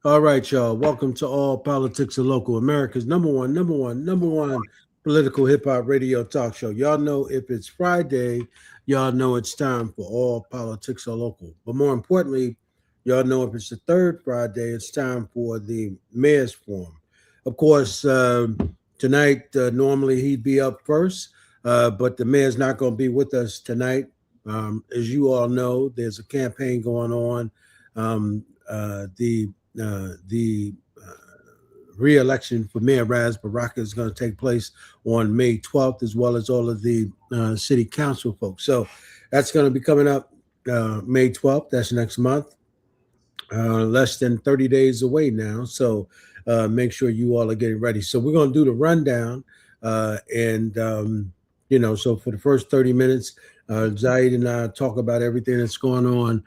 All right, y'all. Welcome to All Politics and Local America's number one political hip hop radio talk show. Y'all know if it's Friday, y'all know it's time for All Politics are Local. But more importantly, y'all know if it's the third Friday, it's time for the Mayor's Forum. Of course, tonight, normally he'd be up first, but the mayor's not going to be with us tonight. As you all know, there's a campaign going on. The re-election for Mayor Baraka is going to take place on May 12th, as well as all of the city council folks. So that's going to be coming up May 12th. That's next month. Less than 30 days away now. So make sure you all are getting ready. So we're going to do the rundown. So for the first 30 minutes, Zaid and I talk about everything that's going on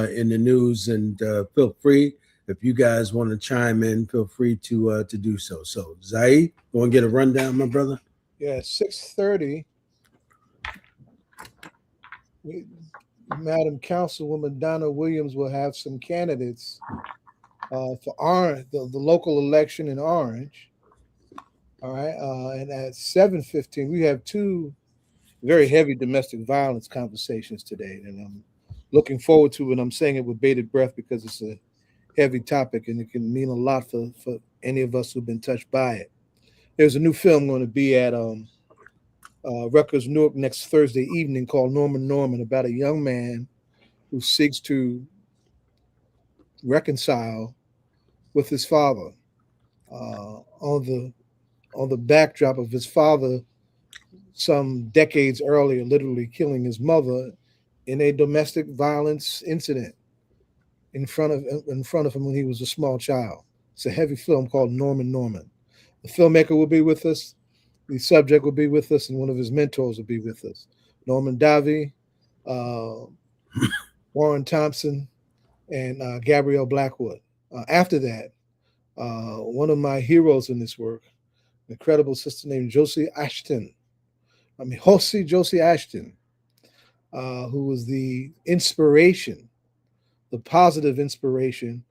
in the news. And feel free, if you guys want to chime in, feel free to do so. So Zaid, you want to get a rundown, my brother? Yeah, 6:30. Madam Councilwoman Donna Williams will have some candidates for Orange, the local election in Orange. All right, and at 7:15, we have two very heavy domestic violence conversations today, and I'm looking forward to it. I'm saying it with bated breath because it's a heavy topic and it can mean a lot for any of us who've been touched by it. There's a new film going to be at Rutgers, Newark next Thursday evening called Norman about a young man who seeks to reconcile with his father on the backdrop of his father some decades earlier literally killing his mother in a domestic violence incident in front of him when he was a small child. It's a heavy film called Norman. The filmmaker will be with us, the subject will be with us, and one of his mentors will be with us. Norman Davy, uh, Warren Thompson, and Gabrielle Blackwood. After that, one of my heroes in this work, an incredible sister named Josie Ashton, who was the inspiration, the positive inspiration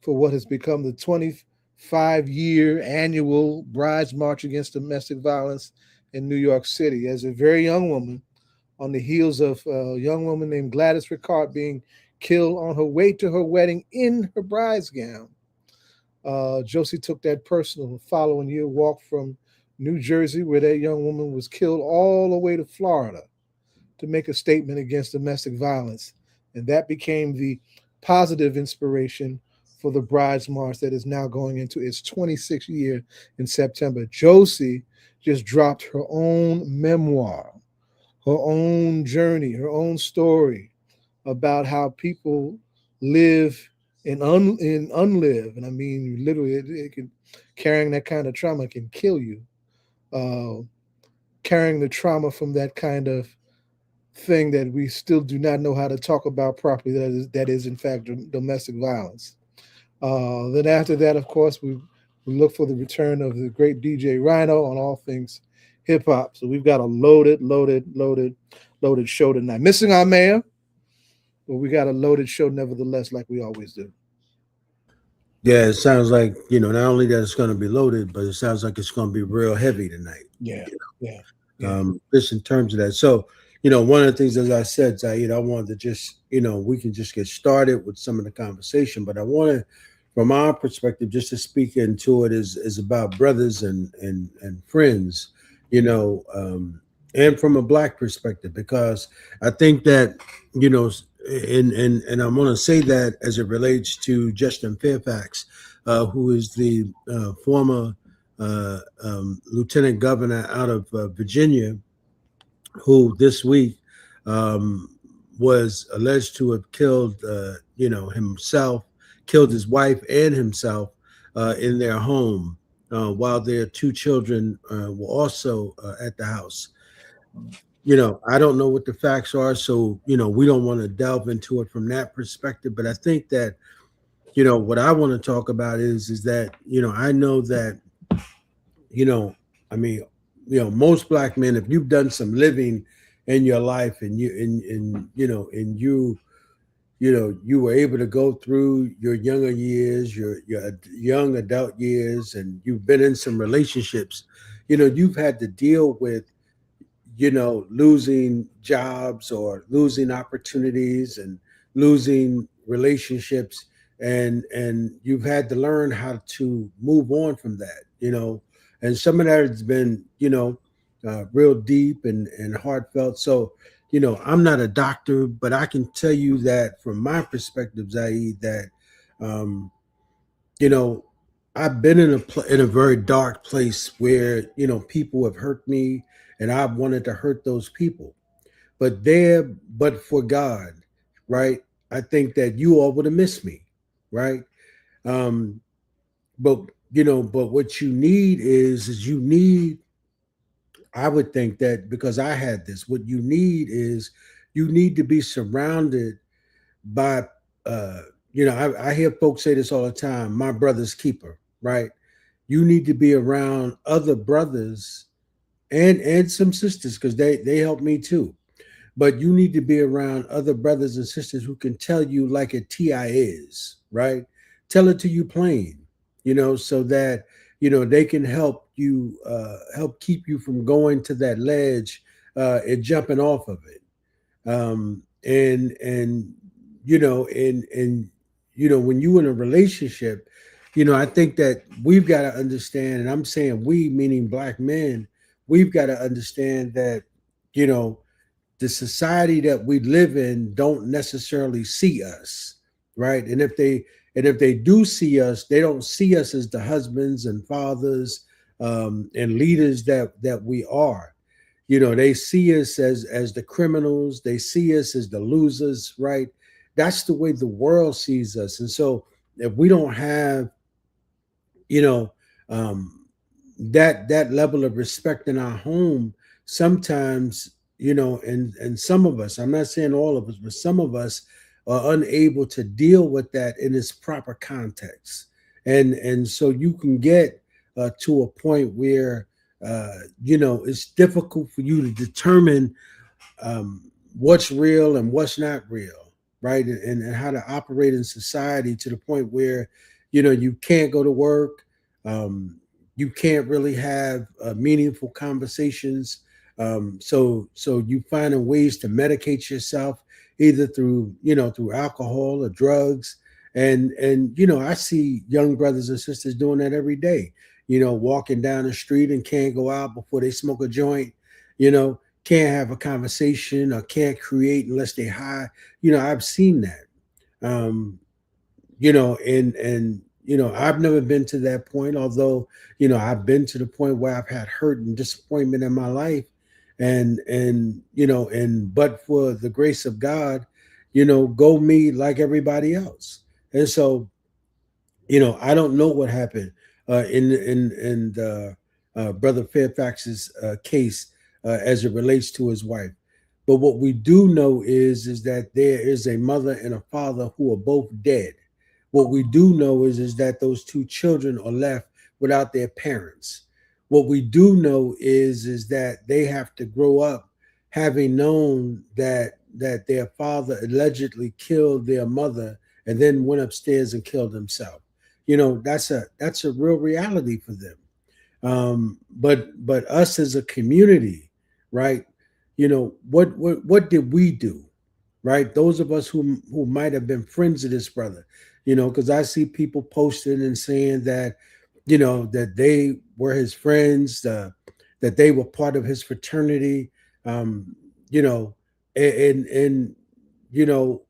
for what has become the 25-year annual Brides March Against Domestic Violence in New York City. As a very young woman, on the heels of a young woman named Gladys Ricart being killed on her way to her wedding in her bride's gown, Josie took that personal. The following year, walked from New Jersey, where that young woman was killed, all the way to Florida to make a statement against domestic violence. And that became the positive inspiration for the Brides March that is now going into its 26th year in September. Josie just dropped her own memoir, her own journey, her own story about how people live in unlive, and I mean literally, it can carrying that kind of trauma can kill you. Uh, Carrying the trauma from that kind of thing that we still do not know how to talk about properly. That is in fact domestic violence. Then after that, of course, we look for the return of the great DJ Rhino on all things hip hop. So we've got a loaded show tonight. Missing our mayor, but we got a loaded show nevertheless, like we always do. Yeah, it sounds like, not only that it's going to be loaded, but it sounds like it's going to be real heavy tonight. Yeah, yeah, yeah. Just in terms of that. So, one of the things, as I said, Zaid, I wanted to just, we can just get started with some of the conversation, but I wanted, from our perspective, just to speak into it is about brothers and friends, and from a black perspective, because I think that, and I want to say that as it relates to Justin Fairfax, who is the former lieutenant governor out of Virginia, who this week um, was alleged to have killed, himself, killed his wife and himself in their home, while their two children were also at the house. I don't know what the facts are, so we don't want to delve into it from that perspective. But I think that what I want to talk about is that I know that you know, I mean, most black men, if you've done some living in your life and you and you were able to go through your younger years, your young adult years, and you've been in some relationships. You've had to deal with losing jobs or losing opportunities and losing relationships, and you've had to learn how to move on from that. And some of that has been real deep and heartfelt. So I'm not a doctor, but I can tell you that from my perspective, Zaid, that um, you know, I've been in a very dark place where people have hurt me, and I've wanted to hurt those people. But for God, right? I think that you all would have missed me, right? Um, but but what you need is you need. I would think that because I had this, what you need is you need to be surrounded by uh I hear folks say this all the time, my brother's keeper, right? You need to be around other brothers and some sisters because they help me too, but you need to be around other brothers and sisters who can tell you like a ti is, right? Tell it to you plain, so that they can help keep you from going to that ledge and jumping off of it. And when you in a relationship, I think that we've got to understand, and I'm saying we meaning black men, we've got to understand that you know the society that we live in don't necessarily see us, right? And if they do see us, they don't see us as the husbands and fathers and leaders that we are. They see us as the criminals, they see us as the losers, right? That's the way the world sees us. And so if we don't have you know um that level of respect in our home, sometimes and some of us, I'm not saying all of us, but some of us are unable to deal with that in its proper context. And so you can get to a point where it's difficult for you to determine what's real and what's not real, right? And how to operate in society to the point where, you can't go to work, um, you can't really have meaningful conversations. So you finding ways to medicate yourself, either through alcohol or drugs. And I see young brothers and sisters doing that every day. Walking down the street and can't go out before they smoke a joint. Can't have a conversation or can't create unless they high. I've seen that. Um, and I've never been to that point, although I've been to the point where I've had hurt and disappointment in my life, and but for the grace of God, go me like everybody else. And so I don't know what happened in Brother Fairfax's case as it relates to his wife. But what we do know is that there is a mother and a father who are both dead. What we do know is that those two children are left without their parents. What we do know is that they have to grow up having known that their father allegedly killed their mother and then went upstairs and killed himself. That's a real reality for them. But us as a community, right? What did we do, right? Those of us who might have been friends of this brother, because I see people posting and saying that that they were his friends, that they were part of his fraternity, um, you know, and you know,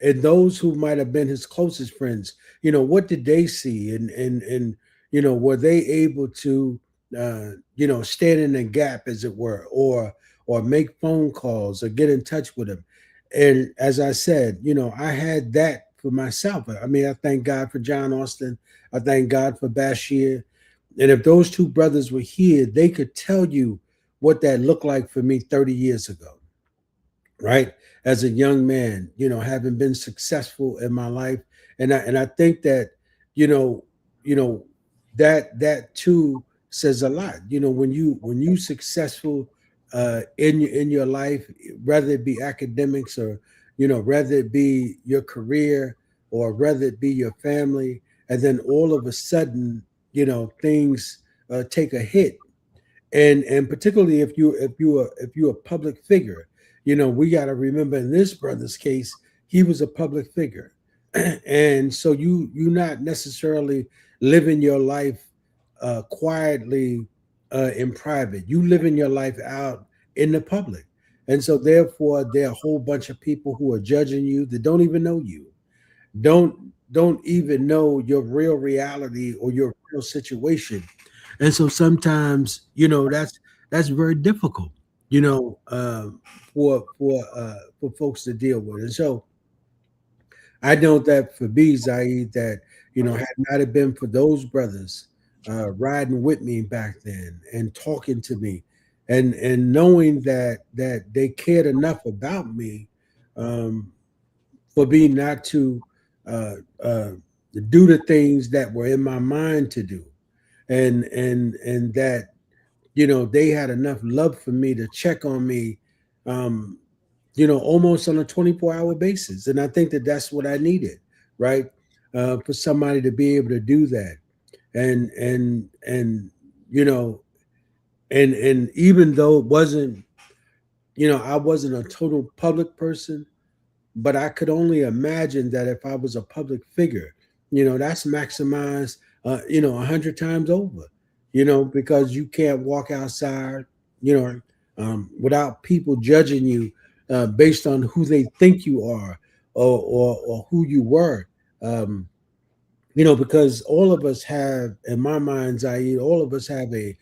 and those who might have been his closest friends, what did they see, and were they able to stand in a gap, as it were, or make phone calls or get in touch with him. And as I said, I had that for myself. I mean, I thank God for John Austin. I thank God for Bashir. And if those two brothers were here, they could tell you what that looked like for me 30 years ago, right? As a young man, having been successful in my life. And I think that, you know, you know, that too says a lot. When you successful in your life, whether it be academics or whether it be your career or whether it be your family, and then all of a sudden, things take a hit. And particularly if you're a public figure, we got to remember in this brother's case, he was a public figure. And so you're not necessarily living your life quietly in private. You living your life out in the public. And so therefore there are a whole bunch of people who are judging you that don't even know you, don't even know your real reality or your real situation. And so sometimes, that's very difficult, you know, for folks to deal with. And so I know that for me, Zaid, that had not it been for those brothers riding with me back then and talking to me, and knowing that they cared enough about me, um, for me not to uh, uh, do the things that were in my mind to do, and that they had enough love for me to check on me, um, almost on a 24-hour basis. And I think that that's what I needed, right? For somebody to be able to do that. And you know, and even though it wasn't, I wasn't a total public person, but I could only imagine that if I was a public figure, that's maximized, 100 times over, because you can't walk outside, you know, without people judging you based on who they think you are, or who you were. Um, because all of us have, in my mind's eye, all of us have a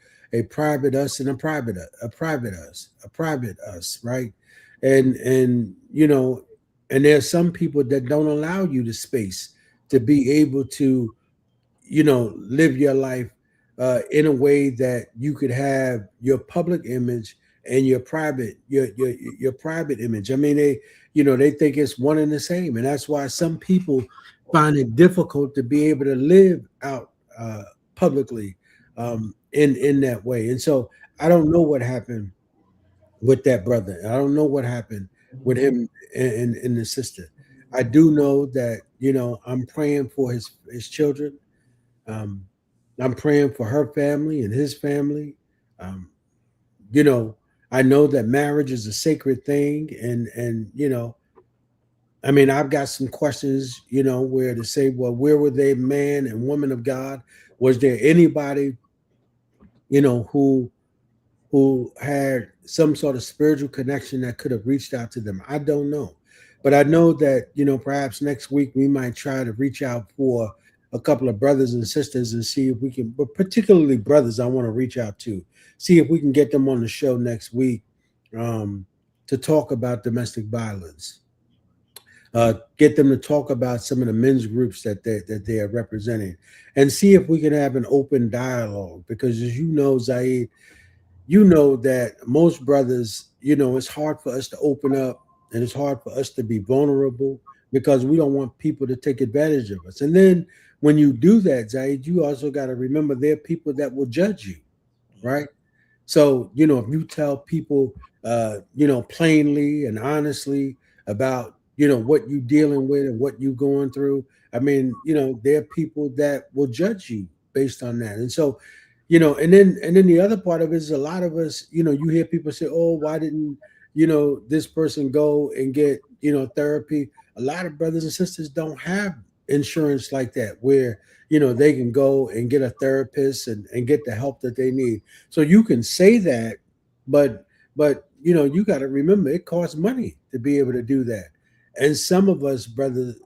private us and a private us, right? And and there's some people that don't allow you the space to be able to live your life in a way that you could have your public image and your private image. I mean, they think it's one and the same, and that's why some people find it difficult to be able to live out publicly in that way. And so I don't know what happened with that brother. I don't know what happened with him and the sister. I do know that I'm praying for his children. um, I'm praying for her family and his family. Um, you know, I know that marriage is a sacred thing, and I mean, I've got some questions, where to say, well, where were they, man and woman of God? Was there anybody, who had some sort of spiritual connection that could have reached out to them? I don't know. But I know that, perhaps next week we might try to reach out for a couple of brothers and sisters and see if we can, but particularly brothers, I want to reach out to, see if we can get them on the show next week, um, to talk about domestic violence, get them to talk about some of the men's groups that they are representing, and see if we can have an open dialogue. Because as you know, Zaid, that most brothers, it's hard for us to open up, and it's hard for us to be vulnerable because we don't want people to take advantage of us. And then when you do that, Zaid, you also got to remember there are people that will judge you, right? So, if you tell people, plainly and honestly about, what you're dealing with and what you're going through, I mean, there are people that will judge you based on that. And so, and then the other part of it is a lot of us, you hear people say, oh, why didn't, this person go and get, therapy? A lot of brothers and sisters don't have insurance like that where, they can go and get a therapist and get the help that they need. So you can say that, but you got to remember it costs money to be able to do that. And some of us brothers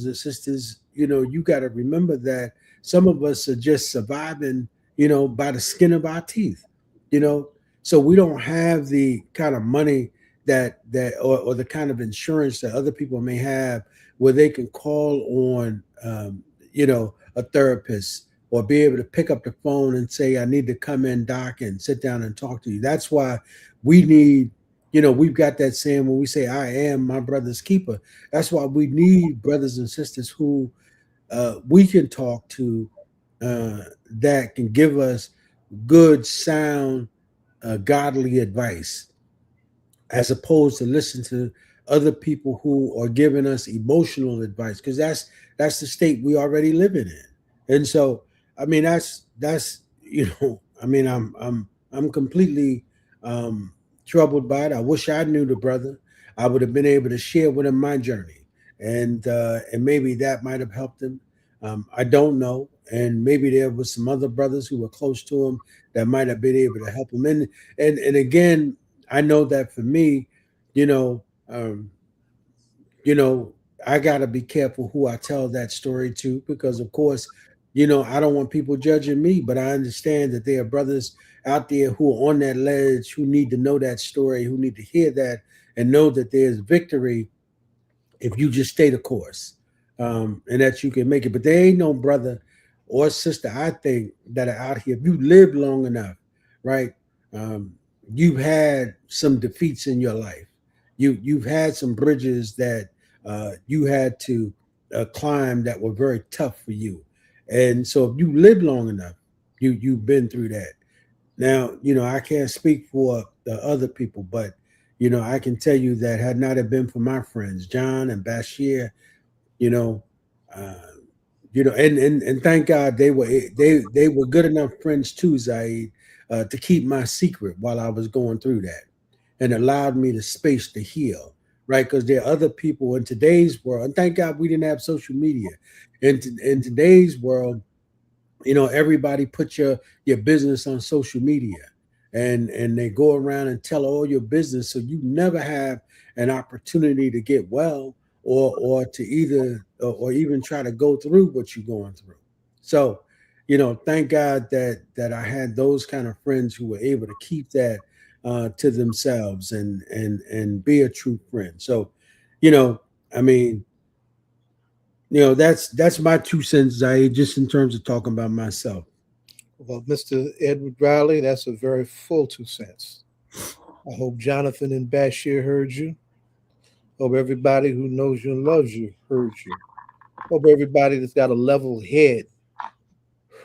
and sisters, you got to remember that some of us are just surviving, by the skin of our teeth, you know. So we don't have the kind of money or the kind of insurance that other people may have, where they can call on, a therapist, or be able to pick up the phone and say, I need to come in, doc, and sit down and talk to you. That's why we need, we've got that saying when we say, I am my brother's keeper. That's why we need brothers and sisters who we can talk to, that can give us good, sound, godly advice, as opposed to listen to other people who are giving us emotional advice, because that's the state we already living in. And so, I mean, that's I mean, I'm completely um, troubled by it. I wish I knew the brother. I would have been able to share with him my journey, and maybe that might have helped him. I don't know, and maybe there was some other brothers who were close to him that might have been able to help him. And again, I know that for me, you know, um, you know, I got to be careful who I tell that story to, because, of course, I don't want people judging me, but I understand that there are brothers out there who are on that ledge who need to know that story, who need to hear that and know that there's victory if you just stay the course, and that you can make it. But there ain't no brother or sister, I think, that are out here. If you live long enough, right? Um, you've had some defeats in your life. You've had some bridges that you had to climb that were very tough for you, and so if you live long enough, you've been through that. Now, I can't speak for the other people, but I can tell you that had not have been for my friends, John and Bashir, you know, uh, and thank God they were good enough friends too, Zaid, to keep my secret while I was going through that, and allowed me the space to heal, right? Because there are other people in today's world, and thank God we didn't have social media. In today's world, everybody put your business on social media, and they go around and tell all your business, so you never have an opportunity to get well, or to either or even try to go through what you're going through. So, thank God that I had those kind of friends who were able to keep that to themselves, and be a true friend. So, you know I mean, that's my 2 cents, Zaid, just in terms of talking about myself. Well, Mr. Edward Riley, that's a very full 2 cents. I hope Jonathan and Bashir heard you. Hope everybody who knows you and loves you heard you. Hope everybody that's got a level head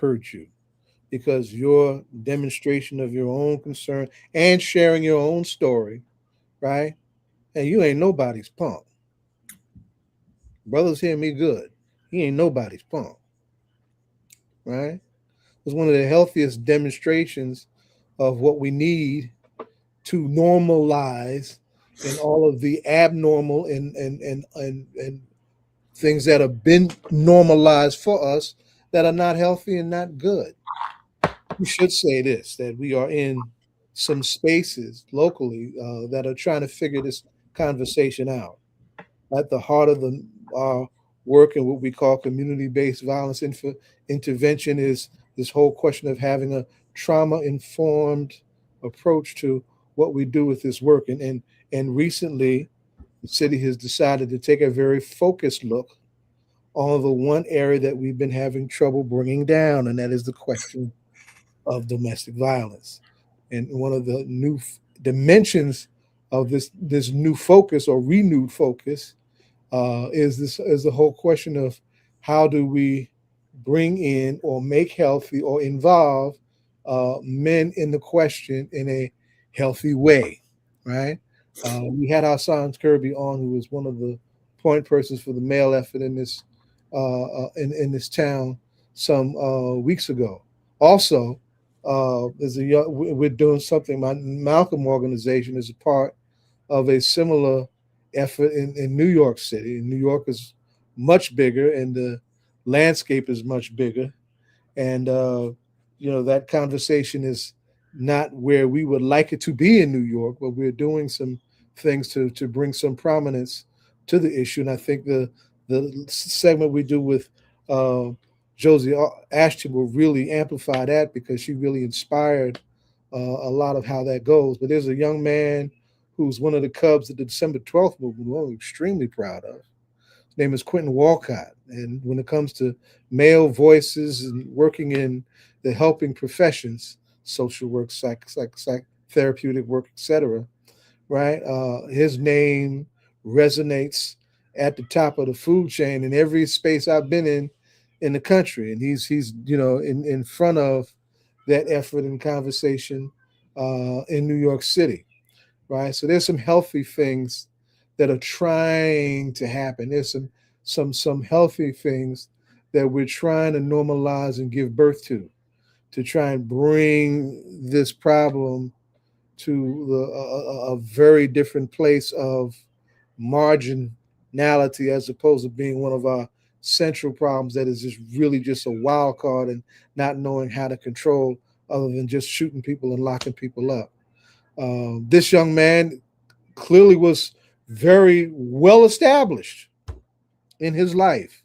heard you, because your demonstration of your own concern and sharing your own story, right? And you ain't nobody's punk. Brothers, hear me good. He ain't nobody's punk, right? It's one of the healthiest demonstrations of what we need to normalize and all of the abnormal and things that have been normalized for us that are not healthy and not good. We should say this, that we are in some spaces locally that are trying to figure this conversation out. At the heart of our work and what we call community-based violence intervention is this whole question of having a trauma-informed approach to what we do with this work. And recently, the city has decided to take a very focused look on the one area that we've been having trouble bringing down, and that is the question of domestic violence. And one of the new dimensions of this new focus or renewed focus is the whole question of how do we bring in or make healthy or involve men in the question in a healthy way, right? We had Hassan Kirby on, who was one of the point persons for the male effort in in this town some weeks ago. Also, we're doing something. My Malcolm organization is a part of a similar effort in New York City. New York is much bigger, and the landscape is much bigger. And that conversation is not where we would like it to be in New York, but we're doing some things to bring some prominence to the issue. And I think the segment we do with uh, Josie Ashton will really amplify that, because she really inspired a lot of how that goes. But there's a young man who's one of the Cubs at the December 12th movement, who I'm extremely proud of. His name is Quentin Walcott. And when it comes to male voices and working in the helping professions, social work, psych therapeutic work, etc., right? His name resonates at the top of the food chain in every space I've been in the country, and he's in front of that effort and conversation in New York City, right? So there's some healthy things that are trying to happen. There's some healthy things that we're trying to normalize and give birth to try and bring this problem to a very different place of marginality as opposed to being one of our central problems that is just really just a wild card and not knowing how to control other than just shooting people and locking people up. This young man clearly was very well established in his life,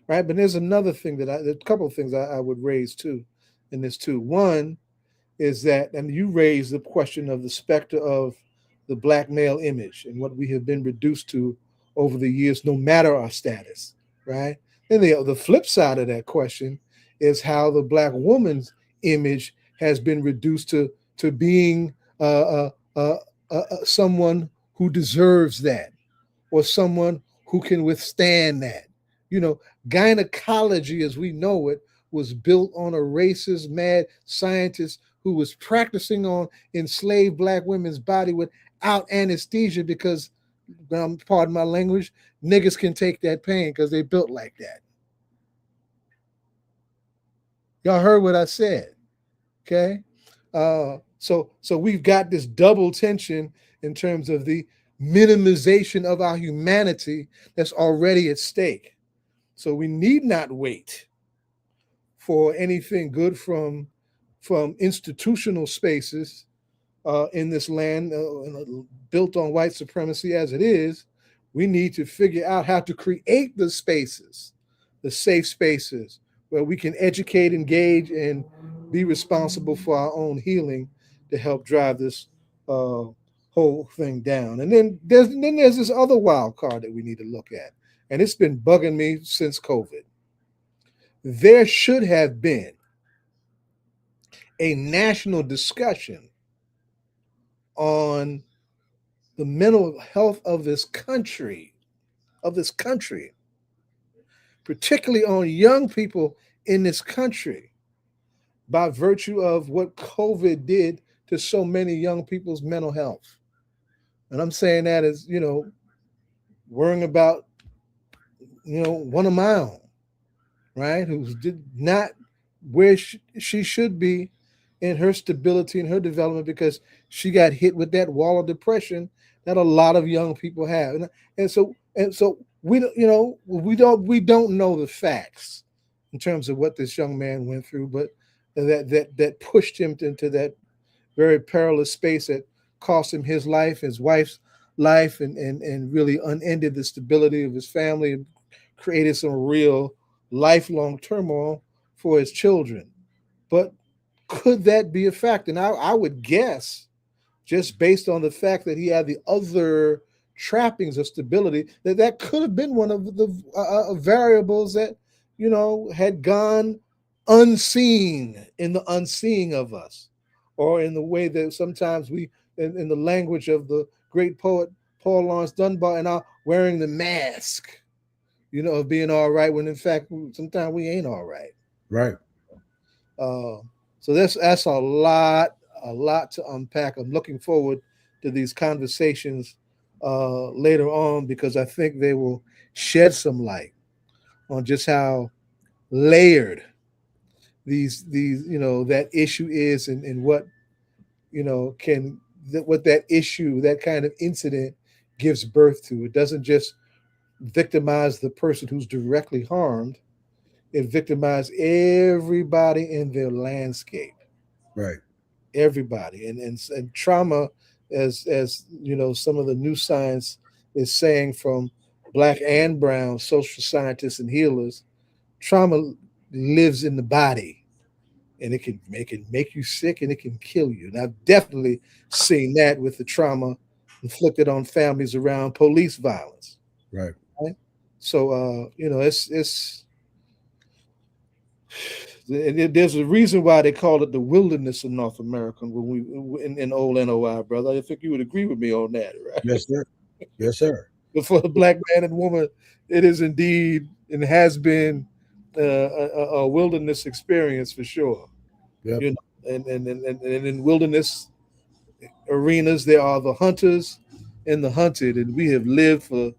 right? But there's another thing there's a couple of things I would raise too in this too. One is that, and you raised the question of the specter of the black male image and what we have been reduced to over the years, no matter our status, right? And the flip side of that question is how the black woman's image has been reduced to being someone who deserves that or someone who can withstand that. You know, gynecology as we know it was built on a racist, mad scientist who was practicing on enslaved black women's body without anesthesia because, pardon my language, niggas can take that pain because they built like that. Y'all heard what I said, okay? So we've got this double tension in terms of the minimization of our humanity that's already at stake. So we need not wait for anything good from institutional spaces in this land built on white supremacy as it is. We need to figure out how to create the spaces, the safe spaces where we can educate, engage, and be responsible for our own healing to help drive this whole thing down. And then there's this other wild card that we need to look at, and it's been bugging me since COVID. There should have been a national discussion on the mental health of this country, particularly on young people in this country, by virtue of what COVID did to so many young people's mental health. And I'm saying that as, worrying about, one of my own, right, who did not where she should be in her stability and her development because she got hit with that wall of depression that a lot of young people have. And so we don't know the facts in terms of what this young man went through, but that pushed him into that very perilous space that cost him his life, his wife's life, and really unended the stability of his family and created some real lifelong turmoil for his children. But could that be a fact? And I would guess, just based on the fact that he had the other trappings of stability, that could have been one of the variables that, had gone unseen in the unseeing of us, or in the way that sometimes we, in the language of the great poet Paul Laurence Dunbar, and are wearing the mask, of being all right, when in fact sometimes we ain't all right. Right. So that's a lot to unpack. I'm looking forward to these conversations later on because I think they will shed some light on just how layered these that issue is, and what what that issue, that kind of incident, gives birth to. It doesn't just victimize the person who's directly harmed. It victimized everybody in their landscape. Right. Everybody. And trauma, as some of the new science is saying from black and brown social scientists and healers, trauma lives in the body. And it can make you sick, and it can kill you. And I've definitely seen that with the trauma inflicted on families around police violence. Right. Right? So there's a reason why they call it the wilderness of North America when we in old NOI, brother. I think you would agree with me on that, right? Yes, sir. Yes, sir. But for the black man and woman, it is indeed and has been a wilderness experience for sure. Yep. And in wilderness arenas, there are the hunters, and the hunted, and we have lived for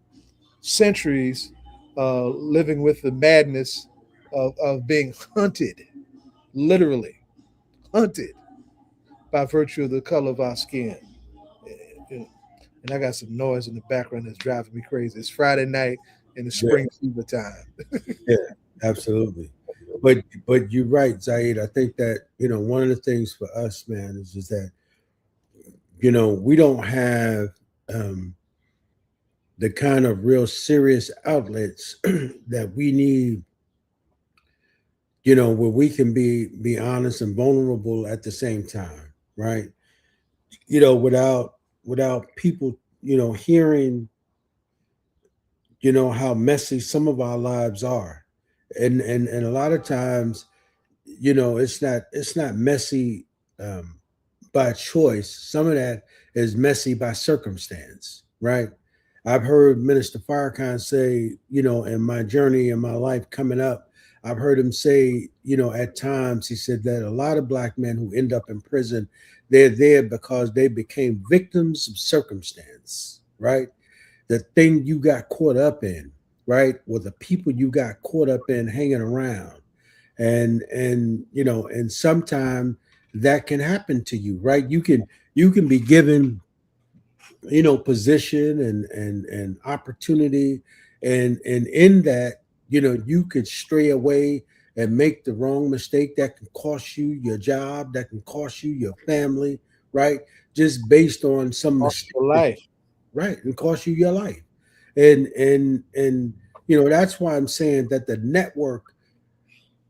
centuries living with the madness of being hunted, literally hunted by virtue of the color of our skin. And I got some noise in the background that's driving me crazy. It's Friday night in the Yeah, spring fever time. yeah, absolutely. But you're right, Zaid. I think that, one of the things for us, man, is just that, we don't have the kind of real serious outlets that we need, where we can be honest and vulnerable at the same time, right? Without people, hearing, how messy some of our lives are. And a lot of times, it's not messy by choice. Some of that is messy by circumstance, right? I've heard Minister Farrakhan say, in my journey in my life coming up, I've heard him say, at times, he said that a lot of Black men who end up in prison, they're there because they became victims of circumstance, right? The thing you got caught up in, right? Or the people you got caught up in hanging around. And sometimes that can happen to you, right? You can be given, position and opportunity, and in that, you could stray away and make the wrong mistake that can cost you your job, that can cost you your family, right? Just based on some Lost mistake, your life. right? And cost you your life. And that's why I'm saying that the network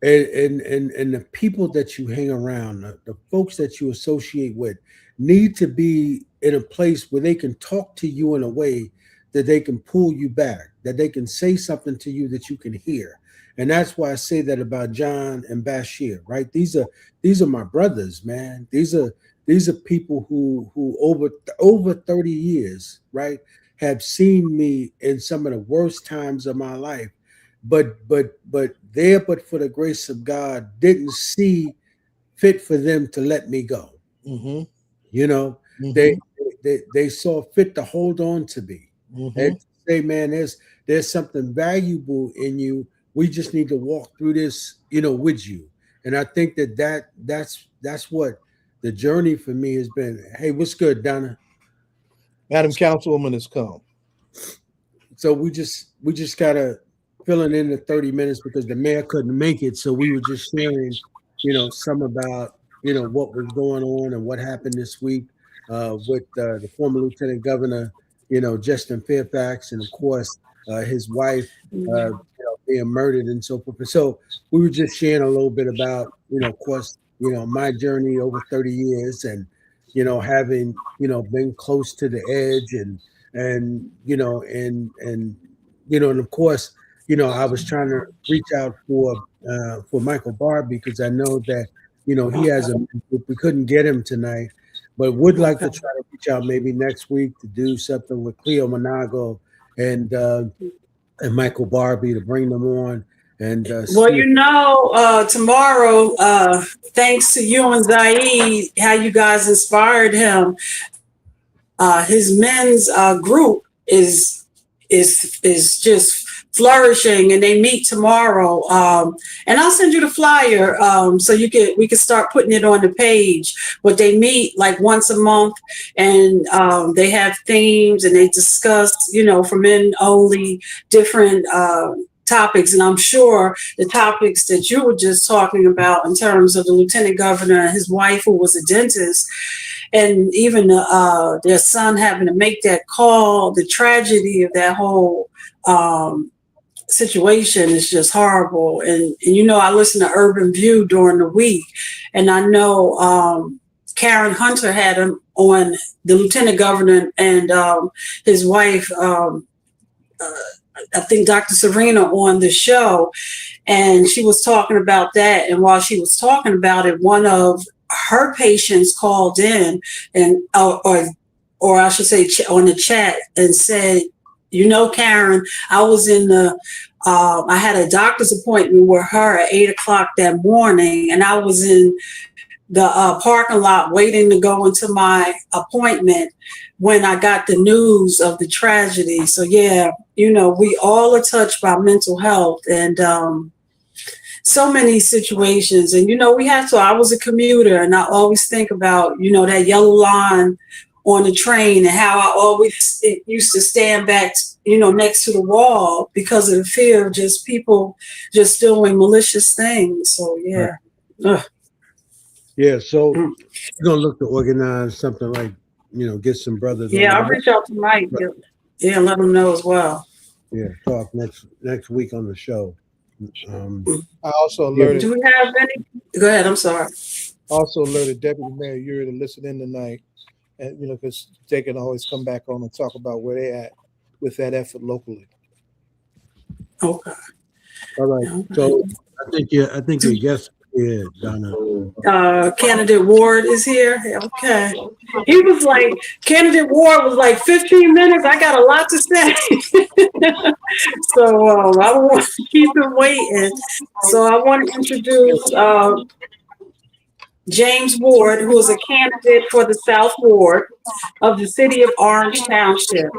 and the people that you hang around, the folks that you associate with, need to be in a place where they can talk to you in a way that they can pull you back, that they can say something to you that you can hear. And that's why I say that about John and Bashir, right? These are my brothers, man. These are people who over 30 years, right, have seen me in some of the worst times of my life, but there, but for the grace of God, didn't see fit for them to let me go. Mm-hmm. You know, they Mm-hmm. they saw fit to hold on to me Mm-hmm. and say, man, there's something valuable in you. We just need to walk through this, with you. And I think that's what the journey for me has been. Hey, what's good, Donna? Madam Councilwoman has come. So we just gotta filling in the 30 minutes because the mayor couldn't make it. So we were just sharing, some about what was going on and what happened this week with the former lieutenant governor, Justin Fairfax, and of course his wife being murdered and so forth. So we were just sharing a little bit about, of course, my journey over 30 years and having been close to the edge and of course, I was trying to reach out for Michael Barbie because I know that he has a we couldn't get him tonight, but would like to try to reach out maybe next week to do something with Cleo Monago and Michael Barbie to bring them on and Well, see if tomorrow, thanks to you and Zaid, how you guys inspired him. His men's group is just flourishing, and they meet tomorrow. And I'll send you the flyer so we can start putting it on the page. But they meet like once a month, and they have themes, and they discuss, for men only, different topics. And I'm sure the topics that you were just talking about in terms of the lieutenant governor and his wife, who was a dentist, and even their son having to make that call, the tragedy of that whole situation is just horrible. And I listen to Urban View during the week, and I know Karen Hunter had him on, the lieutenant governor and his wife, I think Dr. Serena, on the show, and she was talking about that. And while she was talking about it, one of her patients called in and or I should say on the chat and said, Karen, I was in I had a doctor's appointment with her at 8:00 that morning, and I was in the parking lot waiting to go into my appointment when I got the news of the tragedy. So yeah, you know, we all are touched by mental health and so many situations. And you know, we have to. I was a commuter, and I always think about, you know, that yellow line on the train and how I always used to stand back, you know, next to the wall because of the fear of just people just doing malicious things. So yeah. Right. Yeah, so Mm. we're gonna look to organize something like, you know, get some brothers on Yeah, I'll the reach out to Mike. Yeah, let him know as well. yeah, talk next week on the show. I also Yeah. alerted. Do we have any? Go ahead. I'm sorry. Also alerted Deputy Mayor Uri to listen in tonight, and you know, because they can always come back on and talk about where they at with that effort locally. Okay. All right. So I think your guest here, Donna. Candidate Ward is here. Okay. He was like, Candidate Ward was like 15 minutes. I got a lot to say. So I don't want to keep him waiting. So I want to introduce James Ward, who is a candidate for the South Ward of the City of Orange Township.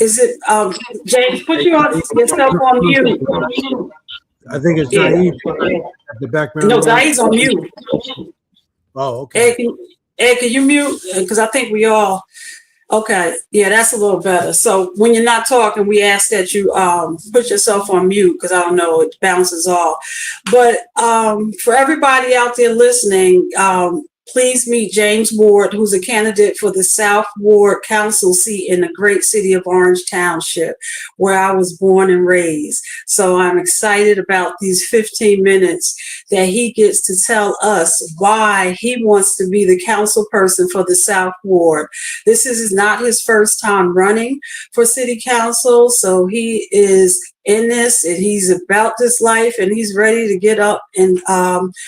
Is it James? Put yourself on mute. I think it's Yeah. Zaid at the background. No, noise. Zaid's on mute. Oh, okay. Ed, can you mute? Because I think we all. Okay, yeah, that's a little better. So when you're not talking, we ask that you put yourself on mute because I don't know, it bounces off. But for everybody out there listening, please meet James Ward, who's a candidate for the South Ward Council seat in the great city of Orange Township, where I was born and raised. So I'm excited about these 15 minutes that he gets to tell us why he wants to be the council person for the South Ward. This is not his first time running for city council, so he is in this and he's about this life and he's ready to get up and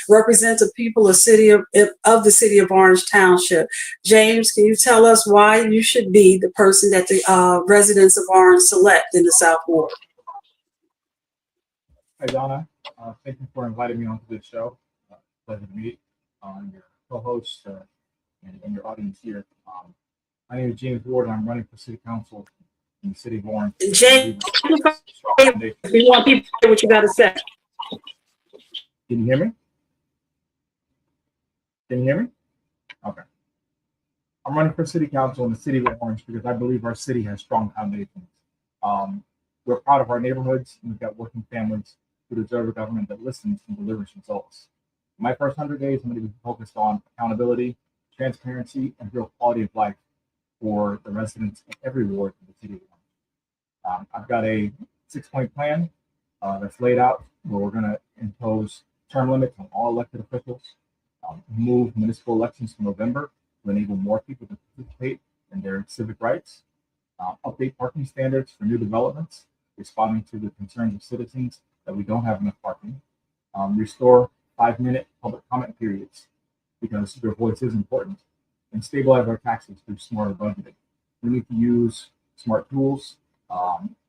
represent the people of the city of Orange Township. James, can you tell us why you should be the person that the residents of Orange select in the South Ward? Hi, Donna. Thank you for inviting me onto this show. Pleasure to meet your co-host and your audience here. My name is James Ward, and I'm running for city council in the city of Orange. James, we want people to hear what you got to say. Can you hear me? Can you hear me? Okay. I'm running for city council in the city of Orange because I believe our city has strong foundations. We're proud of our neighborhoods, and we've got working families who deserve a government that listens and delivers results. In my first 100 days, I'm going to be focused on accountability, transparency, and real quality of life for the residents of every ward of the city of Orange. I've got a 6-point plan that's laid out where we're going to impose term limits on all elected officials, move municipal elections to November to enable more people to participate in their civic rights, update parking standards for new developments, responding to the concerns of citizens that we don't have enough parking, restore 5-minute public comment periods because their voice is important, and stabilize our taxes through smarter budgeting. We need to use smart tools,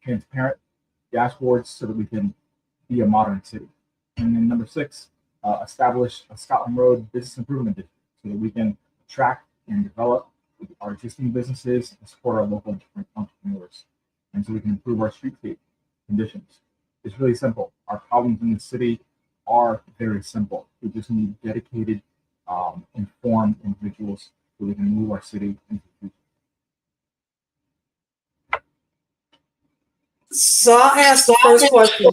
transparent dashboards so that we can be a modern city. And then number 6, establish a Scotland Road business improvement district so that we can attract and develop our existing businesses and support our local entrepreneurs. And so we can improve our streetscape conditions. It's really simple. Our problems in the city are very simple. We just need dedicated, informed individuals so we can move our city into the future. So I'll ask the first question.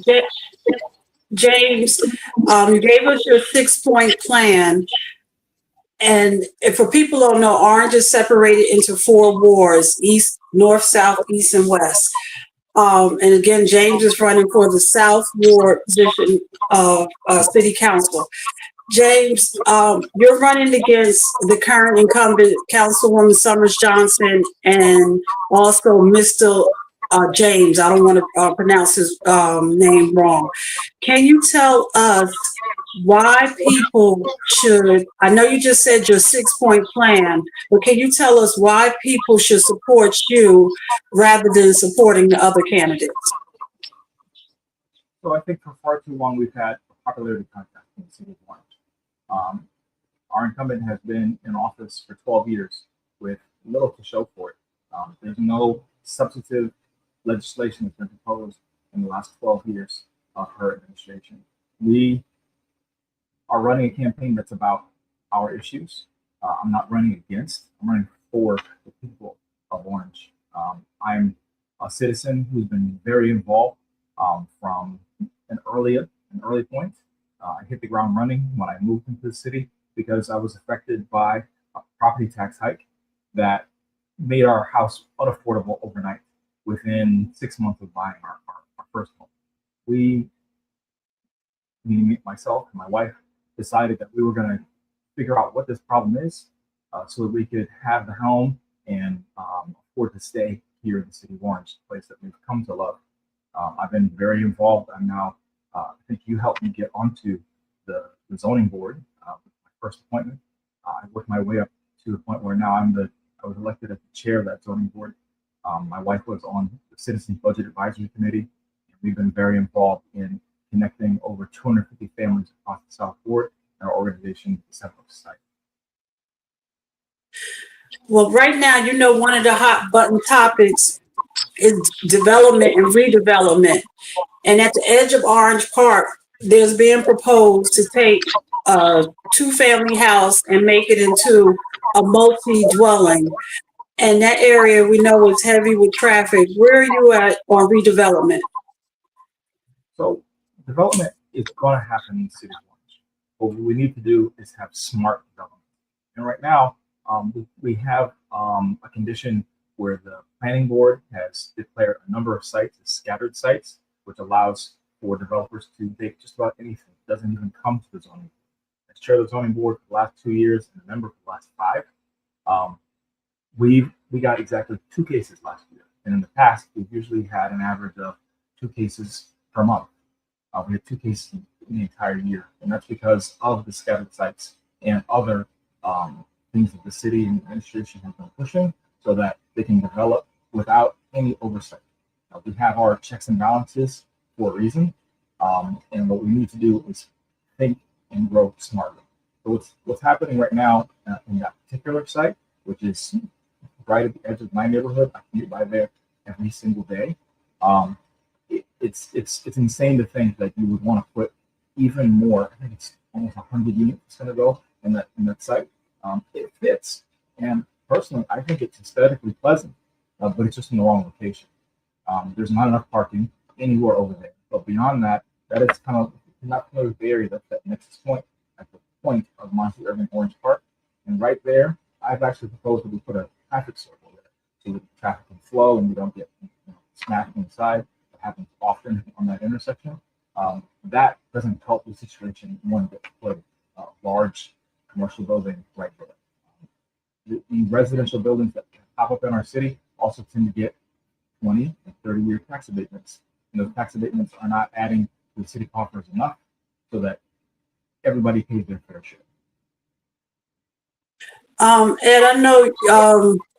James, you gave us your 6-point plan. And if for people who don't know, Orange is separated into 4 wards: east, north, south, east, and west. And again, James is running for the South Ward position of City Council. James, you're running against the current incumbent Councilwoman Summers Johnson and also Mr. James. I don't want to pronounce his name wrong. Can you tell us why people should, I know you just said your 6-point plan, but can you tell us why people should support you rather than supporting the other candidates? So I think for far too long we've had a popularity contest in the city of Orange. Our incumbent has been in office for 12 years with little to show for it. There's no substantive legislation that's been proposed in the last 12 years of her administration. We are running a campaign that's about our issues. I'm not running against, I'm running for the people of Orange. I'm a citizen who's been very involved from an early point. I hit the ground running when I moved into the city because I was affected by a property tax hike that made our house unaffordable overnight within 6 months of buying our first home. We, myself and my wife, decided that we were going to figure out what this problem is so that we could have the home and afford to stay here in the city of Orange, a place that we've come to love. I've been very involved. I'm now, I think you helped me get onto the zoning board with my first appointment. I worked my way up to the point where now I was elected as the chair of that zoning board. My wife was on the Citizens Budget Advisory Committee. And we've been very involved in connecting over 250 families across the South Board and our organization, the Central Society. Well, right now, one of the hot button topics is development and redevelopment. And at the edge of Orange Park, there's being proposed to take a two-family house and make it into a multi-dwelling. And that area we know is heavy with traffic. Where are you at on redevelopment? So development is going to happen in the city of Orange. But what we need to do is have smart development. And right now, we have a condition where the planning board has declared a number of sites as scattered sites, which allows for developers to take just about anything. It doesn't even come to the zoning board. As chair of the zoning board for the last 2 years and a member for the last 5, we got exactly 2 cases last year. And in the past, we've usually had an average of 2 cases per month. We had 2 cases in the entire year. And that's because of the scattered sites and other things that the city and administration have been pushing so that they can develop without any oversight. We have our checks and balances for a reason. And what we need to do is think and grow smartly. So what's happening right now in that particular site, which is right at the edge of my neighborhood, I commute by there every single day. It's insane to think that you would want to put even more. I think it's almost 100 units going to go in that site. It fits, and personally, I think it's aesthetically pleasant, but it's just in the wrong location. There's not enough parking anywhere over there. But beyond that, that is kind of not familiar with the area. That's that next point at the point of Monty Irving Orange Park, and right there, I've actually proposed that we put a traffic circle there so that the traffic can flow and we don't get smacked inside. That happens often on that intersection. That doesn't help the situation one bit. Put a large commercial building right there. The residential buildings that pop up in our city also tend to get 20 and 30-year tax abatements. And those tax abatements are not adding to the city coffers enough so that everybody pays their fair share. Ed, I know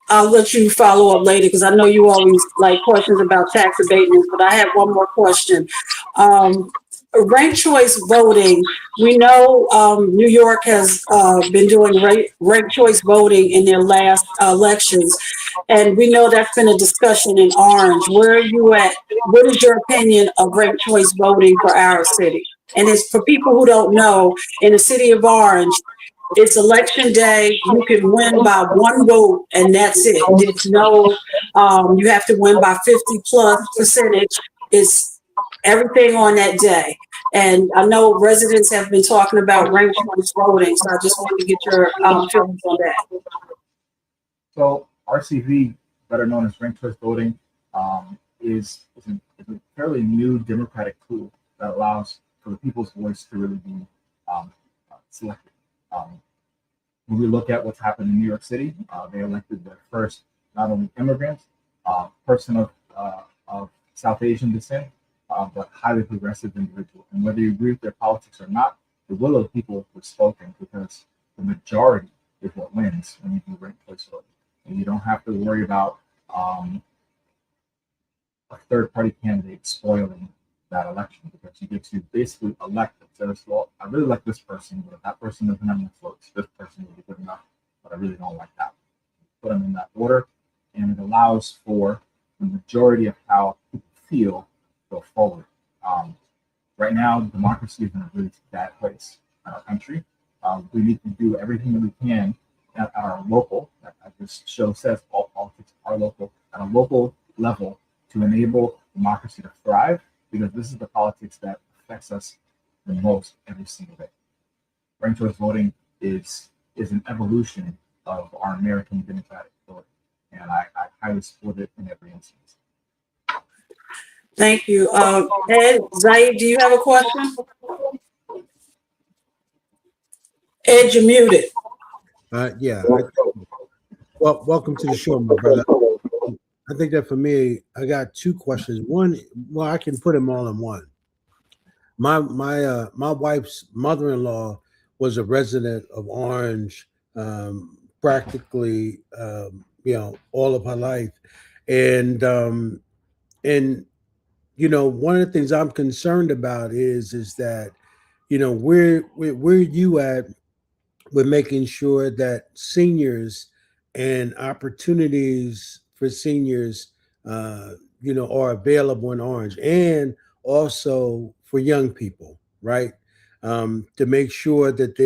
I'll let you follow up later because I know you always like questions about tax abatements, but I have one more question. Ranked choice voting, we know New York has been doing ranked choice voting in their last elections, and we know that's been a discussion in Orange. Where are you at? What is your opinion of ranked choice voting for our city? And it's for people who don't know, in the city of Orange, it's election day. You can win by 1 vote, and that's it. There's no, you have to win by 50+%. It's everything on that day. And I know residents have been talking about ranked choice voting, so I just wanted to get your feelings on that. So RCV, better known as ranked choice voting, is a fairly new democratic tool that allows for the people's voice to really be selected. When we look at what's happened in New York City, they elected their first not only immigrant, person of South Asian descent, but highly progressive individual. And whether you agree with their politics or not, the will of the people was spoken because the majority is what wins when you do ranked choice voting. And you don't have to worry about a third-party candidate spoiling that election, because you get to basically elect it. So it's, well, I really like this person, but if that person doesn't have enough votes, this person would be good enough, but I really don't like that. Put them in that order, and it allows for the majority of how people feel go forward. Right now, democracy is in a really bad place in our country. We need to do everything that we can at our local, as this show says, all politics are local, at a local level to enable democracy to thrive, because this is the politics that affects us the most every single day. Ranked choice voting is an evolution of our American democratic story, and I highly support it in every instance. Thank you. Ed, Zaid, do you have a question? Ed, you're muted. Yeah. Well, welcome to the show, my brother. I think that for me, I got two questions. One, well, I can put them all in one. My wife's mother-in-law was a resident of Orange, practically, all of her life, and one of the things I'm concerned about is that, where you at with making sure that seniors and opportunities for seniors, are available in Orange, and also for young people, right? To make sure that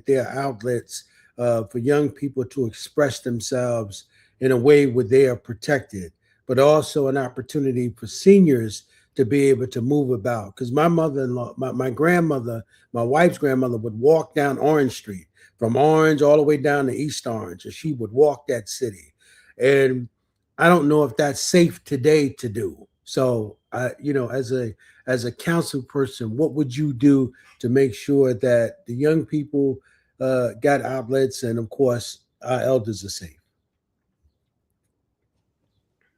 there are outlets for young people to express themselves in a way where they are protected, but also an opportunity for seniors to be able to move about. Because my mother-in-law, my grandmother, my wife's grandmother would walk down Orange Street from Orange all the way down to East Orange, and she would walk that city. And I don't know if that's safe today to do. So, as a council person, what would you do to make sure that the young people got outlets, and of course, our elders are safe?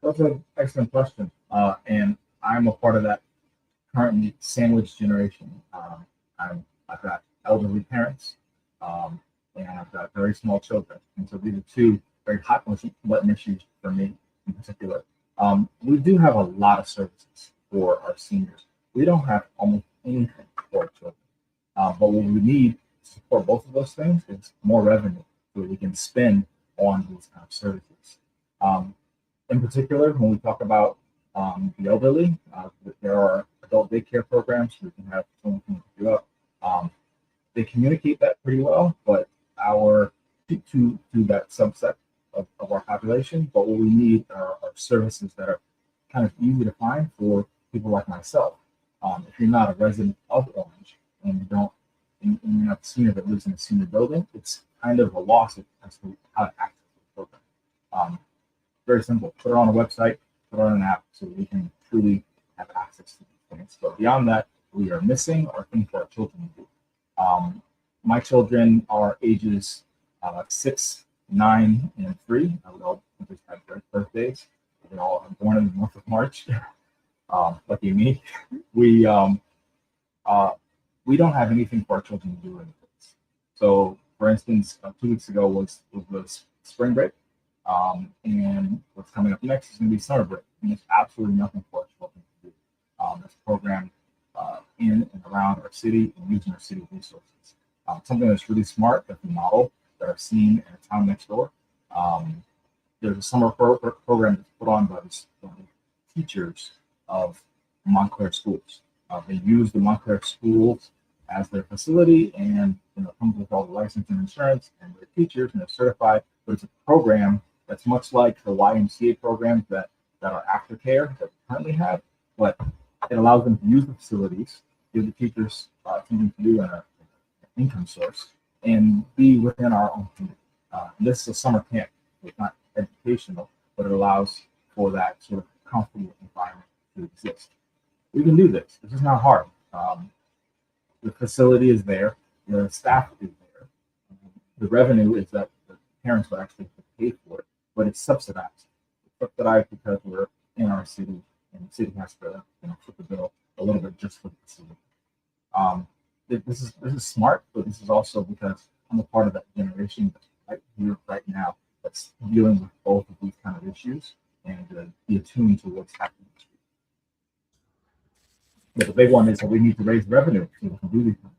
That's an excellent question, and I'm a part of that currently sandwich generation. I've got elderly parents, and I've got very small children, and so these are two very hot button issues for me in particular. We do have a lot of services for our seniors. We don't have almost anything for our children, but what we need to support both of those things is more revenue so that we can spend on these kind of services. In particular, when we talk about the elderly, there are adult daycare programs we can have someone pick you up. They communicate that pretty well, but to that subset of our population, but what we need are services that are kind of easy to find for people like myself. If you're not a resident of Orange and you're not a senior that lives in a senior building, it's kind of a loss as to how to access the program. Very simple. Put it on a website, put it on an app so we can truly have access to these things. But beyond that, we are missing our things for our children to do. My children are ages 6, 9, and 3. We all just had their birthdays. They all are born in the month of March. Lucky me. We don't have anything for our children to do in this. So, for instance, 2 weeks ago was spring break. And what's coming up next is going to be summer break, and there's absolutely nothing for our children to do. That's programmed in and around our city and using our city resources. Something that's really smart, that's a model that I've seen in a town next door. There's a summer program that's put on by the teachers of Montclair schools. They use the Montclair schools as their facility, and comes with all the license and insurance, and their teachers, and they're certified. But it's a program that's much like the YMCA programs that are aftercare that we currently have, but it allows them to use the facilities, give the teachers something to do and an income source, and be within our own community. This is a summer camp. It's not educational, but it allows for that sort of comfortable environment to exist. We can do this. This is not hard. The facility is there. The staff is there. The revenue is that the parents will actually pay for it, but it's subsidized. It's subsidized because we're in our city, and the city has to foot the bill a little bit just for the facility. This is smart, but this is also because I'm a part of that generation that's right here, right now, that's dealing with both of these kind of issues and be attuned to what's happening. But the big one is that we need to raise revenue so we can do these things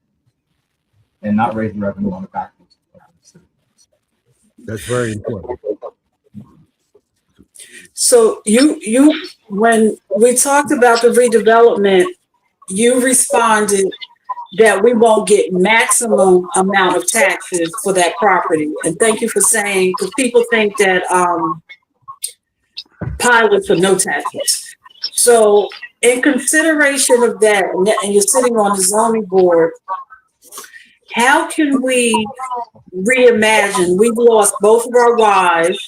and not raise the revenue on the back of the city. That's very important. So when we talked about the redevelopment, you responded that we won't get maximum amount of taxes for that property. And thank you for saying, because people think that pilots are no taxes. So in consideration of that, and you're sitting on the zoning board, how can we reimagine? We've lost both of our Ys,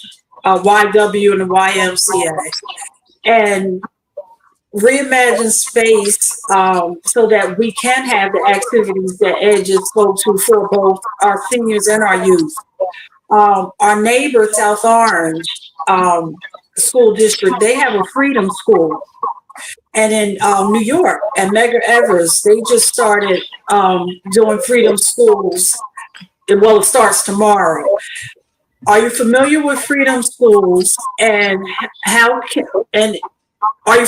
YW and the YMCA, and reimagine space so that we can have the activities that Ed just spoke to for both our seniors and our youth. Our neighbor, South Orange School District, they have a freedom school. And in New York, at Medgar Evers, they just started doing freedom schools. Well, it starts tomorrow. Are you familiar with freedom schools, and are you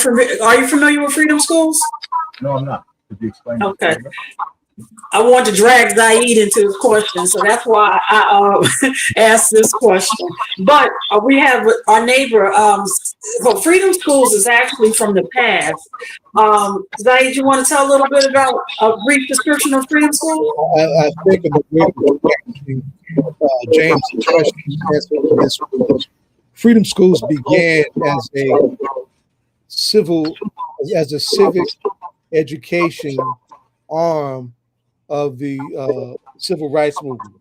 familiar with freedom schools? No, I'm not. Could you explain? Okay. I want to drag Zaid into the question, so that's why I asked this question. But we have our neighbor. Well, freedom schools is actually from the past. Zaid, you want to tell a little bit about a brief description of freedom school? I think of James' question. Freedom schools began as a civic education arm of the civil rights movement,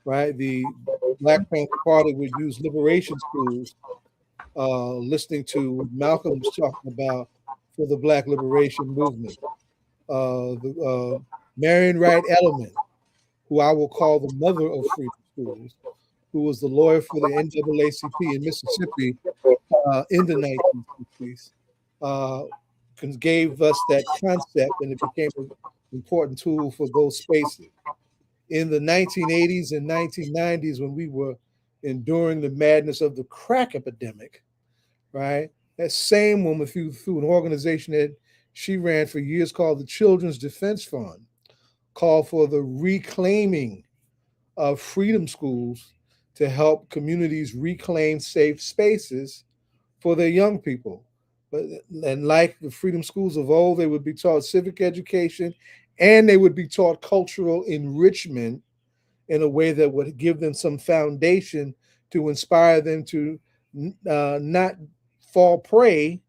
right? The Black Panther Party would use liberation schools, listening to what Malcolm was talking about for the Black liberation movement. Marion Wright Elliman, who I will call the mother of freedom schools, who was the lawyer for the NAACP in Mississippi in the 1960s, gave us that concept, and it became an important tool for those spaces. In the 1980s and 1990s, when we were enduring the madness of the crack epidemic, right? That same woman, through an organization that she ran for years called the Children's Defense Fund, called for the reclaiming of freedom schools to help communities reclaim safe spaces for their young people. And like the freedom schools of old, they would be taught civic education, and they would be taught cultural enrichment in a way that would give them some foundation to inspire them to not fall prey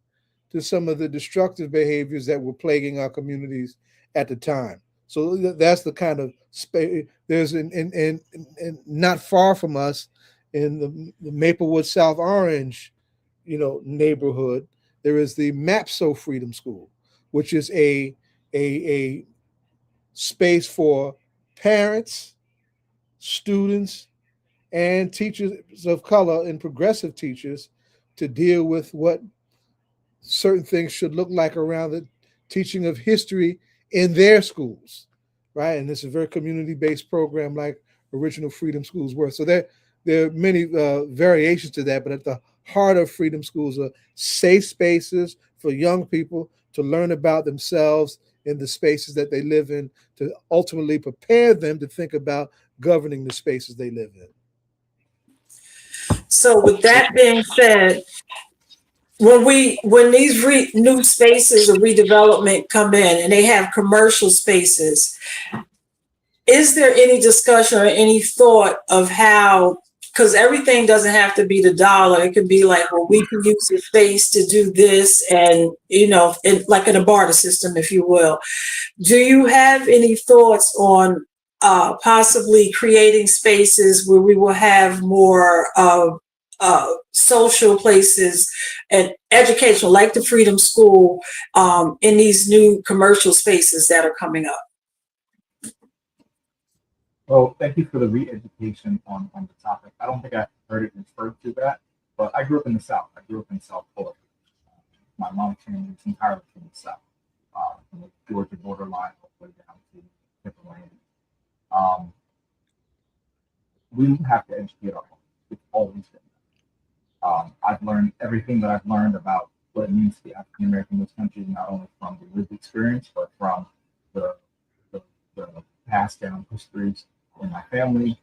to some of the destructive behaviors that were plaguing our communities at the time. So that's the kind of space. There's in not far from us in the Maplewood South Orange, neighborhood, there is the MAPSO Freedom School, which is a space for parents, students, and teachers of color and progressive teachers to deal with what certain things should look like around the teaching of history in their schools, right? And it's a very community-based program like original freedom schools were. So there are many variations to that, but at the heart of freedom schools are safe spaces for young people to learn about themselves in the spaces that they live in, to ultimately prepare them to think about governing the spaces they live in. So with that being said, when these new spaces of redevelopment come in and they have commercial spaces, is there any discussion or any thought of how, because everything doesn't have to be the dollar. It could be like, well, we can use the space to do this, and like in a barter system, if you will. Do you have any thoughts on possibly creating spaces where we will have more social places and educational, like the Freedom School, in these new commercial spaces that are coming up? Well, thank you for the re-education on the topic. I don't think I heard it referred to that, but I grew up in the South. I grew up in South Florida. My mom's family is entirely from the South, from the Georgia borderline all the way down to Pennsylvania. We have to educate our homes. It's always been that. I've learned everything that I've learned about what what it means to be African American in this country, not only from the lived experience, but from the, the passed down histories in my family,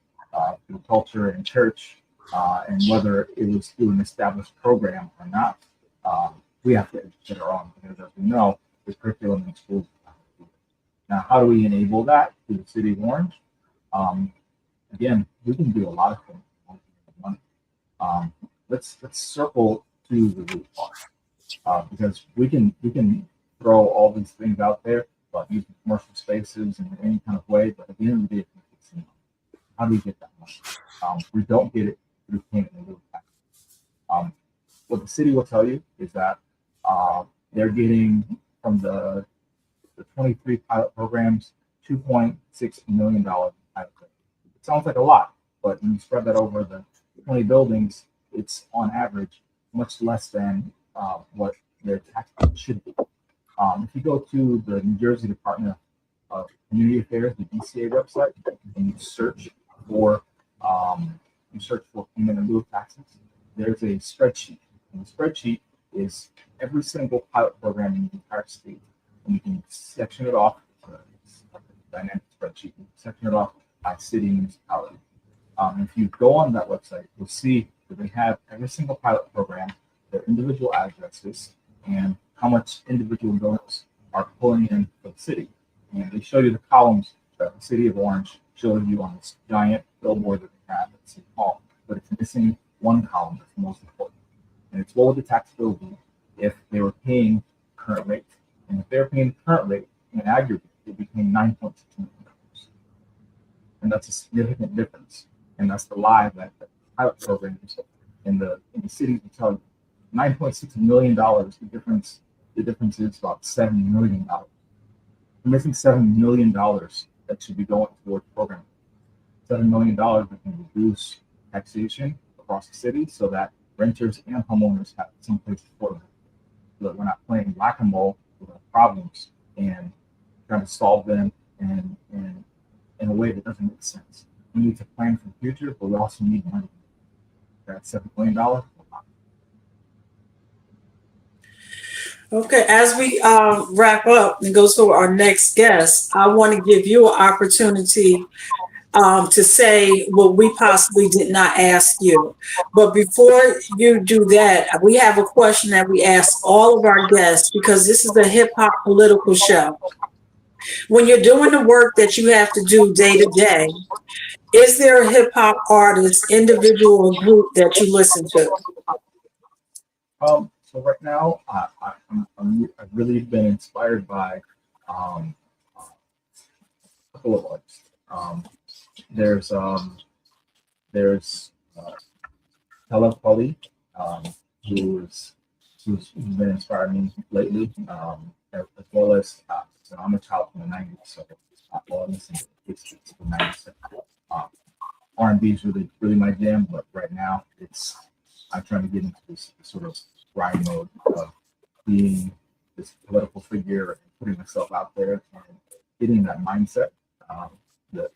through culture and church, and whether it was through an established program or not. We have to educate our own, because as we know, the curriculum in schools. Now, how do we enable that through the city of Orange? Again, we can do a lot of things with money. Let's circle to the root cause, because we can throw all these things out there about using commercial spaces in any kind of way, but at the end of the day, how do we get that money? We don't get it through payment in lieu of tax. What the city will tell you is that they're getting from the 23 pilot programs $2.6 million. It sounds like a lot, but when you spread that over the 20 buildings, it's on average much less than what their tax bill should be. If you go to the New Jersey Department of Community Affairs, the DCA website, and you search for payment in lieu of taxes, there's a spreadsheet. And the spreadsheet is every single pilot program in the entire state. And you can section it off, it's like a dynamic spreadsheet, you can section it off by city and municipality. If you go on that website, you'll see that they have every single pilot program, their individual addresses, and how much individual donors are pulling in for the city. And they show you the columns that the city of Orange shows you on this giant billboard that they have at City Hall, but it's missing one column that's the most important. And it's what would the tax bill be if they were paying current rate? And if they're paying current rate in aggregate, it became $9.6 million. And that's a significant difference. And that's the lie that the pilot programs in the cities will tell you. $9.6 million, the difference is about $7 million. We're missing $7 million that should be going towards programming. $7 million that can reduce taxation across the city so that renters and homeowners have some place to put them. So that we're not playing whack-a-mole with our problems and trying to solve them in a way that doesn't make sense. We need to plan for the future, but we also need money. That's $7 million. Okay, as we wrap up and go to our next guest, I want to give you an opportunity to say what we possibly did not ask you. But before you do that, we have a question that we ask all of our guests, because this is a hip hop political show. When you're doing the work that you have to do day to day, is there a hip hop artist, individual, or group that you listen to? So right now, I've really been inspired by a couple of artists. There's Tella Polly, who's been inspiring me lately, as well as I'm a child from the 90s, so I listen to the 90s. R&B is really my jam, but right now I'm trying to get into this sort of grind mode of being this political figure and putting myself out there and getting that mindset. The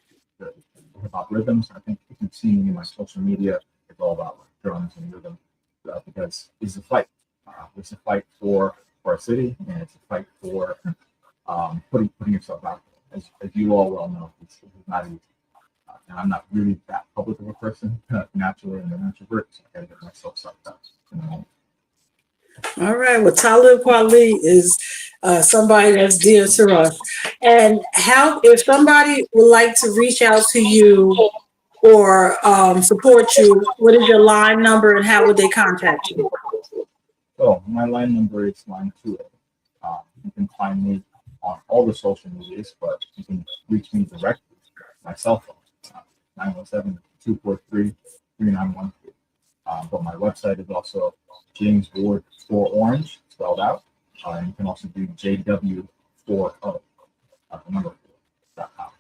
hip hop rhythms, I think if you've seen me in my social media, it's all about like drums and rhythm, because it's a fight. It's a fight for our city, and it's a fight for putting yourself out there. As you all well know, it's not easy. And I'm not really that public of a person naturally, and an introvert, so I gotta get myself sucked up in the moment. All right. Well, Talib Kweli is somebody that's dear to us. And how, if somebody would like to reach out to you or support you, what is your line number and how would they contact you? So my line number is line 2. You can find me on all the social medias, but you can reach me directly, my cell phone, 917-243-3913. But my website is also James Ward for Orange, spelled out. And you can also do JW4O, number 4.com.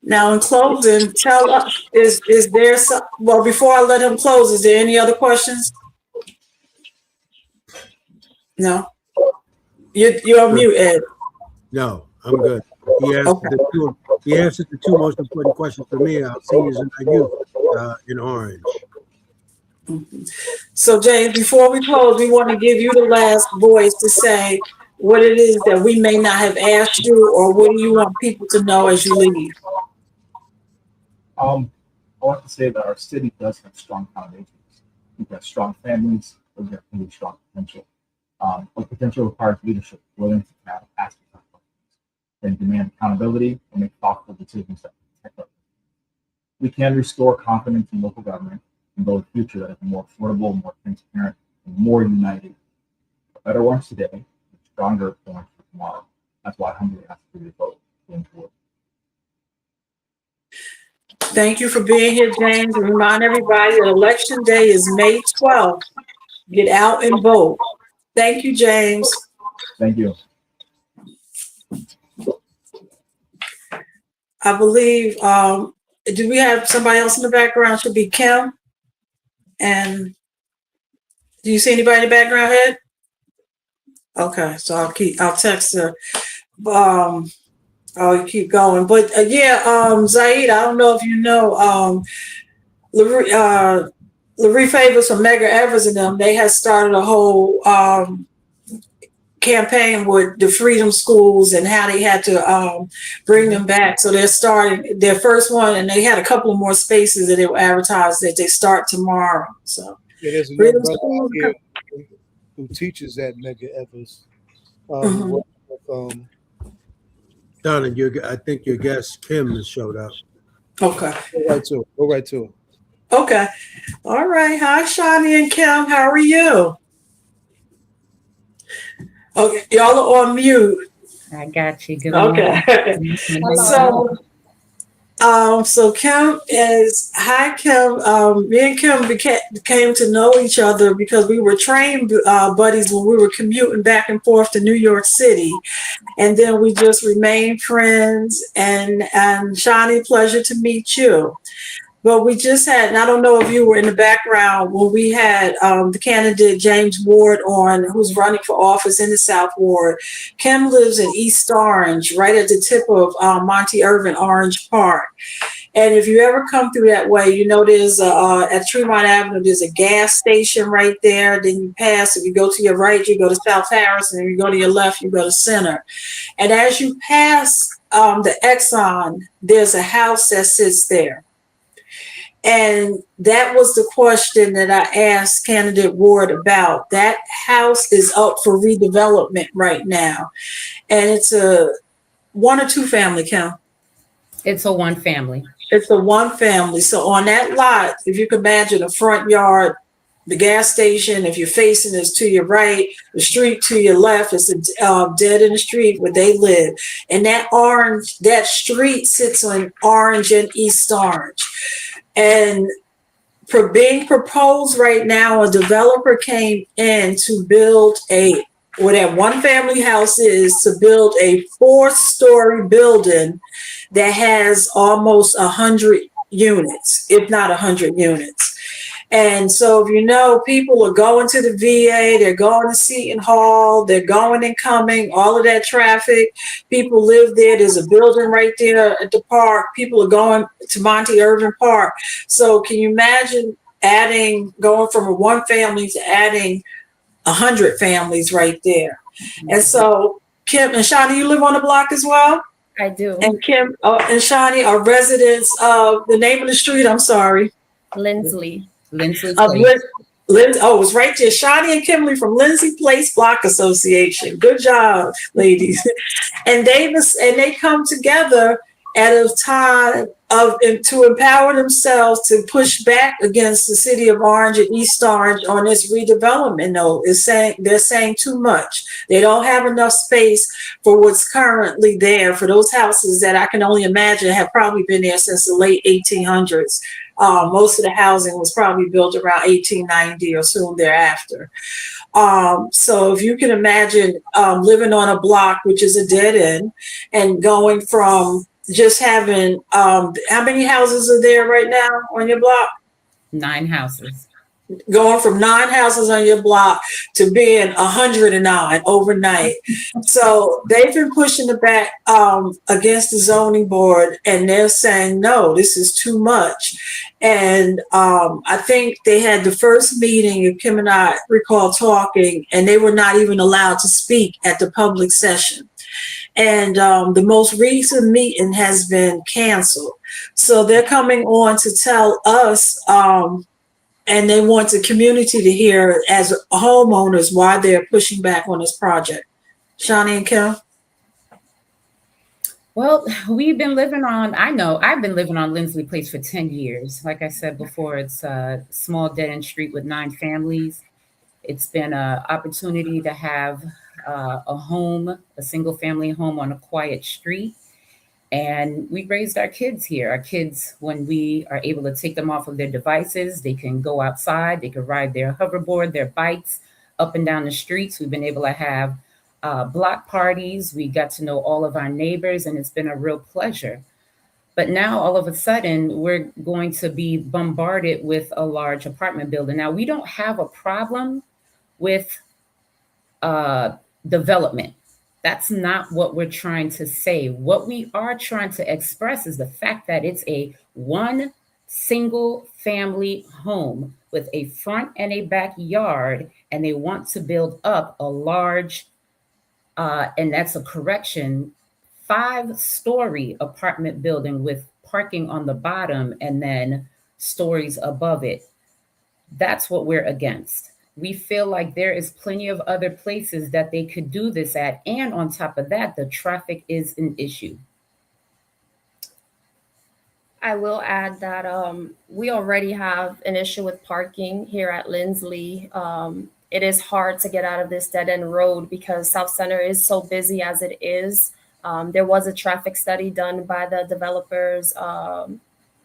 Now, in closing, tell us, is there some, well, before I let him close, is there any other questions? No? You're on mute, Ed. No, I'm good. He answered the two most important questions for me. Our seniors and our youth in Orange. So, James, before we close, we want to give you the last voice to say what it is that we may not have asked you, or what do you want people to know as you leave? I want to say that our city does have strong foundations. We've got strong families. We've got really strong potential. But potential requires leadership, willing to ask for questions, and demand accountability and make thoughtful decisions that protect our. We can restore confidence in local government and build a future that is more affordable, more transparent, and more united. A better ones today, and stronger ones for tomorrow. That's why I humbly ask for your vote going forward. Thank you for being here, James. And remind everybody that Election Day is May 12th. Get out and vote. Thank you, James. Thank you. I believe, do we have somebody else in the background? Should be Kim. And do you see anybody in the background head? Okay, so I'll text her. You keep going. But Zaid, I don't know if you know, Larry Favors from Medgar Evers and them, they had started a whole campaign with the Freedom Schools and how they had to bring them back. So they're starting their first one, and they had a couple of more spaces that they were advertised that they start tomorrow. So there's a young brother out here who teaches at Medgar Evers. Donna, I think your guest Kim has showed up. Okay. Go right to it. Okay. All right. Hi, Shani and Kim. How are you? Okay, y'all are on mute. I got you. Good morning. Okay. So Kim is, hi Kim. Me and Kim came to know each other because we were train buddies when we were commuting back and forth to New York City. And then we just remained friends. And Shani, pleasure to meet you. But we just had, and I don't know if you were in the background when we had the candidate James Ward on, who's running for office in the South Ward. Kim lives in East Orange, right at the tip of Monty Irvin Orange Park. And if you ever come through that way, you know there's at Tremont Avenue, there's a gas station right there. Then you pass, if you go to your right, you go to South Harrison. And if you go to your left, you go to Center. And as you pass the Exxon, there's a house that sits there. And that was the question that I asked candidate Ward about. That house is up for redevelopment right now. And it's a 1 or 2 family, Kim? It's a 1 family. It's a 1 family. So on that lot, if you can imagine a front yard, the gas station, if you're facing is to your right, the street to your left, it's a dead in the street where they live. And that street sits on Orange and East Orange. And being proposed right now, a developer came in to build what that 1 family house is, to build a 4-story building that has almost 100 units, if not 100 units. And so, if you know, people are going to the VA, they're going to Seton Hall, they're going and coming, all of that traffic. People live there. There's a building right there at the park. People are going to Monty Irvin Park. So can you imagine going from a 1 family to adding 100 families right there? And so Kim and Shani, you live on the block as well? I do. And Kim and Shani are residents of the name of the street, I'm sorry. Linsley. It's right there. Shani and Kimberly from Lindsay Place Block Association. Good job, ladies. And they come together at a time to empower themselves to push back against the city of Orange and East Orange on this redevelopment. No, they're saying too much. They don't have enough space for what's currently there for those houses that I can only imagine have probably been there since the late 1800s. Most of the housing was probably built around 1890 or soon thereafter. So if you can imagine living on a block, which is a dead end, and going from just having, how many houses are there right now on your block? 9 houses. going from 9 houses on your block to being 109 overnight. So they've been pushing it back against the zoning board, and they're saying, no, this is too much. And I think they had the first meeting, if Kim and I recall talking, and they were not even allowed to speak at the public session. And the most recent meeting has been canceled. So they're coming on to tell us, and they want the community to hear as homeowners why they're pushing back on this project. Shawnee and Kim? Well, we've been living on, I've been living on Lindsley Place for 10 years. Like I said before, it's a small dead-end street with 9 families. It's been an opportunity to have a home, a single family home on a quiet street. And we raised our kids here. Our kids, when we are able to take them off of their devices, they can go outside, they can ride their hoverboard, their bikes up and down the streets. We've been able to have block parties. We got to know all of our neighbors, and it's been a real pleasure. But now all of a sudden, we're going to be bombarded with a large apartment building. Now, we don't have a problem with development. That's not what we're trying to say. What we are trying to express is the fact that it's a one single family home with a front and a backyard, and they want to build up a large, and that's a correction, 5-story apartment building with parking on the bottom and then stories above it. That's what we're against. We feel like there is plenty of other places that they could do this at. And on top of that, the traffic is an issue. I will add that we already have an issue with parking here at Lindsley. It is hard to get out of this dead-end road because South Center is so busy as it is. There was a traffic study done by the developer's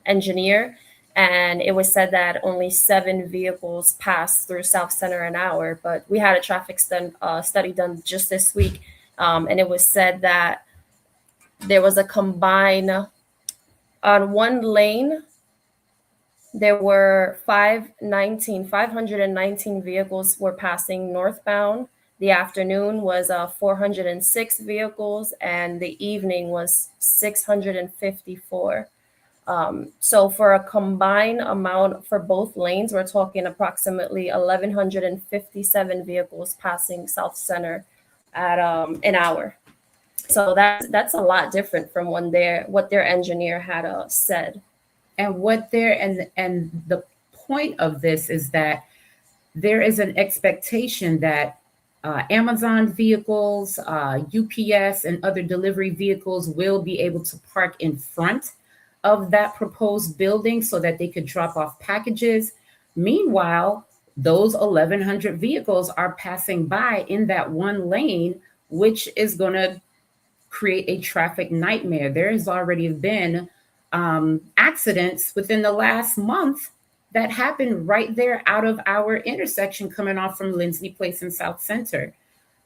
engineer, and it was said that only 7 vehicles pass through South Center an hour. But we had a traffic study done just this week, and it was said that there was a combined, on one lane, there were 519 vehicles were passing northbound. The afternoon was 406 vehicles, and the evening was 654. So for a combined amount for both lanes, we're talking approximately 1,157 vehicles passing South Center at an hour. So that's a lot different from what their engineer had said. And and the point of this is that there is an expectation that Amazon vehicles, UPS, and other delivery vehicles will be able to park in front of that proposed building so that they could drop off packages. Meanwhile, those 1,100 vehicles are passing by in that one lane, which is going to create a traffic nightmare. There has already been accidents within the last month that happened right there out of our intersection coming off from Lindsley Place in South Center.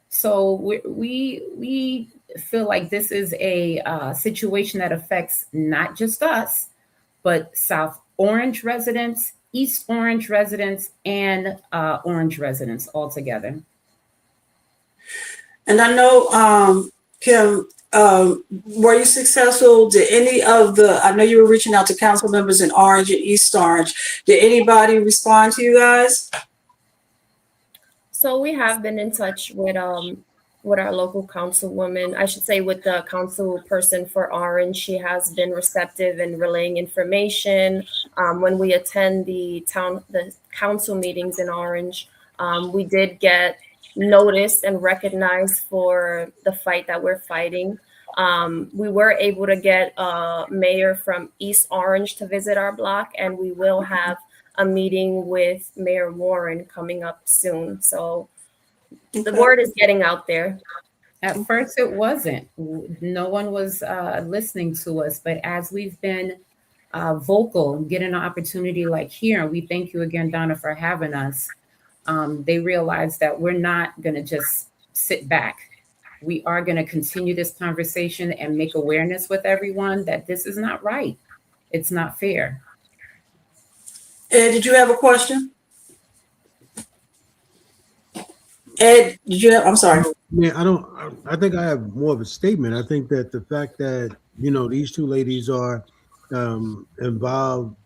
So we feel like this is a situation that affects not just us, but South Orange residents, East Orange residents, and Orange residents altogether. And I know, Kim, were you successful? Did any of I know you were reaching out to council members in Orange and East Orange. Did anybody respond to you guys? So we have been in touch with our local councilwoman. I should say with the council person for Orange. She has been receptive in relaying information. When we attend the council meetings in Orange, we did get noticed and recognized for the fight that we're fighting. We were able to get a mayor from East Orange to visit our block, and we will have a meeting with Mayor Warren coming up soon. So the word is getting out there. At first it wasn't. No one was listening to us, but as we've been vocal, getting an opportunity like here, and we thank you again, Donna, for having us, they realized that we're not going to just sit back. We are going to continue this conversation and make awareness with everyone that this is not right. It's not fair. Ed, did you have a question? Ed, I'm sorry. Yeah, I think I have more of a statement. I think that the fact that, these two ladies are involved,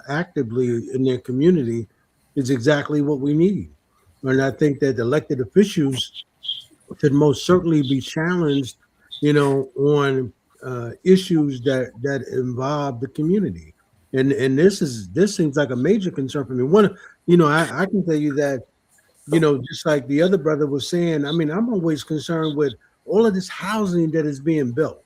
actively in their community is exactly what we need. And I think that elected officials should most certainly be challenged, on issues that involve the community. And this seems like a major concern for me. I can tell you that, just like the other brother was saying, I mean, I'm always concerned with all of this housing that is being built.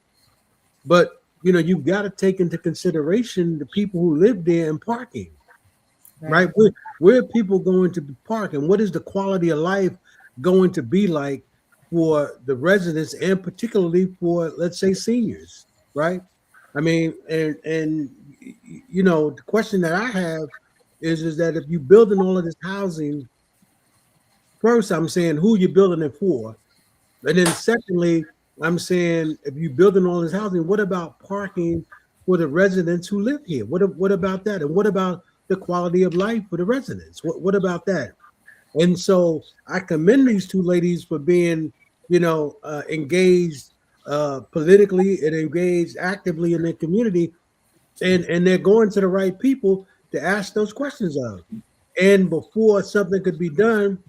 But, you've got to take into consideration the people who live there and parking, right? Where are people going to park, and what is the quality of life going to be like for the residents, and particularly for, let's say, seniors, right? I mean, and the question that I have is that if you're building all of this housing, first, I'm saying who you're building it for. And then secondly, I'm saying if you're building all this housing, what about parking for the residents who live here? What about that? And what about the quality of life for the residents? What about that? And so I commend these two ladies for being, engaged politically and engaged actively in their community. And they're going to the right people to ask those questions of. And before something could be done,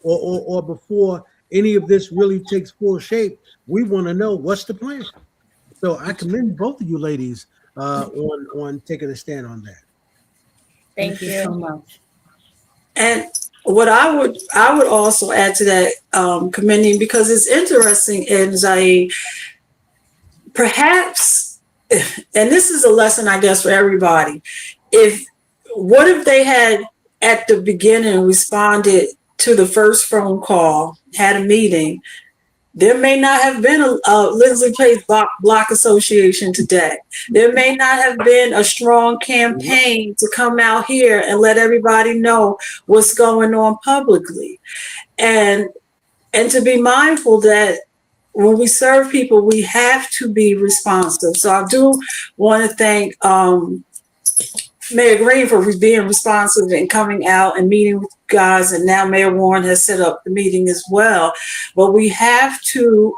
or before any of this really takes full shape, we want to know what's the plan. So I commend both of you ladies on taking a stand on that. Thank you so much. And what I would also add to that, commending, because it's interesting, is perhaps, and this is a lesson, I guess, for everybody. What if they had at the beginning responded to the first phone call, had a meeting? There may not have been a Lindsley Place Block Association today. There may not have been a strong campaign to come out here and let everybody know what's going on publicly. And to be mindful that when we serve people, we have to be responsive. So I do want to thank Mayor Green for being responsive and coming out and meeting with guys, and now Mayor Warren has set up the meeting as well. But we have to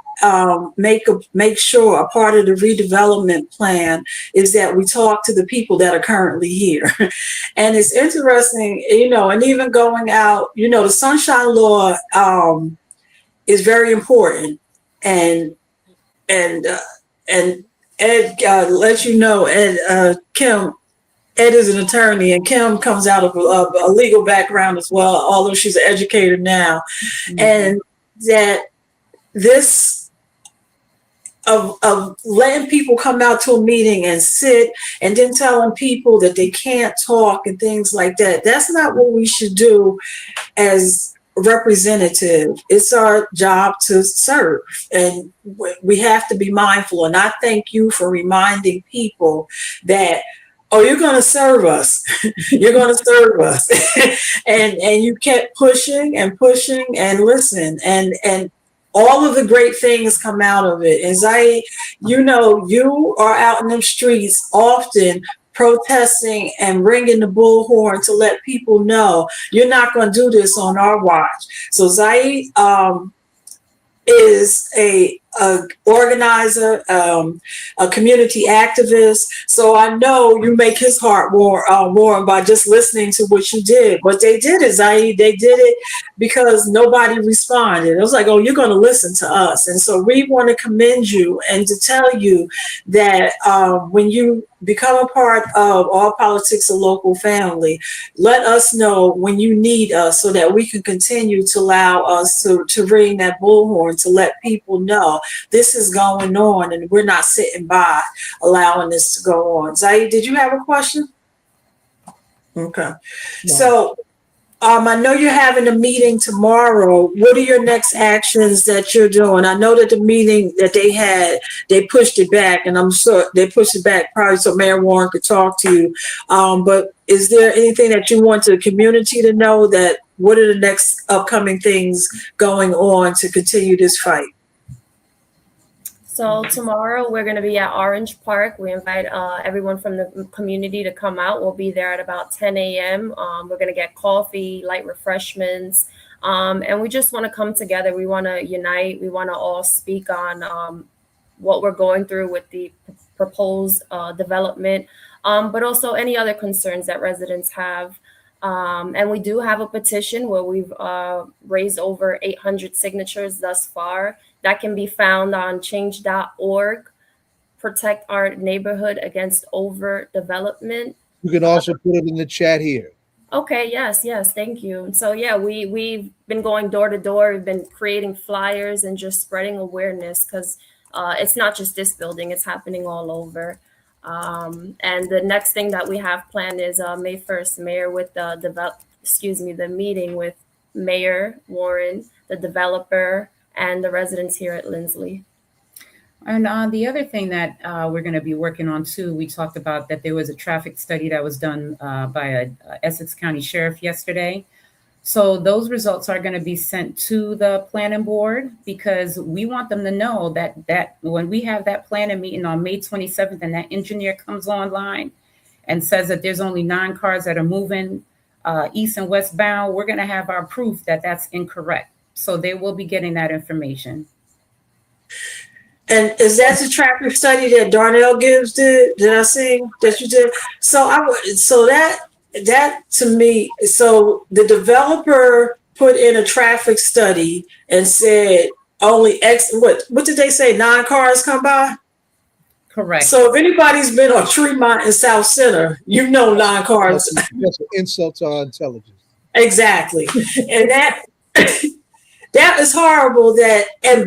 make sure a part of the redevelopment plan is that we talk to the people that are currently here. And it's interesting, and even going out, the Sunshine Law is very important, and Ed let you know, Kim. Ed is an attorney, and Kim comes out of a legal background as well, although she's an educator now. Mm-hmm. And that this of letting people come out to a meeting and sit, and then telling people that they can't talk and things like that, that's not what we should do as representative. It's our job to serve, and we have to be mindful. And I thank you for reminding people that, oh, you're going to serve us. You're going to serve us. and you kept pushing and pushing and listen. And all of the great things come out of it. As you are out in the streets often protesting and ringing the bullhorn to let people know you're not going to do this on our watch. So Zaid is a organizer, a community activist. So I know you make his heart warm by just listening to what you did. What they did is they did it because nobody responded. It was like, oh, you're going to listen to us. And so we want to commend you and to tell you that when you become a part of All Politics, a Local Family, let us know when you need us so that we can continue to allow us to ring that bullhorn to let people know this is going on and we're not sitting by allowing this to go on. Zaid, did you have a question? Okay. No. So I know you're having a meeting tomorrow. What are your next actions that you're doing? I know that the meeting that they had, they pushed it back, and I'm sure they pushed it back probably so Mayor Warren could talk to you. But is there anything that you want the community to know, that what are the next upcoming things going on to continue this fight? So tomorrow we're going to be at Orange Park. We invite everyone from the community to come out. We'll be there at about 10 a.m. We're going to get coffee, light refreshments. And we just want to come together. We want to unite. We want to all speak on what we're going through with the proposed development, but also any other concerns that residents have. And we do have a petition where we've raised over 800 signatures thus far. That can be found on change.org. Protect our neighborhood against overdevelopment. You can also put it in the chat here. Okay, yes, thank you. So yeah, we've been going door to door. We've been creating flyers and just spreading awareness, because it's not just this building, it's happening all over. And the next thing that we have planned is May 1st, the meeting with Mayor Warren, the developer, and the residents here at Lindsley. And the other thing that we're going to be working on too, we talked about that there was a traffic study that was done by a Essex County Sheriff yesterday. So those results are going to be sent to the planning board, because we want them to know that when we have that planning meeting on May 27th and that engineer comes online and says that there's only 9 cars that are moving east and westbound, we're going to have our proof that that's incorrect. So they will be getting that information. And is that the traffic study that Darnell Gibbs did I see that you did? So that to me, so the developer put in a traffic study and said only what did they say, 9 cars come by? Correct. So if anybody's been on Tremont and South Center, 9 cars. That's an insult to our intelligence. Exactly. And that is horrible.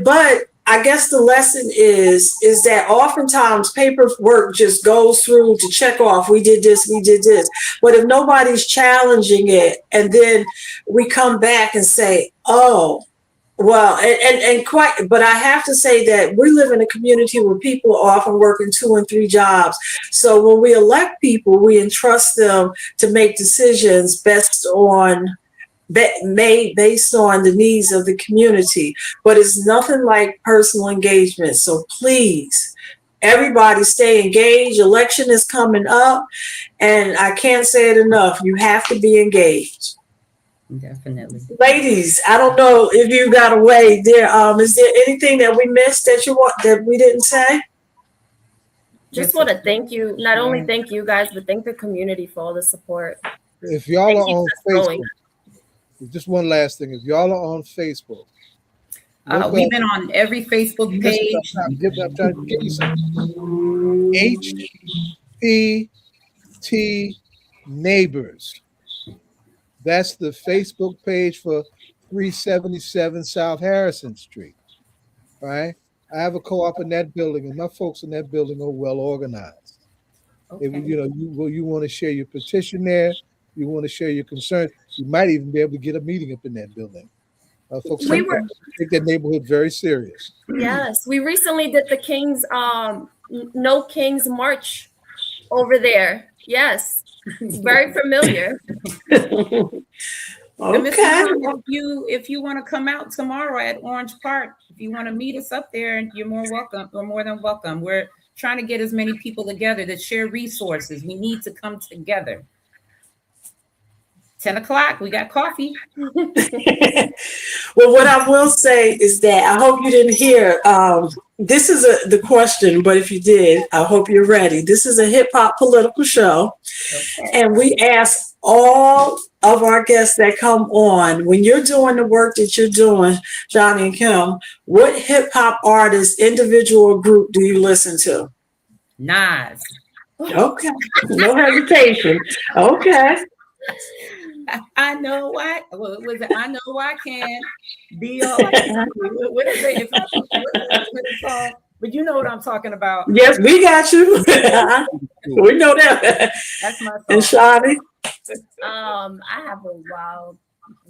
But I guess the lesson is that oftentimes paperwork just goes through to check off, we did this. But if nobody's challenging it, and then we come back and say, oh, well, but I have to say that we live in a community where people are often working 2 and 3 jobs. So when we elect people, we entrust them to make decisions based on the needs of the community, but it's nothing like personal engagement. So please, everybody stay engaged. Election is coming up, and I can't say it enough. You have to be engaged. Definitely. Ladies, I don't know if you got away there. Is there anything that we missed that we didn't say? Just want to thank you. Not only thank you guys, but thank the community for all the support. If y'all are on Facebook, just one last thing. If y'all are on Facebook, we've been on every Facebook page. I'm trying to give you something. HPT Neighbors. That's the Facebook page for 377 South Harrison Street. All right. I have a co-op in that building, and my folks in that building are well organized. Okay. You want to share your petition there. You want to share your concern. You might even be able to get a meeting up in that building. Folks take that neighborhood very serious. Yes, we recently did the Kings, No Kings March over there. Yes, it's very familiar. Okay. If you want to come out tomorrow at Orange Park, if you want to meet us up there, you're more than welcome. We're trying to get as many people together to share resources. We need to come together. 10 o'clock, we got coffee. Well, what I will say is that I hope you didn't hear. This is the question, but if you did, I hope you're ready. This is a hip hop political show. Okay. And we ask all of our guests that come on, when you're doing the work that you're doing, Johnny and Kim, what hip hop artist, individual, or group do you listen to? Nas. Okay. No hesitation. Okay. I know why. What was it? I know I can be all. What is it? What is it? But you know what I'm talking about. Yes, we got you. We know that. That's my song. And Shawty? I have a wild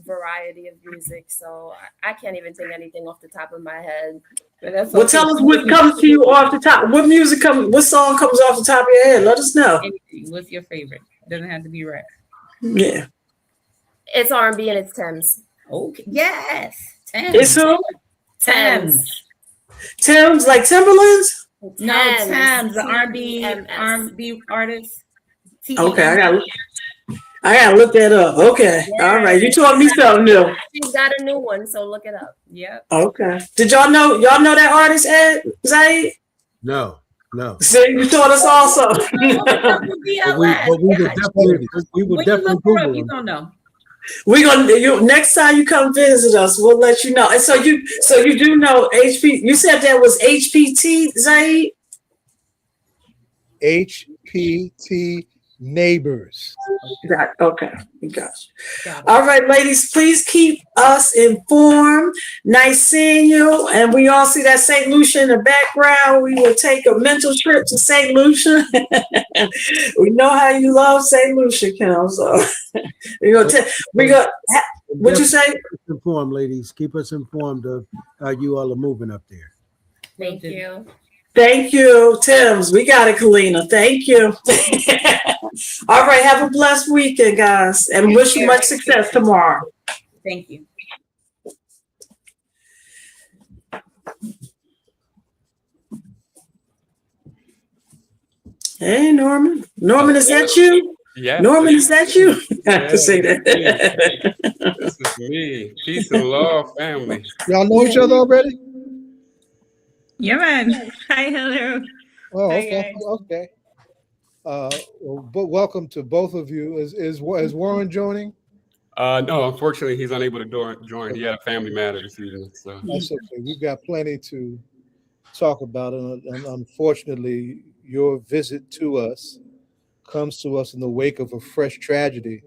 variety of music, so I can't even think anything off the top of my head. Well, tell us what comes to you off the top. What song comes off the top of your head? Let us know. What's your favorite? Doesn't have to be rap. Yeah. It's R&B and it's Thames. Okay. Yes. Thames. It's who? Thames. Thames, like Timberlands? No, Thames, the R&B artist. Okay, I gotta look that up. Okay. All right. You taught me something new. She's got a new one, so look it up. Yep. Okay. Did y'all know that artist, Ed Zaid? No. See, you taught us also. Look it up with BLS. But we would When you definitely look her up, Google you're him. gonna know. We're gonna next time you come visit us, we'll let you know. And so you do know HP. You said that was HPT, Zaid? HPT Neighbors. Okay, got you. Got it. All right, ladies, please keep us informed. Nice seeing you. And we all see that St. Lucia in the background. We will take a mental trip to St. Lucia. We know how you love St. Lucia, Kim. So what you say? Keep us informed, ladies. Keep us informed of how you all are moving up there. Thank you. Thank you, Tim's. We got it, Kalina. Thank you. All right, have a blessed weekend, guys, and wish you much success tomorrow. Thank you. Hey, Norman. Norman, is that you? Yeah. Norman, is that you? I have to say This that. is me. Peace and love, family. Y'all know each other already? Yeah, man. Hi, hello. Oh, Hi, okay. guys. Okay. But welcome to both of you. Is Warren joining? No, unfortunately, he's unable to join. He had a family matter this evening. So That's okay. We've got plenty to talk about, and unfortunately, your visit to us comes to us in the wake of a fresh tragedy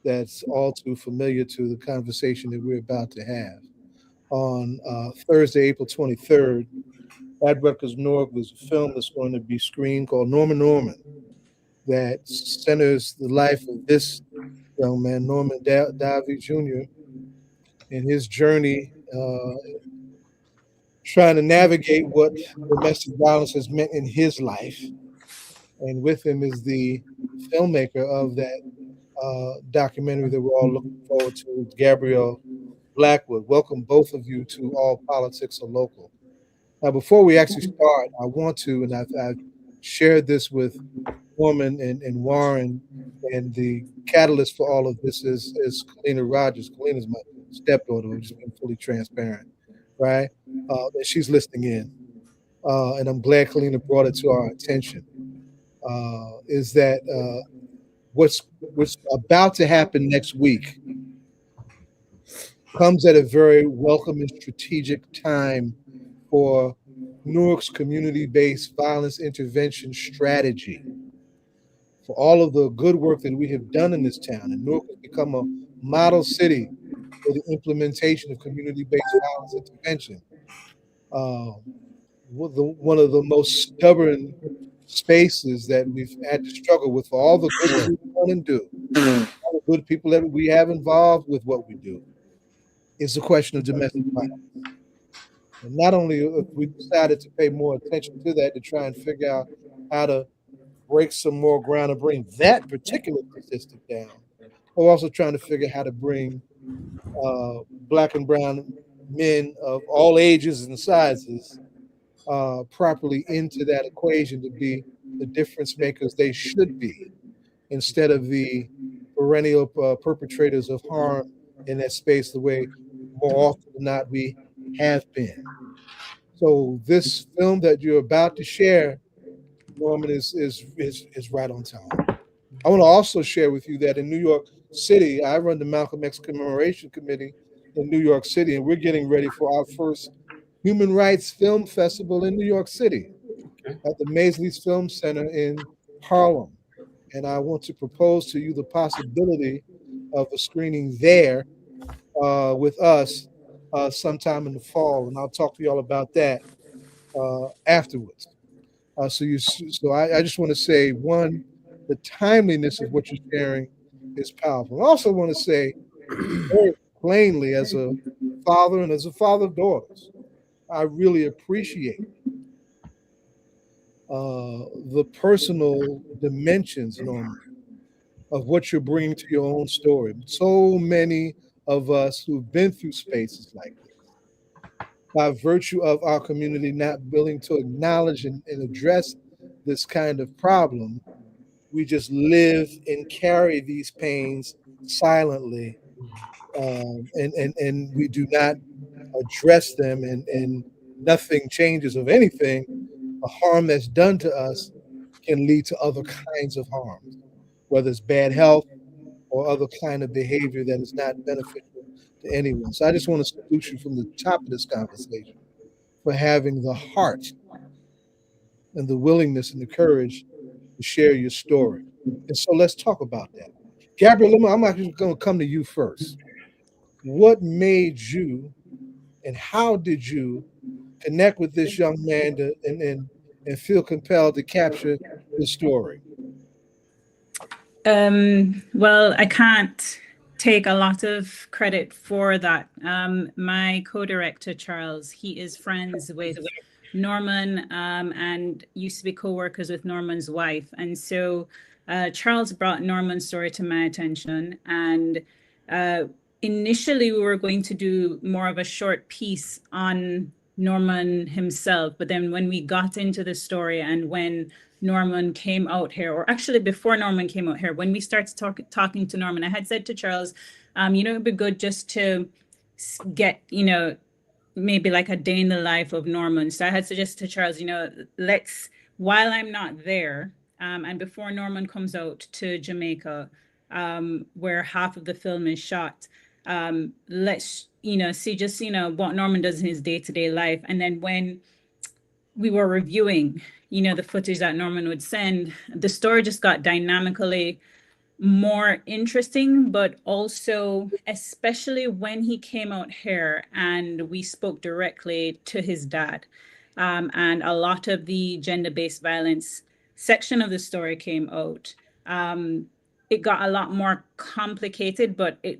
that's all too familiar to the conversation that we're about to have. On Thursday, April 23rd, at Rutgers Newark was a film that's going to be screened called Norman, that centers the life of this young man, Norman Davy Jr., and his journey trying to navigate what domestic violence has meant in his life. And with him is the filmmaker of that documentary that we're all looking forward to, Gabrielle Blackwood. Welcome, both of you, to All Politics Are Local. Now, before we actually start, I want to, and I've shared this with Norman and Warren, and the catalyst for all of this is Kalina Rogers. Kalina's my stepdaughter, who's just been fully transparent, right? And she's listening in. And I'm glad Kalina brought it to our attention. Is that what's about to happen next week comes at a very welcome and strategic time for Newark's community-based violence intervention strategy. For all of the good work that we have done in this town, and Newark has become a model city for the implementation of community-based violence intervention. One of the most stubborn spaces that we've had to struggle with, for all the good that we want and do, all the good people that we have involved with what we do, is the question of domestic violence. And not only have we decided to pay more attention to that, to try and figure out how to break some more ground and bring that particular statistic down, we're also trying to figure out how to bring Black and brown men of all ages and sizes properly into that equation to be the difference makers they should be, instead of the perennial perpetrators of harm in that space, the way more often than not we have been. So this film that you're about to share, Norman, is right on time. I want to also share with you that in New York City, I run the Malcolm X Commemoration Committee in New York City, and we're getting ready for our first Human Rights Film Festival in New York City at the Maisleys Film Center in Harlem. And I want to propose to you the possibility of a screening there with us sometime in the fall, and I'll talk to you all about that afterwards. So I just want to say, one, the timeliness of what you're sharing is powerful. I also want to say very plainly, as a father and as a father of daughters, I really appreciate the personal dimensions, Norman, of what you're bringing to your own story. So many of us who've been through spaces like this, by virtue of our community not willing to acknowledge and address this kind of problem, we just live and carry these pains silently, and we do not address them, and nothing changes of anything. The harm that's done to us can lead to other kinds of harms, whether it's bad health or other kind of behavior that is not beneficial to anyone. So I just want to salute you from the top of this conversation for having the heart and the willingness and the courage to share your story. And so let's talk about that. Gabriel, I'm actually going to come to you first. What made you and how did you connect with this young man and feel compelled to capture his story? Well, I can't take a lot of credit for that. My co-director, Charles, he is friends with Norman and used to be co-workers with Norman's wife. And so Charles brought Norman's story to my attention. And initially, we were going to do more of a short piece on Norman himself. But then when we got into the story and when Norman came out here, or actually before Norman came out here, when we started talking to Norman, I had said to Charles, it'd be good just to get, maybe like a day in the life of Norman. So I had suggested to Charles, let's, while I'm not there, and before Norman comes out to Jamaica, where half of the film is shot, let's, see just, what Norman does in his day-to-day life. And then when we were reviewing, the footage that Norman would send, the story just got dynamically more interesting, but also, especially when he came out here and we spoke directly to his dad. And a lot of the gender-based violence section of the story came out. It got a lot more complicated, but it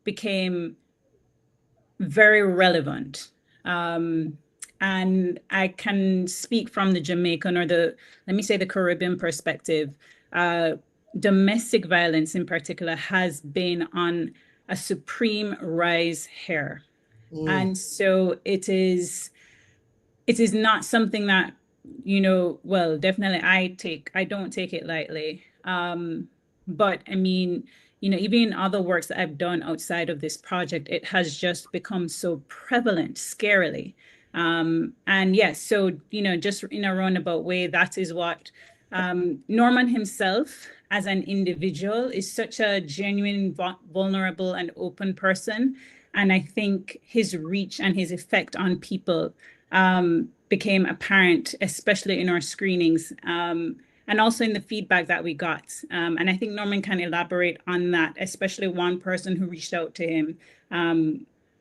became very relevant. And I can speak from the Jamaican or let me say the Caribbean perspective. Domestic violence in particular has been on a supreme rise here. And so it is not something that, well, definitely I don't take it lightly. But I mean, even in other works that I've done outside of this project, it has just become so prevalent, scarily. And yes, so, just in a roundabout way, that is what Norman himself as an individual is such a genuine, vulnerable and open person. And I think his reach and his effect on people became apparent, especially in our screenings and also in the feedback that we got. And I think Norman can elaborate on that, especially one person who reached out to him,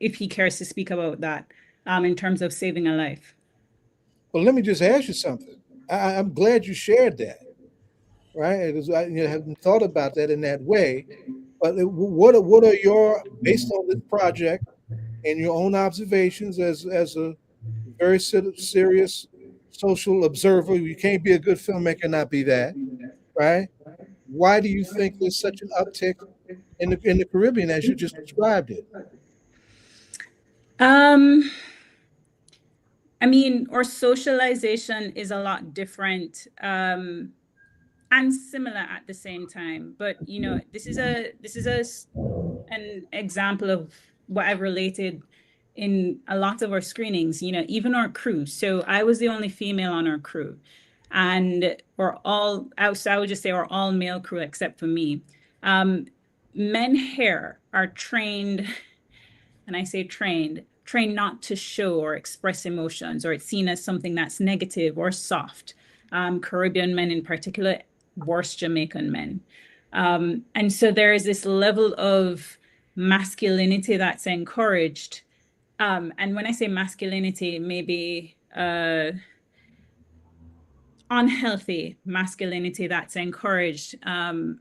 if he cares to speak about that. In terms of saving a life. Well, let me just ask you something. I'm glad you shared that, right? Because I haven't thought about that in that way. But what are your, based on this project and your own observations as a very serious social observer, you can't be a good filmmaker and not be that, right? Why do you think there's such an uptick in the Caribbean as you just described it? I mean, our socialization is a lot different and similar at the same time. But this is an example of what I've related in a lot of our screenings. Even our crew. So I was the only female on our crew, and I would just say we're all male crew except for me. Men here are trained, and I say trained not to show or express emotions, or it's seen as something that's negative or soft. Caribbean men in particular, worse Jamaican men. And so there is this level of masculinity that's encouraged. And when I say masculinity, maybe unhealthy masculinity that's encouraged. And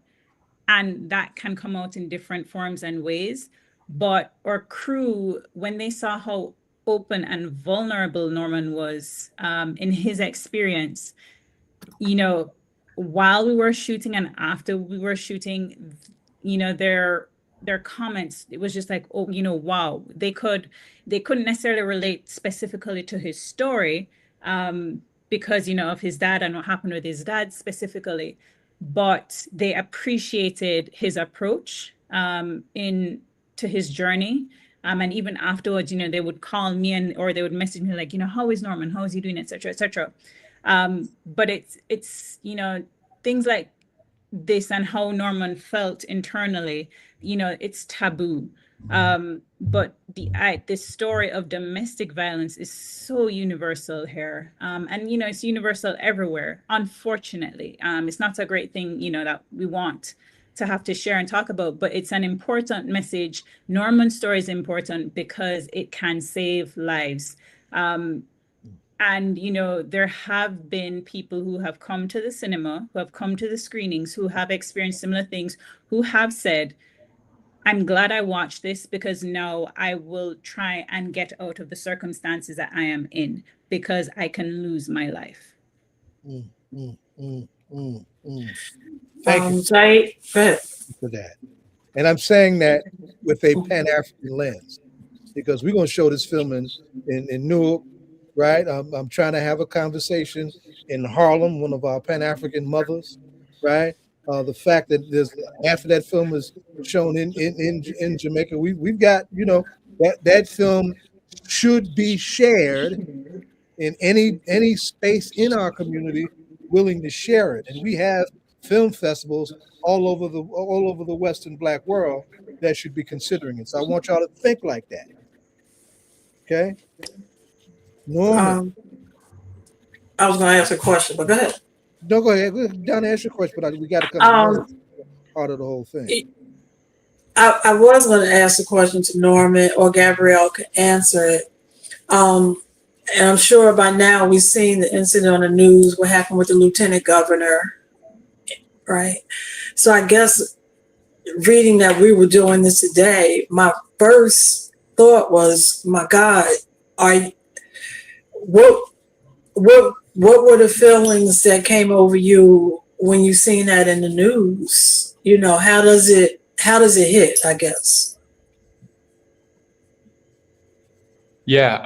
that can come out in different forms and ways. But our crew, when they saw how open and vulnerable Norman was in his experience, while we were shooting and after we were shooting, their comments, it was just like, oh, wow, they couldn't necessarily relate specifically to his story because, of his dad and what happened with his dad specifically. but they appreciated his approach to his journey. And even afterwards, they would call me or they would message me like, how is Norman? How is he doing, et cetera, et cetera. But it's things like this and how Norman felt internally, it's taboo. But this story of domestic violence is so universal here. And, it's universal everywhere, unfortunately. It's not a great thing, that we want to have to share and talk about, but it's an important message. Norman's story is important because it can save lives. And, there have been people who have come to the cinema, who have come to the screenings, who have experienced similar things, who have said, I'm glad I watched this because now I will try and get out of the circumstances that I am in because I can lose my life. Thank you for that. And I'm saying that with a Pan-African lens because we're going to show this film in Newark, right? I'm trying to have a conversation in Harlem, one of our Pan-African mothers, right? The fact that there's after that film is shown in Jamaica, we've got that film should be shared in any space in our community willing to share it, and we have film festivals all over the Western Black world that should be considering it. So I want y'all to think like that. Okay, Norman. I was going to ask a question, but go ahead. No, go ahead. Donna, ask your question, but we got to come to part of the whole thing. I was going to ask the question to Norman, or Gabrielle could answer it. And I'm sure by now we've seen the incident on the news, what happened with the lieutenant governor, right? So I guess reading that we were doing this today, my first thought was, my God, what were the feelings that came over you when you seen that in the news? How does it hit, I guess? Yeah,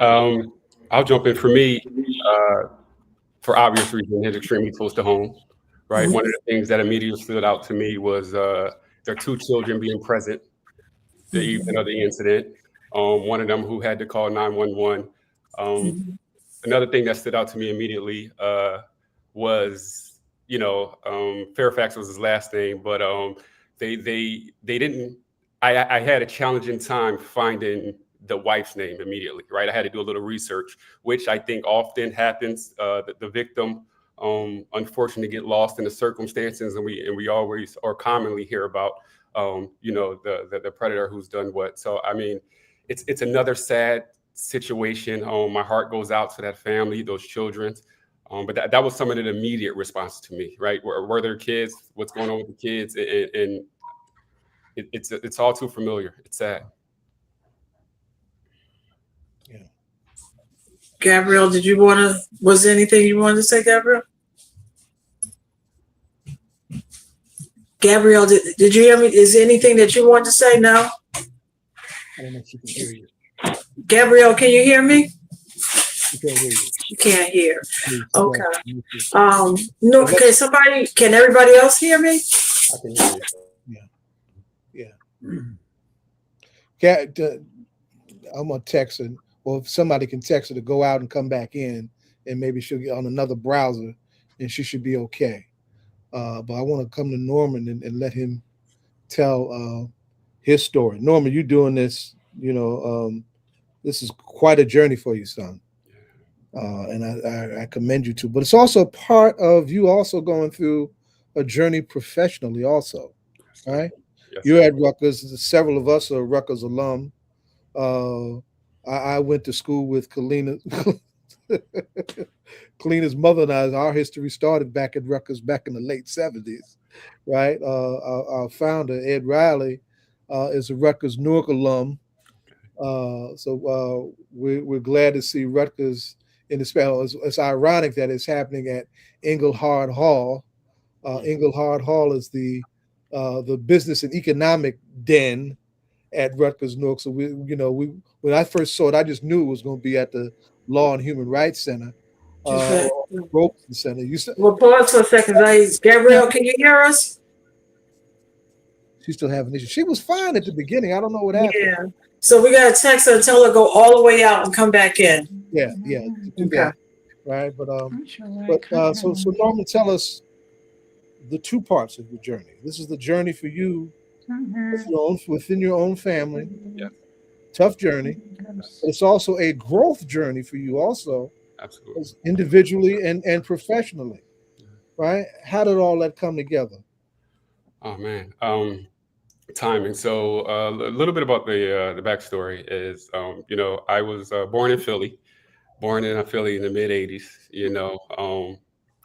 I'll jump in. For me, for obvious reasons, it's extremely close to home, right? Mm-hmm. One of the things that immediately stood out to me was their two children being present the evening of the incident. One of them who had to call 911. Another thing that stood out to me immediately was, Fairfax was his last name, but they didn't. I had a challenging time finding the wife's name immediately, right? I had to do a little research, which I think often happens. The victim, unfortunately, get lost in the circumstances, and we always or commonly hear about, the predator who's done what. So I mean, it's another sad situation. My heart goes out to that family, those children. But that was some of the immediate response to me, right? Were there kids? What's going on with the kids? And it's all too familiar. It's sad. Yeah. Gabrielle, was there anything you wanted to say, Gabrielle? Gabrielle, did you hear me? Is there anything that you wanted to say now? I don't know if she can hear you. Gabrielle, can you hear me? She can't hear you. She can't hear. Okay. No. Okay. Can everybody else hear me? I can hear you. Yeah. I'm gonna text her, or if somebody can text her to go out and come back in, and maybe she'll get on another browser, and she should be okay. But I want to come to Norman and let him tell his story. Norman, you're doing this. This is quite a journey for you, son. And I commend you to. But it's also part of you also going through a journey professionally also, right? Yes. You're at Rutgers. Several of us are Rutgers alum. I went to school with Kalina's mother and I. Our history started back at Rutgers back in the late 70s, right? Our founder, Ed Riley, is a Rutgers Newark alum. So we're glad to see Rutgers in this panel. It's ironic that it's happening at Engelhard Hall. Engelhard Hall is the business and economic den at Rutgers Newark. So when I first saw it, I just knew it was going to be at the Law and Human Rights Center. Okay. Robeson Center. You said We'll pause for a second. Gabrielle, can you hear us? she's still having issues. She was fine at the beginning. I don't know what happened. Yeah. So we got to text her and tell her go all the way out and come back in. Yeah, to do Okay. that. Right, but so Norman, tell us the two parts of your journey. This is the journey for you within your own family. Yeah. Tough journey, but it's also a growth journey for you also, Absolutely. individually and professionally. Right? How did all that come together? Oh man, timing. So a little bit about the backstory is, I was born in Philly in the mid '80s.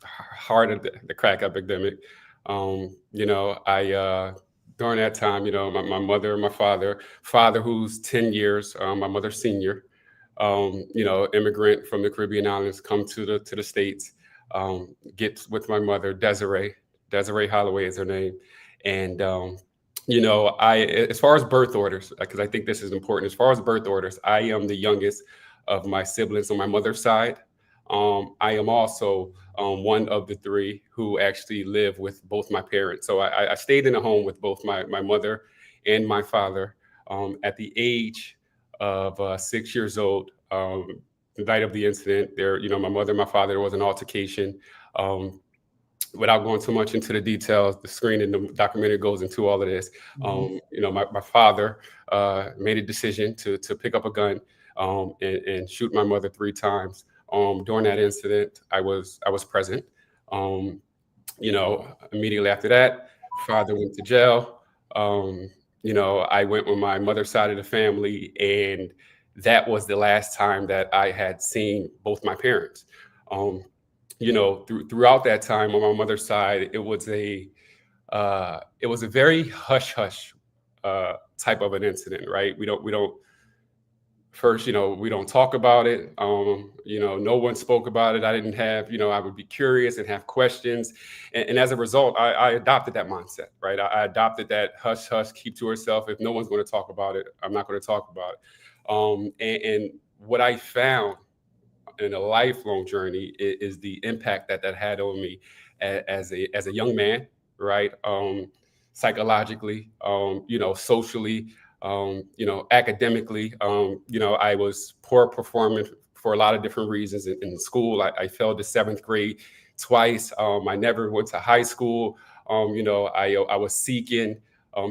Heart of the crack epidemic. I during that time, my mother, my father who's 10 years, my mother senior, immigrant from the Caribbean islands, come to the States, get with my mother, Desiree Holloway is her name. And, as far as birth orders, because I think this is important, as far as birth orders, I am the youngest of my siblings on my mother's side. I am also one of the three who actually live with both my parents. So I stayed in a home with both my mother and my father. At the age of 6 years old, the night of the incident, my mother and my father, there was an altercation. Without going too much into the details, the screen in the documentary goes into all of this. My father made a decision to pick up a gun and shoot my mother 3 times. During that incident, I was present. Immediately after that, father went to jail. I went with my mother's side of the family, and that was the last time that I had seen both my parents. Throughout that time on my mother's side, it was a very hush-hush type of an incident, right? We don't talk about it. No one spoke about it. I didn't have, I would be curious and have questions. And as a result, I adopted that mindset, right? I adopted that hush, hush, keep to herself. If no one's going to talk about it, I'm not going to talk about it. And what I found in a lifelong journey is the impact that had on me as a young man, right? Psychologically, socially, academically, I was poor performing for a lot of different reasons in school. I failed the 7th grade twice. I never went to high school. I was seeking.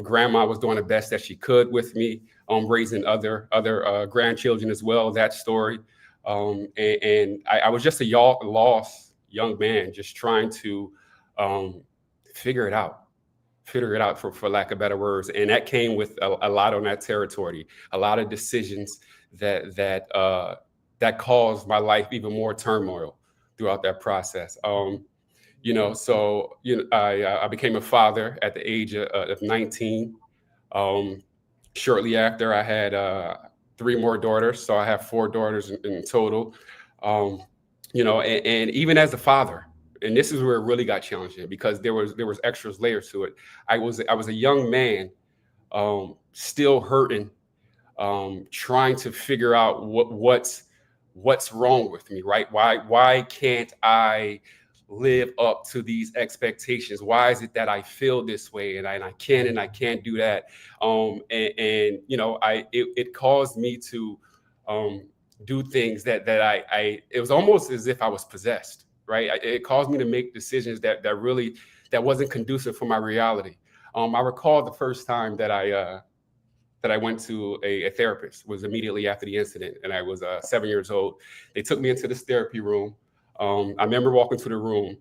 Grandma was doing the best that she could with me, raising other grandchildren as well. That story. And I was just a lost young man, just trying to figure it out, for lack of better words. And that came with a lot on that territory, a lot of decisions that caused my life even more turmoil throughout that process. I became a father at the age of 19. Shortly after, I had 3 more daughters, so I have 4 daughters in total. And even as a father, and this is where it really got challenging, because there was extra layers to it. I was a young man, still hurting, trying to figure out what's wrong with me, right? Why can't I live up to these expectations? Why is it that I feel this way and I can't do that? It caused me to do things that it was almost as if I was possessed, right? It caused me to make decisions that wasn't conducive for my reality. I recall the first time that I went to a therapist was immediately after the incident, and I was 7 years old. They took me into this therapy room. I remember walking to the room,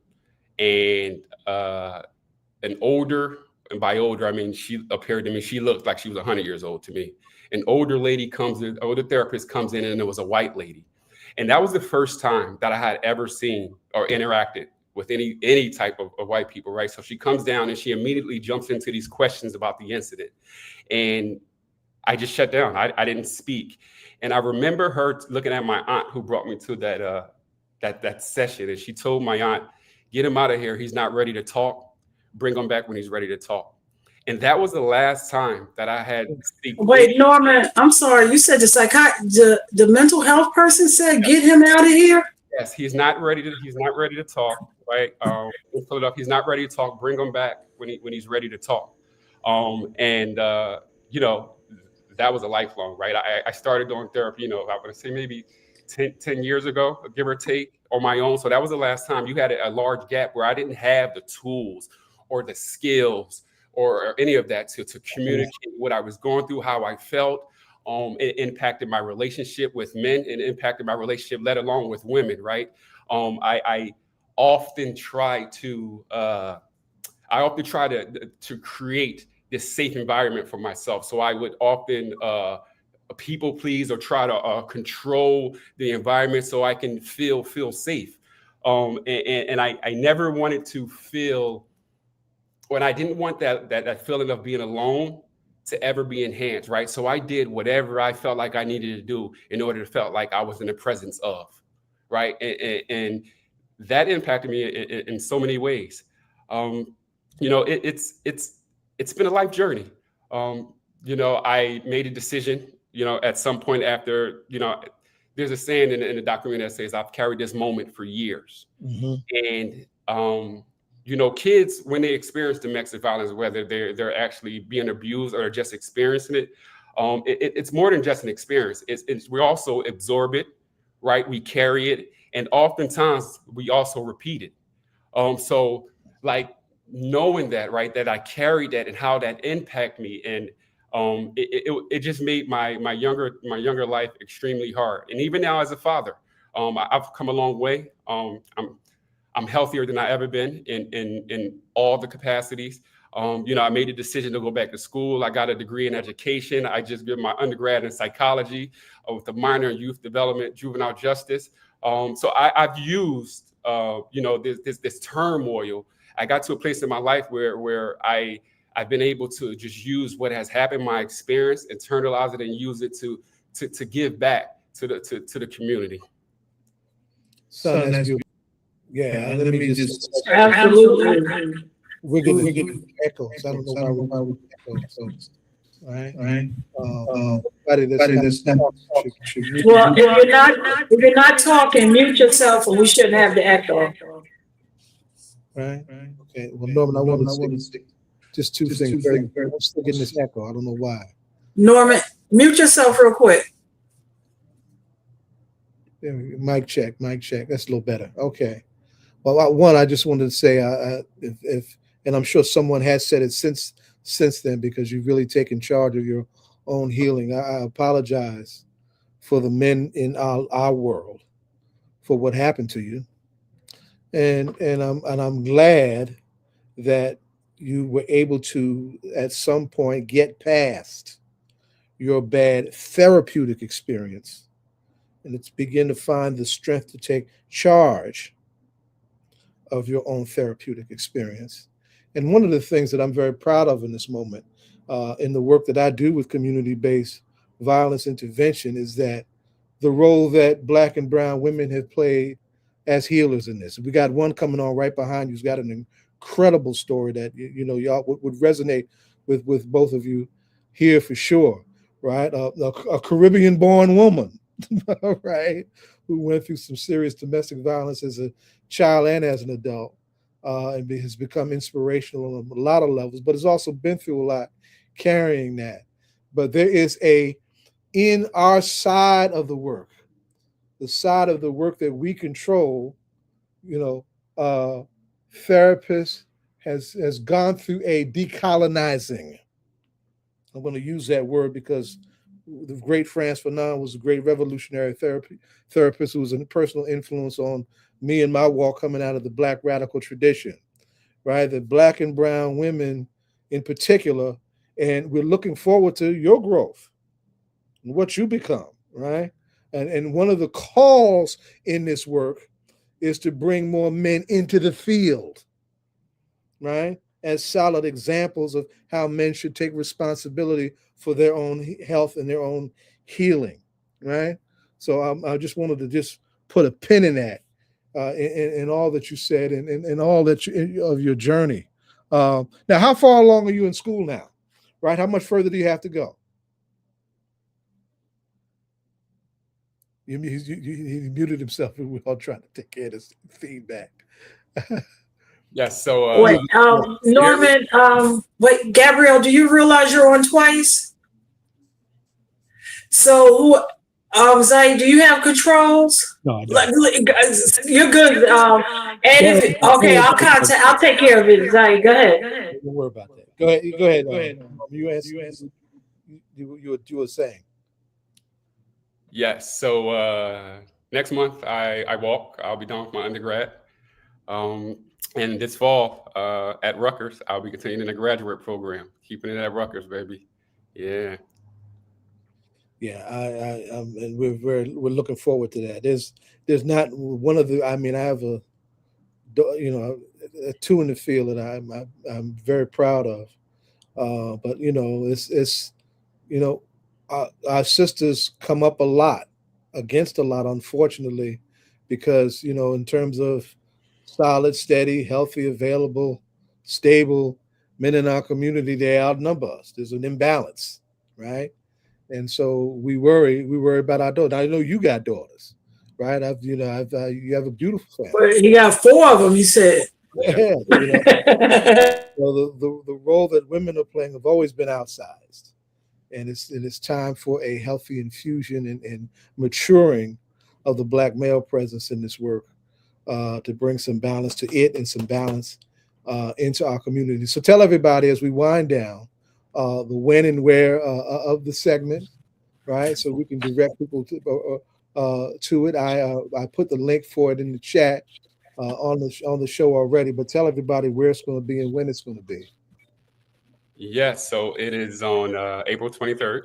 and an older, and by older, I mean, she appeared to me, she looked like she was 100 years old to me. An older therapist comes in, and it was a white lady. And that was the first time that I had ever seen or interacted with any type of white people, right? So she comes down and she immediately jumps into these questions about the incident. And I just shut down. I didn't speak. And I remember her looking at my aunt who brought me to that session. And she told my aunt, "Get him out of here. He's not ready to talk. Bring him back when he's ready to talk." And that was the last time that I had speak. Wait, Norman, I'm sorry. You said the mental health person said, "Get him out of here." Yes, he's not ready to. He's not ready to talk. Right. In Philadelphia, he's not ready to talk. Bring him back when he's ready to talk. And you know, that was a lifelong. Right. I started doing therapy. You know, I would say maybe 10 years ago, give or take, on my own. So that was the last time. You had a large gap where I didn't have the tools or the skills or any of that to communicate what I was going through, how I felt. It impacted my relationship with men and impacted my relationship, let alone with women, right? I often try to create this safe environment for myself. So I would often people please or try to control the environment so I can feel safe. And I never wanted to feel, when I didn't want that feeling of being alone to ever be enhanced, right? So I did whatever I felt like I needed to do in order to feel like I was in the presence of, right? And that impacted me in so many ways. You know, it's been a life journey. You know, I made a decision, you know, at some point after, you know, there's a saying in the documentary that says, I've carried this moment for years. And you know, kids, when they experience domestic violence, whether they're actually being abused or just experiencing it, it's more than just an experience. We also absorb it, right? We carry it, and oftentimes we also repeat it. So, like, knowing that, right, that I carried that and how that impacted me, and it just made my younger life extremely hard. And even now, as a father, I've come a long way. I'm healthier than I ever been in all the capacities. You know, I made a decision to go back to school. I got a degree in education. I just did my undergrad in psychology with a minor in youth development, juvenile justice. So I've used, you know, this turmoil. I got to a place in my life where I've been able to just use what has happened, my experience, internalize it, and use it to give back to the community. So that's beautiful. Yeah, let me just Absolutely. we're getting echoes. I don't know why we're echoes. All right. Everybody that's not should mute. Well, if you're not talking, mute yourself, and we shouldn't have the echo. Right. Okay. Well, Norman, I want to say just two things. I'm still getting this echo. I don't know why. Norman, mute yourself real quick. Mic check. That's a little better. Okay. Well, one, I just wanted to say, if and I'm sure someone has said it since then, because you've really taken charge of your own healing. I apologize for the men in our world for what happened to you, and I'm glad that you were able to at some point get past your bad therapeutic experience, and it's begin to find the strength to take charge of your own therapeutic experience. And one of the things that I'm very proud of in this moment, in the work that I do with community-based violence intervention, is that the role that Black and brown women have played as healers in this. We got one coming on right behind you who's got an incredible story that you know y'all would resonate with both of you here for sure, right? A Caribbean-born woman, right, who went through some serious domestic violence as a child and as an adult, and has become inspirational on a lot of levels, but has also been through a lot carrying that. But there is in our side of the work, the side of the work that we control, you know, therapist has gone through a decolonizing. I'm going to use that word because the great Frantz Fanon was a great revolutionary therapist who was a personal influence on me and my walk coming out of the Black radical tradition, right? The Black and brown women in particular, and we're looking forward to your growth and what you become, right? And one of the calls in this work is to bring more men into the field, right? As solid examples of how men should take responsibility for their own health and their own healing, right? So I just wanted to just put a pin in that, in all that you said and all that of your journey. Now, how far along are you in school now, right? How much further do you have to go? He muted himself, and we're all trying to take care of this feedback. Yes. So Wait, Norman, wait, Gabrielle, do you realize you're on twice? So, Zay, do you have controls? No, I don't. You're good. And if, okay, I'll take care of it. Zay, go ahead. Don't worry about that. Go ahead. Go ahead. You answer. You were saying. yes. So next month I walk. I'll be done with my undergrad. And this fall at Rutgers, I'll be continuing the graduate program, keeping it at Rutgers, baby. Yeah. Yeah, and we're looking forward to that. There's not one of the. I mean, I have a two in the field that I'm very proud of. But it's our sisters come up a lot against a lot, unfortunately, because in terms of solid, steady, healthy, available, stable men in our community, they outnumber us. There's an imbalance, right? And so we worry about our daughters. I know you got daughters, right? You have a beautiful family. Well, you got 4 of them, you said. Yeah. So the role that women are playing have always been outsized, and it's time for a healthy infusion and maturing of the Black male presence in this work, to bring some balance to it and some balance into our community. So tell everybody as we wind down the when and where of the segment, right? So we can direct people to it. I put the link for it in the chat on the show already, but tell everybody where it's going to be and when it's going to be. Yes. So it is on April 23rd.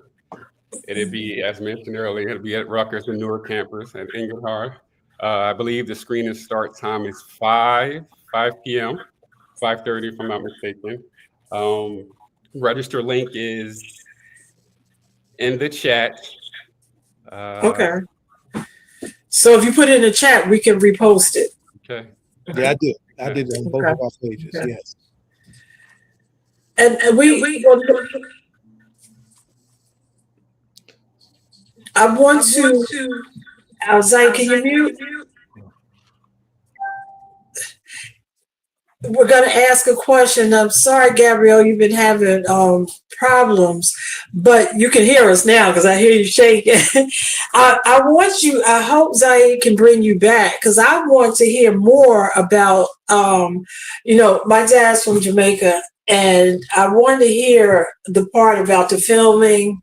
It'll be, as mentioned earlier, it'll be at Rutgers and Newark campus at Inglehart. I believe the screening start time is 5 p.m., 5:30 if I'm not mistaken. Register link is in the chat. Okay. So if you put it in the chat, we can repost it. Okay. Yeah, I did it on both of our pages. Okay. Yes. And we I want to Zay, can you mute? We're going to ask a question. I'm sorry, Gabrielle, you've been having problems, but you can hear us now because I hear you shaking. I hope Zay can bring you back because I want to hear more about, my dad's from Jamaica, and I want to hear the part about the filming,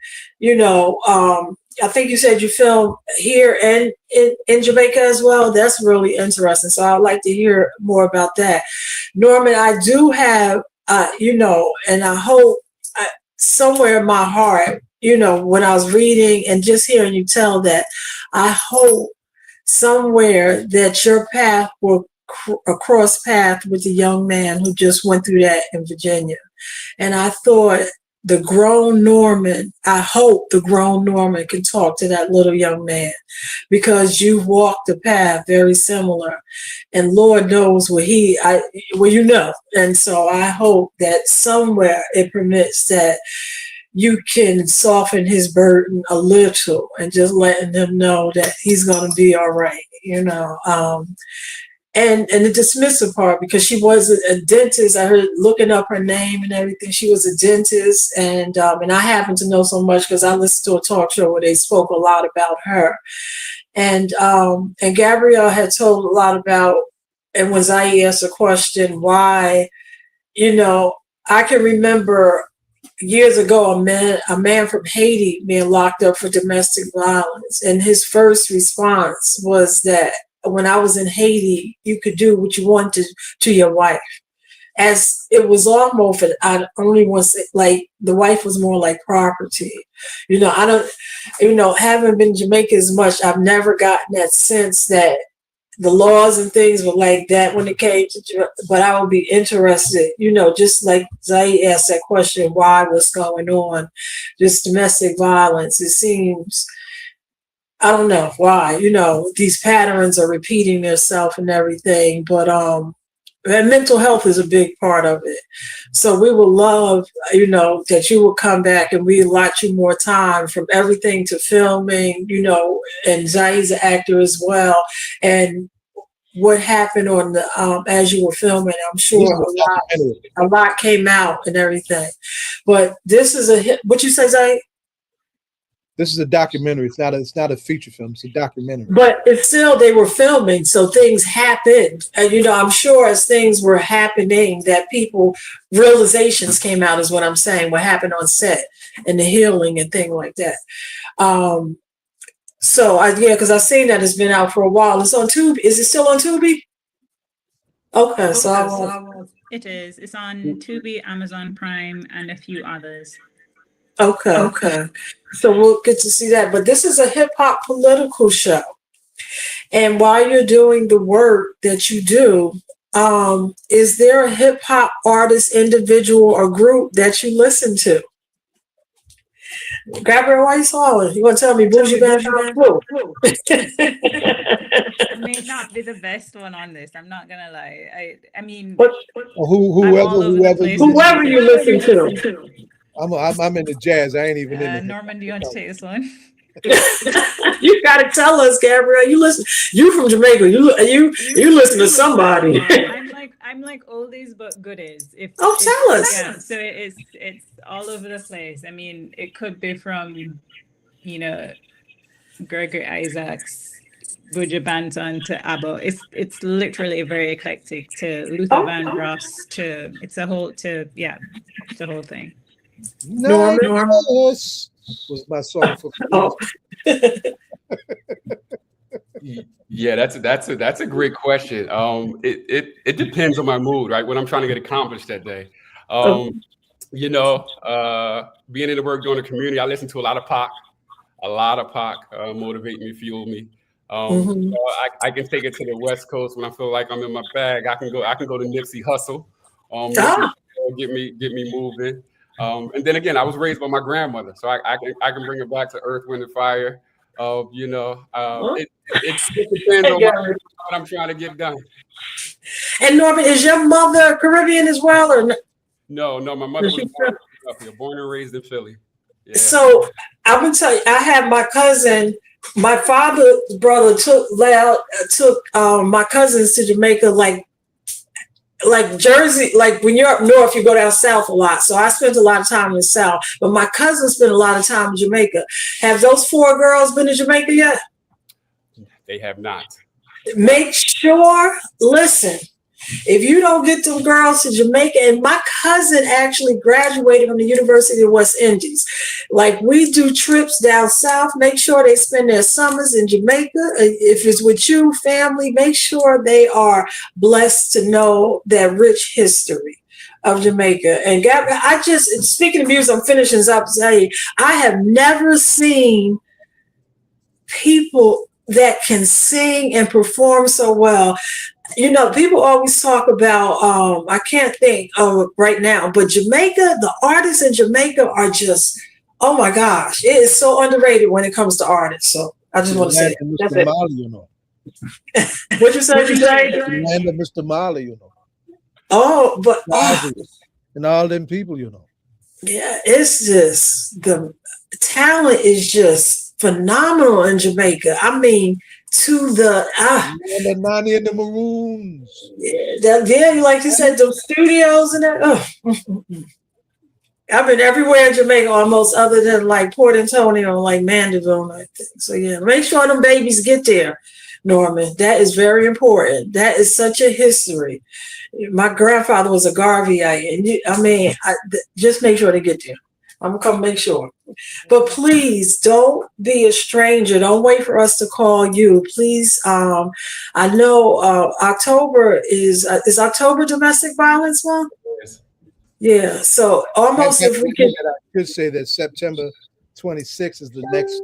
I think you said you filmed here and in Jamaica as well. That's really interesting. So I'd like to hear more about that. Norman, I do have, and I hope somewhere in my heart, when I was reading and just hearing you tell that, I hope somewhere that your path will cross path with the young man who just went through that in Virginia. And I thought, I hope the grown Norman can talk to that little young man because you walked the path very similar and Lord knows and so I hope that somewhere it permits that you can soften his burden a little and just letting him know that he's going to be all right, And the dismissive part, because she was a dentist. I heard looking up her name and everything. She was a dentist, and I happen to know so much because I listened to a talk show where they spoke a lot about her. And Gabrielle had told a lot about, and when Zay asked a question, why, I can remember years ago a man from Haiti being locked up for domestic violence, and his first response was that when I was in Haiti, you could do what you wanted to your wife. As it was almost, I only want to say, like, the wife was more like property. I don't, haven't been in Jamaica as much, I've never gotten that sense that the laws and things were like that when it came to Jamaica. But I would be interested, just like Zay asked that question, why, what's going on, just domestic violence. It seems, I don't know why, these patterns are repeating themselves and everything, but and mental health is a big part of it. So we would love, that you would come back and we allot you more time from everything to filming, and Zai's an actor as well. And what happened on the as you were filming, I'm sure a lot came out and everything. But this is a hit. What you say, Zai? This is a documentary. It's not a feature film. It's a documentary. But it's still, they were filming, so things happened. And I'm sure as things were happening, that realizations came out, is what I'm saying. What happened on set and the healing and things like that. Because I've seen that it's been out for a while. It's on Tubi. Is it still on Tubi? Okay, so it is. It's on Tubi, Amazon Prime, and a few others. Okay. So we'll get to see that. But this is a hip hop political show. And while you're doing the work that you do, is there a hip hop artist, individual, or group that you listen to? Gabrielle, why you swallowing? You want to tell me Bougie Band? It may not be the best one on this. I'm not gonna lie. I mean, whoever you listen to. I'm into jazz. I ain't even in it. Norman, do you want to take this one? You gotta tell us, Gabrielle. You listen. You from Jamaica. You listen to somebody. I'm like oldies but goodies. Tell us. Yeah, so it's all over the place. I mean, it could be from Gregory Isaacs, Buju Banton to ABBA. It's literally very eclectic, to Luther Vandross to it's a whole thing. Norman was my song for. Yeah, that's a great question. It depends on my mood, right? What I'm trying to get accomplished that day. Being in the work doing the community, I listen to a lot of Pac. Motivate me, fuel me. So I can take it to the West Coast when I feel like I'm in my bag. I can go to Nipsey Hussle. Get me moving. And then again, I was raised by my grandmother, so I can bring it back to Earth, Wind, and Fire. It depends on what I'm trying to get done. And Norman, is your mother Caribbean as well, or no? No, my mother was born and raised in Philly. Yeah. So I would tell you, I have my cousin. My father's brother took my cousins to Jamaica, like Jersey, like when you're up north, you go down south a lot. So I spent a lot of time in the south, but my cousins spent a lot of time in Jamaica. Have those 4 girls been to Jamaica yet? They have not. Make sure, listen, if you don't get them girls to Jamaica, and my cousin actually graduated from the University of West Indies. Like, we do trips down south, make sure they spend their summers in Jamaica. If it's with you, family, make sure they are blessed to know that rich history of Jamaica. And Gabrielle, speaking of music, I'm finishing up to tell you, I have never seen people that can sing and perform so well. People always talk about, I can't think of right now, but Jamaica, the artists in Jamaica are just, oh my gosh, it is so underrated when it comes to artists. So I just want to say that's it. What you say? The land of Mr. Marley, Oh, but and all them people, Yeah, it's just the talent is just phenomenal in Jamaica. I mean, to the Nani and the Maroons. Yeah, like you said, the studios and that. I've been everywhere in Jamaica almost, other than like Port Antonio, like Mandeville, I think. So yeah, make sure them babies get there, Norman. That is very important. That is such a history. My grandfather was a Garveyite, and just make sure they get there. I'm gonna come make sure. But please don't be a stranger. Don't wait for us to call you. Please, I know October is October Domestic Violence Month? Yes. Yeah. So almost if we can. I could say that September 26th is the next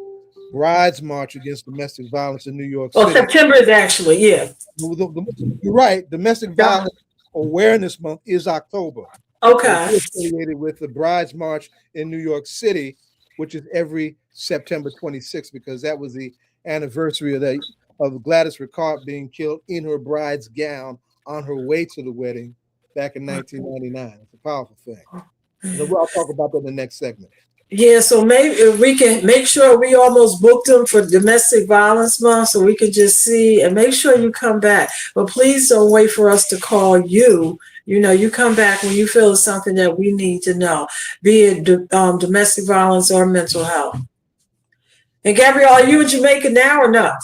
Brides March against domestic violence in New York City. September is actually, yeah. You're right. Domestic Violence Awareness Month is October. Okay. It's affiliated with the Brides March in New York City, which is every September 26th, because that was the anniversary of Gladys Ricart being killed in her bride's gown on her way to the wedding back in 1999. It's a powerful thing. And I'll talk about that in the next segment. Yeah, so maybe if we can make sure we almost booked them for Domestic Violence Month, so we can just see and make sure you come back. But please don't wait for us to call you. You know, you come back when you feel it's something that we need to know, be it domestic violence or mental health. And Gabrielle, are you in Jamaica now or not?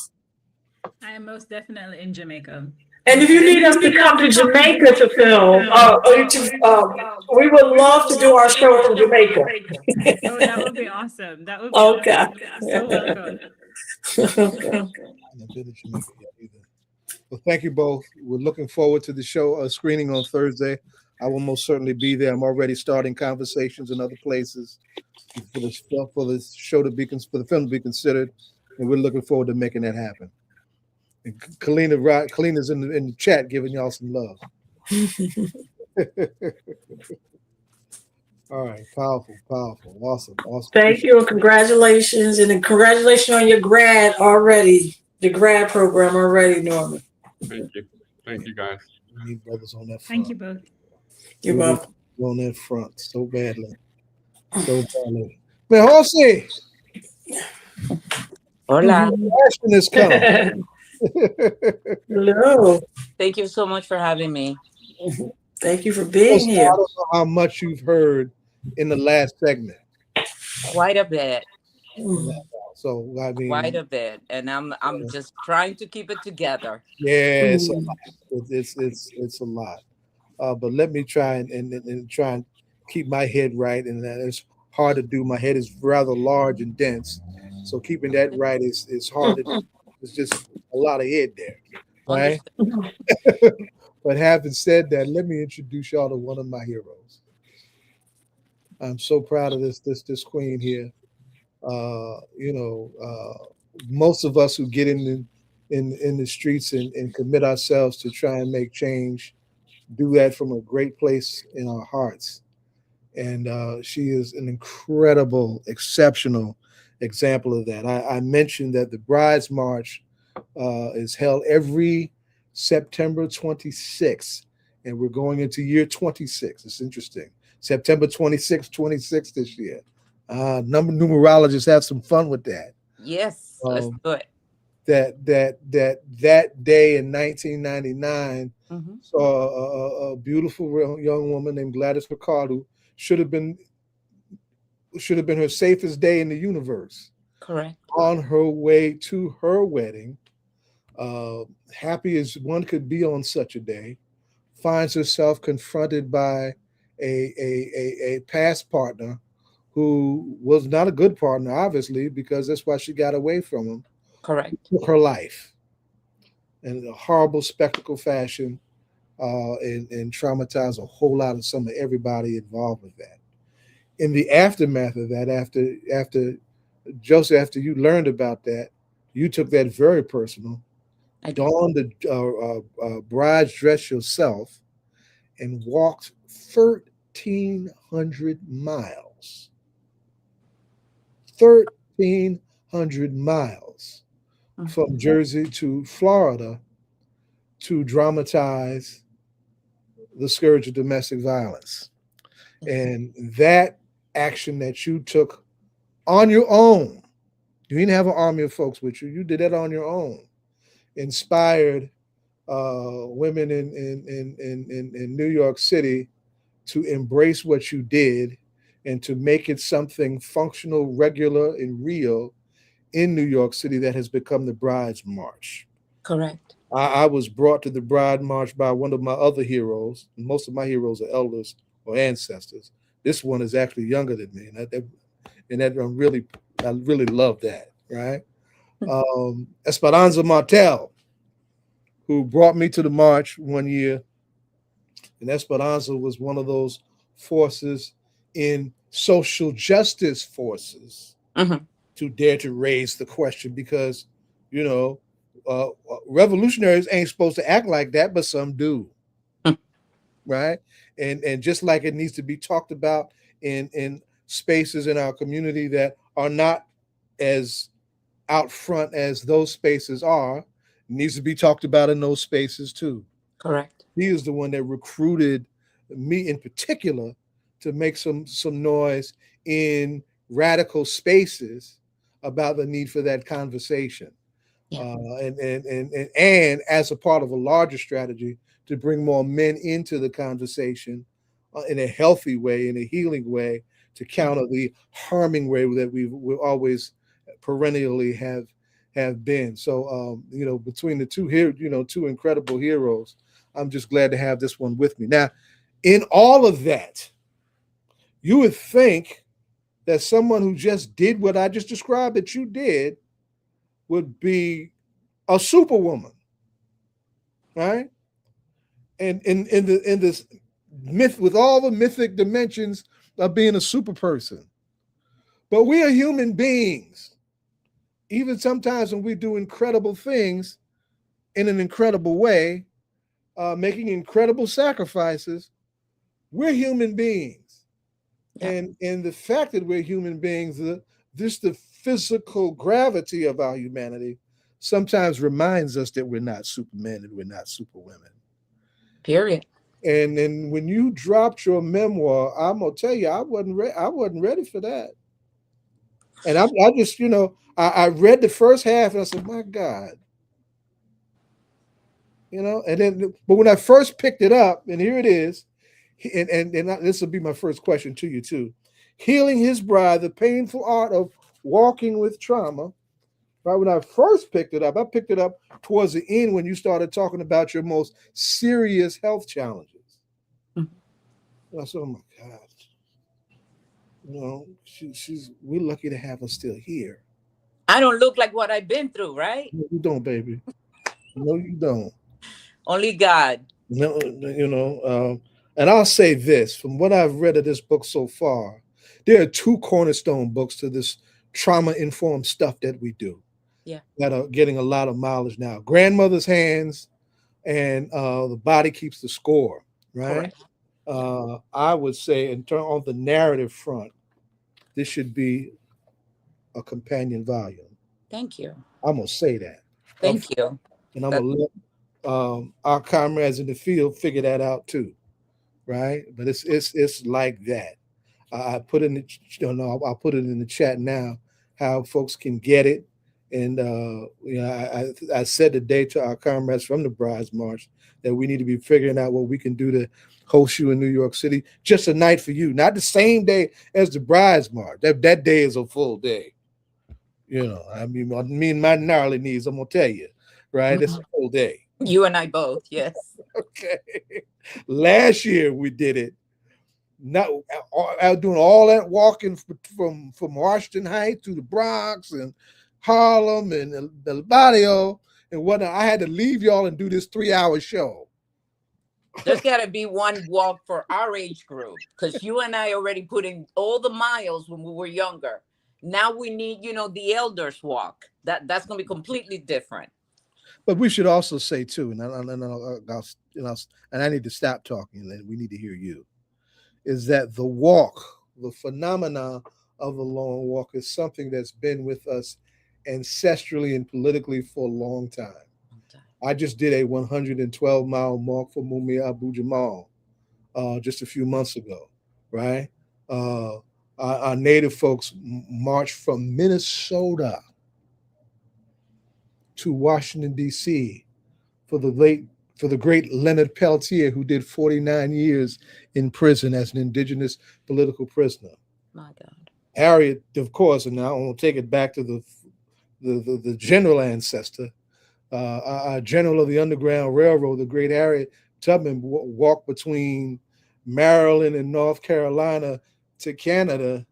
I am most definitely in Jamaica. And if you need us to come to Jamaica to film, we would love to do our show from Jamaica. Oh, that would be awesome. That would be Okay. awesome. So welcome. Well, thank you both. We're looking forward to the show screening on Thursday. I will most certainly be there. I'm already starting conversations in other places for the show to be for the film to be considered, and we're looking forward to making that happen. And Kalina's in the chat giving y'all some love. All right, powerful, awesome. Thank you, and congratulations, and congratulations on your grad already, the grad program already, Norman. Thank you, guys. We need brothers on that front. Thank you both. You're welcome. On that front so badly. Man, Jose. Hola. Ashton is coming. Hello. Thank you so much for having me. Thank you for being here. I don't know how much you've heard in the last segment. Quite a bit. So I mean, quite a bit, and I'm just trying to keep it together. Yeah, it's a lot. It's a lot. But let me try and try and keep my head right, and that is hard to do. My head is rather large and dense, so keeping that right is hard to do. It's just a lot of head there, right? But having said that, let me introduce y'all to one of my heroes. I'm so proud of this queen here. Most of us who get in the streets and commit ourselves to try and make change do that from a great place in our hearts. And she is an incredible, exceptional example of that. I mentioned that the Brides March is held every September 26th, and we're going into year 26. It's interesting. September 26th this year. Numerologists have some fun with that. Yes, let's do it. That day in 1999 saw a beautiful young woman named Gladys Ricart, who should have been her safest day in the universe. Correct. On her way to her wedding, happy as one could be on such a day, finds herself confronted by a past partner who was not a good partner, obviously, because that's why she got away from him. Correct. Took her life in a horrible spectacle fashion, and traumatized a whole lot of everybody involved with that. In the aftermath of that, after Josie, after you learned about that, you took that very personal. I donned the bride's dress yourself and walked 1,300 miles. 1,300 miles from Jersey to Florida to dramatize the scourge of domestic violence. And that action that you took on your own, you didn't have an army of folks with you, you did that on your own, inspired women in New York City to embrace what you did and to make it something functional, regular, and real in New York City that has become the Brides March. Correct. I was brought to the Bride March by one of my other heroes. Most of my heroes are elders or ancestors. This one is actually younger than me, and I really love that, right? Esperanza Martel, who brought me to the march one year, and Esperanza was one of those forces in social justice forces to dare to raise the question, because revolutionaries ain't supposed to act like that, but some do. Right? And just like it needs to be talked about in spaces in our community that are not as out front as those spaces are, it needs to be talked about in those spaces too. Correct. He is the one that recruited me in particular to make some noise in radical spaces about the need for that conversation. Yeah. And as a part of a larger strategy to bring more men into the conversation in a healthy way, in a healing way, to counter the harming way that we always perennially have been. So between the two here, two incredible heroes, I'm just glad to have this one with me. Now, in all of that, you would think that someone who just did what I just described that you did would be a superwoman, right? And in this myth, with all the mythic dimensions of being a super person. But we are human beings. Even sometimes when we do incredible things in an incredible way, making incredible sacrifices, we're human beings. Yeah. And the fact that we're human beings, the physical gravity of our humanity sometimes reminds us that we're not supermen and we're not superwomen. Period. And then when you dropped your memoir, I'm gonna tell you, I wasn't ready for that. And I just, I read the first half and I said, my God. And then, but when I first picked it up, and here it is, and this will be my first question to you too. Healing His Bride, the painful art of walking with trauma. Right, when I first picked it up, I picked it up towards the end when you started talking about your most serious health challenges. Mm-hmm. I said, oh my God. We're lucky to have her still here. I don't look like what I've been through, right? No, you don't, baby. No, you don't. Only God. No, and I'll say this, from what I've read of this book so far, there are two cornerstone books to this trauma-informed stuff that we do. Yeah. That are getting a lot of mileage now. Grandmother's Hands and The Body Keeps the Score, right? I would say in terms of the narrative front, this should be a companion volume. Thank you. I'm going to say that. Thank you. And I'm going to let our comrades in the field figure that out too, right? But it's like that. I put in I'll put it in the chat now how folks can get it. And I said today to our comrades from the Brides March that we need to be figuring out what we can do to host you in New York City, just a night for you, not the same day as the Brides March. That day is a full day. Me and my gnarly knees, I'm gonna tell you, right? It's a full day. You and I both, yes. Okay. Last year we did it. Not out doing all that walking from Washington Heights to the Bronx and Harlem and the barrio and whatnot. I had to leave y'all and do this 3-hour show. There's got to be one walk for our age group because you and I already put in all the miles when we were younger. Now we need, the elders walk. That's going to be completely different. But we should also say too, and I need to stop talking. And we need to hear you. Is that the walk, the phenomena of the long walk, is something that's been with us ancestrally and politically for a long time. I just did a 112-mile walk for Mumia Abu Jamal just a few months ago, right? Our native folks marched from Minnesota to Washington, D.C. for the great Leonard Peltier, who did 49 years in prison as an indigenous political prisoner. My God. Harriet, of course, and now I'm going to take it back to the general ancestor, our general of the Underground Railroad, the great Harriet Tubman, walked between Maryland and North Carolina to Canada,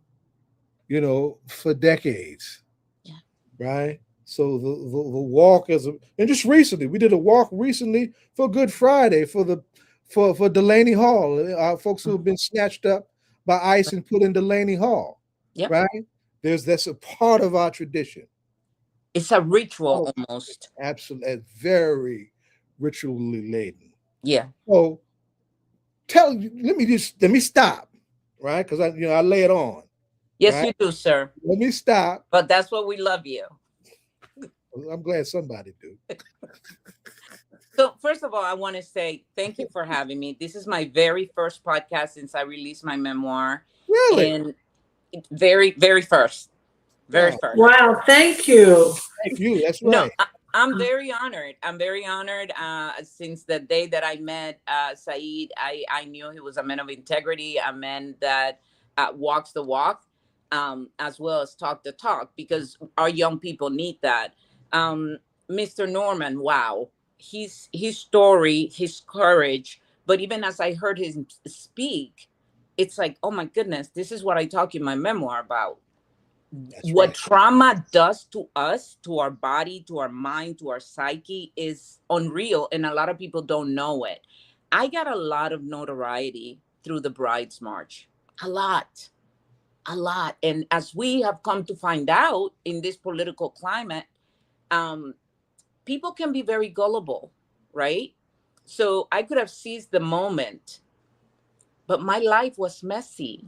for decades. Yeah. Right? So the walk and just recently, we did a walk recently for Good Friday for Delaney Hall, our folks who have been snatched up by ICE and put in Delaney Hall. Yep. Right? That's a part of our tradition. It's a ritual almost. Absolutely, very ritually laden. Yeah. So let me stop, right? Because I lay it on. Yes, right? you do, sir. Let me stop. But that's what we love you. I'm glad somebody do. So first of all, I want to say thank you for having me. This is my very first podcast since I released my memoir, Really? and very, very first, very Wow. first. Wow, thank you. Thank you. That's No, right. I'm very honored. I'm very honored. Since the day that I met Saeed, I knew he was a man of integrity, a man that walks the walk, as well as talk the talk, because our young people need that. Mr. Norman, wow, his story, his courage. But even as I heard him speak, it's like, oh my goodness, this is what I talk in my memoir about. That's What right. trauma does to us, to our body, to our mind, to our psyche is unreal, and a lot of people don't know it. I got a lot of notoriety through the Brides March, a lot, a lot. And as we have come to find out in this political climate, um, people can be very gullible, right? So I could have seized the moment, but my life was messy.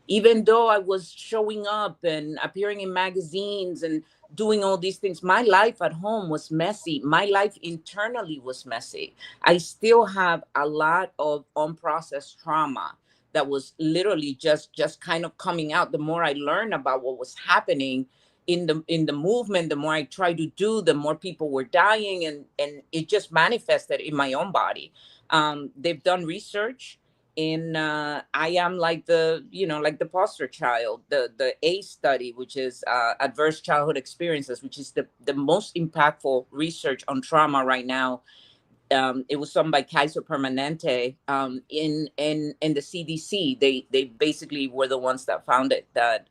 Even though I was showing up and appearing in magazines and doing all these things, my life at home was messy. My life internally was messy. I still have a lot of unprocessed trauma that was literally just kind of coming out. The more I learned about what was happening in the movement, the more I tried to do, the more people were dying, and it just manifested in my own body. They've done research, and I am like like the poster child, the ACE study, which is adverse childhood experiences, which is the most impactful research on trauma right now. It was done by Kaiser Permanente in the CDC. They basically were the ones that founded that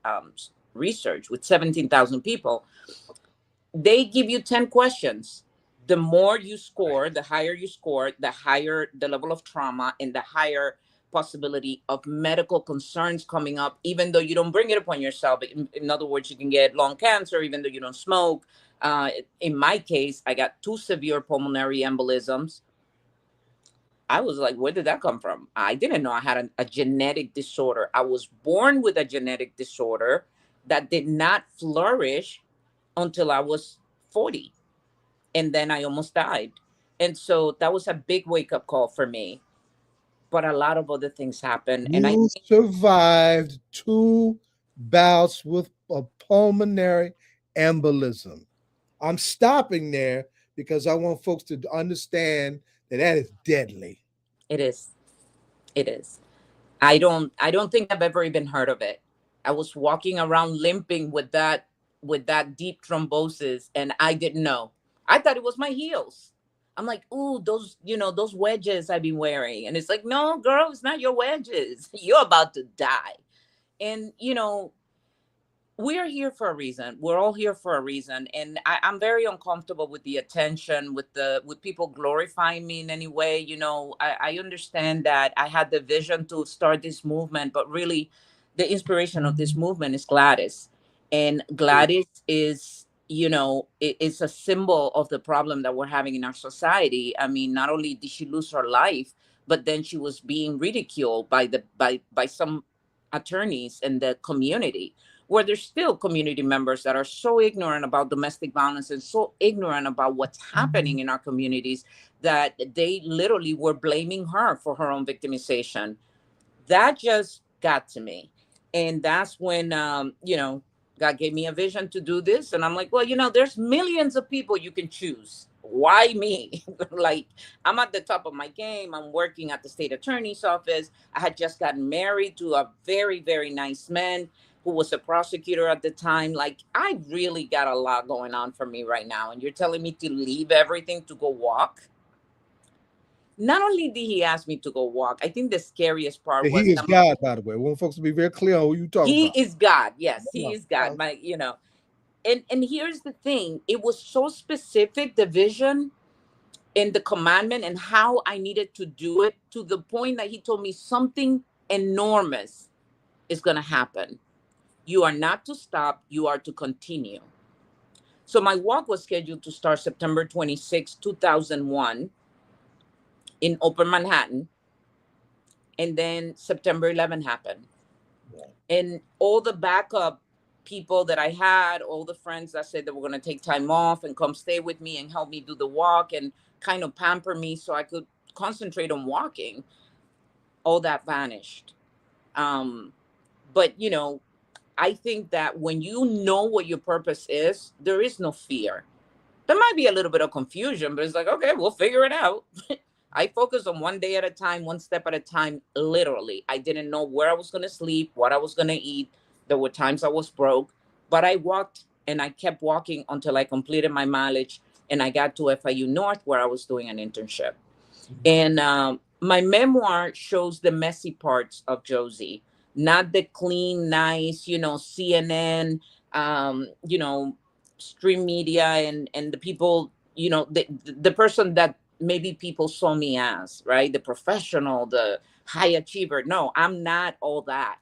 research with 17,000 people. They give you 10 questions. The more you score, the higher you score, the higher the level of trauma, and the higher possibility of medical concerns coming up, even though you don't bring it upon yourself. In other words, you can get lung cancer, even though you don't smoke. In my case, I got 2 severe pulmonary embolisms. I was like, where did that come from? I didn't know I had a genetic disorder. I was born with a genetic disorder that did not flourish until I was 40. And then I almost died. And so that was a big wake up call for me. But a lot of other things happened. And I You survived 2 bouts with a pulmonary embolism. I'm stopping there because I want folks to understand that that is deadly. it is. It is. I don't think I've ever even heard of it. I was walking around limping with that deep thrombosis, and I didn't know. I thought it was my heels. I'm like, ooh, those wedges I've been wearing. And it's like, no, girl, it's not your wedges. You're about to die. And we're here for a reason. We're all here for a reason. And I'm very uncomfortable with the attention, with people glorifying me in any way. I understand that I had the vision to start this movement, but really the inspiration of this movement is Gladys. And Gladys is, it's a symbol of the problem that we're having in our society. I mean, not only did she lose her life, but then she was being ridiculed by some attorneys in the community, where there's still community members that are so ignorant about domestic violence and so ignorant about what's happening in our communities that they literally were blaming her for her own victimization. That just got to me. And that's when, God gave me a vision to do this. And I'm like, well, there's millions of people you can choose. Why me? Like, I'm at the top of my game. I'm working at the state attorney's office. I had just gotten married to a very, very nice man who was a prosecutor at the time. Like, I really got a lot going on for me right now. And you're telling me to leave everything to go walk? Not only did he ask me to go walk, I think the scariest part was He is God, by the way. I want folks to be very clear on who you talking he about. is God. Yes, he is God. And here's the thing. It was so specific, the vision and the commandment and how I needed to do it, to the point that he told me something enormous is going to happen. You are not to stop. You are to continue. So my walk was scheduled to start September 26, 2001 in Upper Manhattan. And then September 11 happened. And all the backup people that I had, all the friends that said they were going to take time off and come stay with me and help me do the walk, and kind of pamper me so I could concentrate on walking, all that vanished. But I think that when you know what your purpose is, there is no fear. There might be a little bit of confusion, but it's like, okay, we'll figure it out. I focused on one day at a time, one step at a time, literally. I didn't know where I was going to sleep, what I was going to eat. There were times I was broke, but I walked and I kept walking until I completed my mileage and I got to FIU North where I was doing an internship. And my memoir shows the messy parts of Josie, not the clean, nice, CNN, stream media and the people, the person that maybe people saw me as, right? The professional, the high achiever. No, I'm not all that.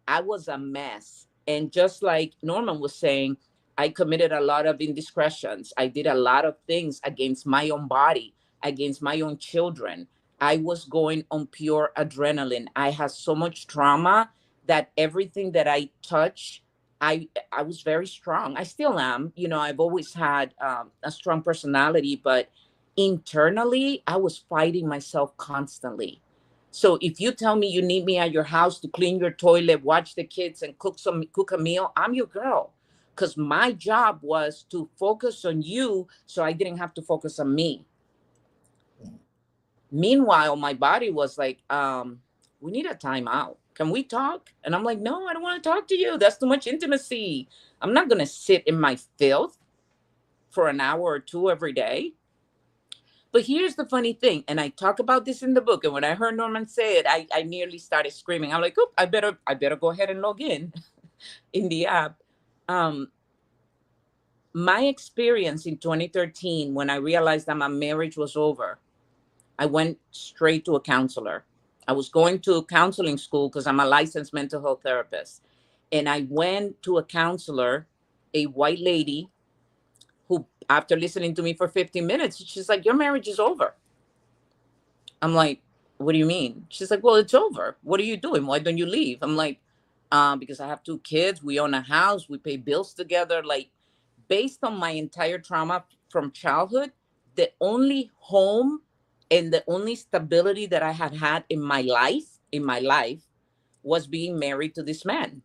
I was a mess. And just like Norman was saying, I committed a lot of indiscretions. I did a lot of things against my own body, against my own children. I was going on pure adrenaline. I had so much trauma that everything that I touched, I was very strong. I still am. I've always had a strong personality, but internally, I was fighting myself constantly. So if you tell me you need me at your house to clean your toilet, watch the kids, and cook a meal, I'm your girl. Because my job was to focus on you so I didn't have to focus on me. Meanwhile, my body was like, we need a timeout. Can we talk? And I'm like, no, I don't want to talk to you. That's too much intimacy. I'm not going to sit in my filth for an hour or two every day. But here's the funny thing, and I talk about this in the book, and when I heard Norman say it, I nearly started screaming. I'm like, oop, I better go ahead and log in the app. My experience in 2013, when I realized that my marriage was over, I went straight to a counselor. I was going to counseling school because I'm a licensed mental health therapist. And I went to a counselor, a white lady, who, after listening to me for 15 minutes, she's like, your marriage is over. I'm like, what do you mean? She's like, well, it's over. What are you doing? Why don't you leave? I'm like, because I have 2 kids. We own a house. We pay bills together. Like, based on my entire trauma from childhood, the only home and the only stability that I had had in my life was being married to this man.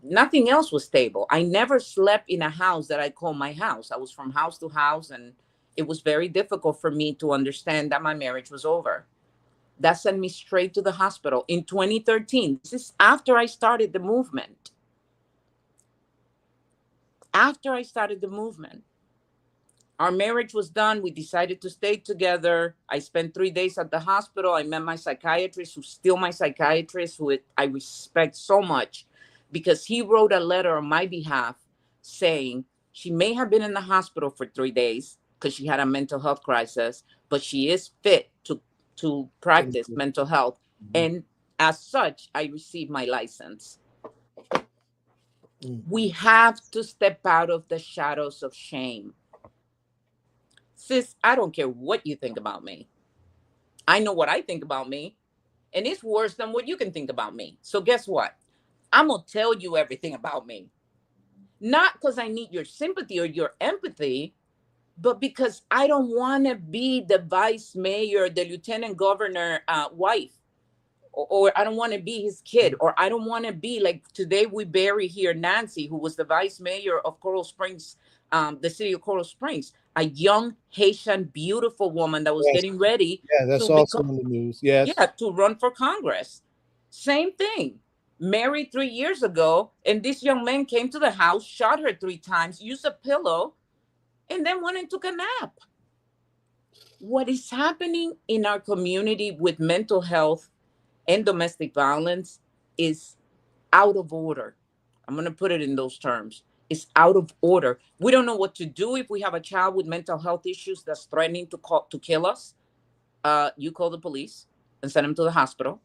Nothing else was stable. I never slept in a house that I call my house. I was from house to house, and it was very difficult for me to understand that my marriage was over. That sent me straight to the hospital in 2013. This is after I started the movement. After I started the movement, our marriage was done. We decided to stay together. I spent 3 days at the hospital. I met my psychiatrist, who's still my psychiatrist, who I respect so much, because he wrote a letter on my behalf saying she may have been in the hospital for 3 days because she had a mental health crisis, but she is fit to practice mental health. And as such, I received my license. We have to step out of the shadows of shame. Sis, I don't care what you think about me. I know what I think about me, and it's worse than what you can think about me. So guess what? I'm going to tell you everything about me. Not because I need your sympathy or your empathy, but because I don't want to be the vice mayor, the lieutenant governor wife, or I don't want to be his kid, or I don't want to be like today we bury here Nancy, who was the vice mayor of Coral Springs, the city of Coral Springs, a young Haitian, beautiful woman that was getting ready. Yeah, that's also in the news. Yes. Yeah, to run for Congress. Same thing. Married 3 years ago, and this young man came to the house, shot her 3 times, used a pillow, and then went and took a nap. What is happening in our community with mental health and domestic violence is out of order. I'm going to put it in those terms. It's out of order. We don't know what to do if we have a child with mental health issues that's threatening to kill us. You call the police and send them to the hospital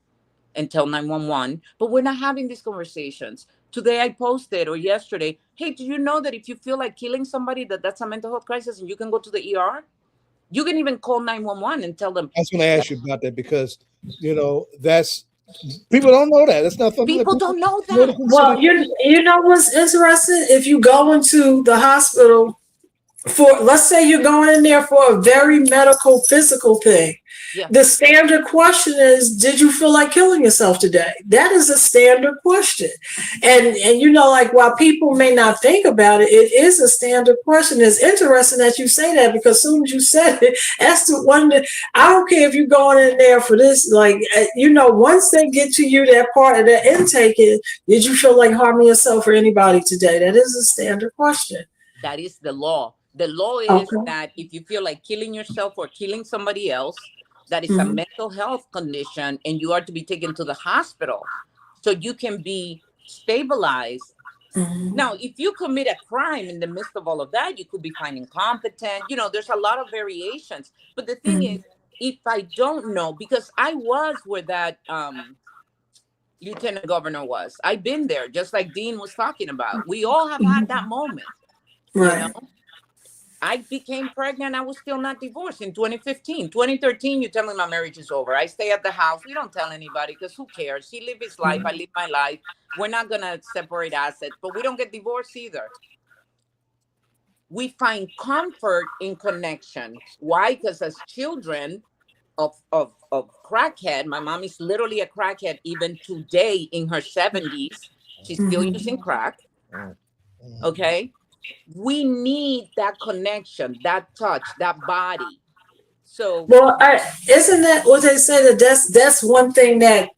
and tell 911. But we're not having these conversations. Today I posted, or yesterday, hey, do you know that if you feel like killing somebody, that's a mental health crisis and you can go to the ER? You can even call 911 and tell them. I was going to ask you about that because, that's people don't know that. It's not something people don't know that. Well, you know what's interesting? If you go into the hospital for, let's say you're going in there for a very medical, physical thing. Yeah. The standard question is, did you feel like killing yourself today? That is a standard question. And you know, like, while people may not think about it, it is a standard question. It's interesting that you say that, because as soon as you said it, that's the one that, I don't care if you're going in there for this, like, you know, once they get to you, that part of the intake is, did you feel like harming yourself or anybody today? That is a standard question. That is the law. The law is Okay. that if you feel like killing yourself or killing somebody else, that is a mental health condition, and you are to be taken to the hospital so you can be stabilized. Now, if you commit a crime in the midst of all of that, you could be found incompetent. You know, there's a lot of variations. But the thing is, if I don't know, because I was where that lieutenant governor was. I've been there, just like Dean was talking about. We all have had that moment. Right. You know? I became pregnant. I was still not divorced in 2015. 2013, you tell me my marriage is over. I stay at the house. We don't tell anybody, because who cares? He lived his life. I live my life. We're not going to separate assets, but we don't get divorced either. We find comfort in connection. Why? Because as children of crackhead, my mom is literally a crackhead even today in her 70s. She's still using crack. Okay. We need that connection, that touch, that body. So, well, isn't that what they say, that that's one thing that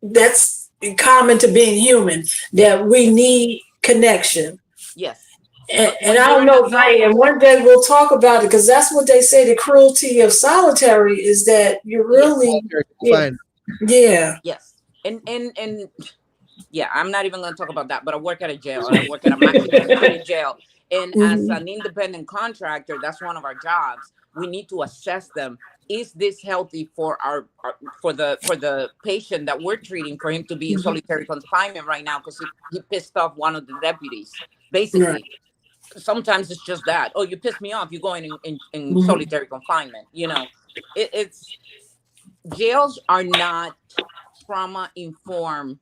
that's common to being human, that we need connection. yes. And I don't know, and one day we'll talk about it, because that's what they say. The cruelty of solitary is that you really, yeah. Yes. And yeah, I'm not even going to talk about that, but I work at a jail. I work at a maximum security jail. And as an independent contractor, that's one of our jobs. We need to assess them. Is this healthy for for the patient that we're treating, for him to be in solitary confinement right now because he pissed off one of the deputies? Basically, right. Sometimes it's just that. Oh, you pissed me off. You're going in solitary confinement. You know, it's jails are not trauma-informed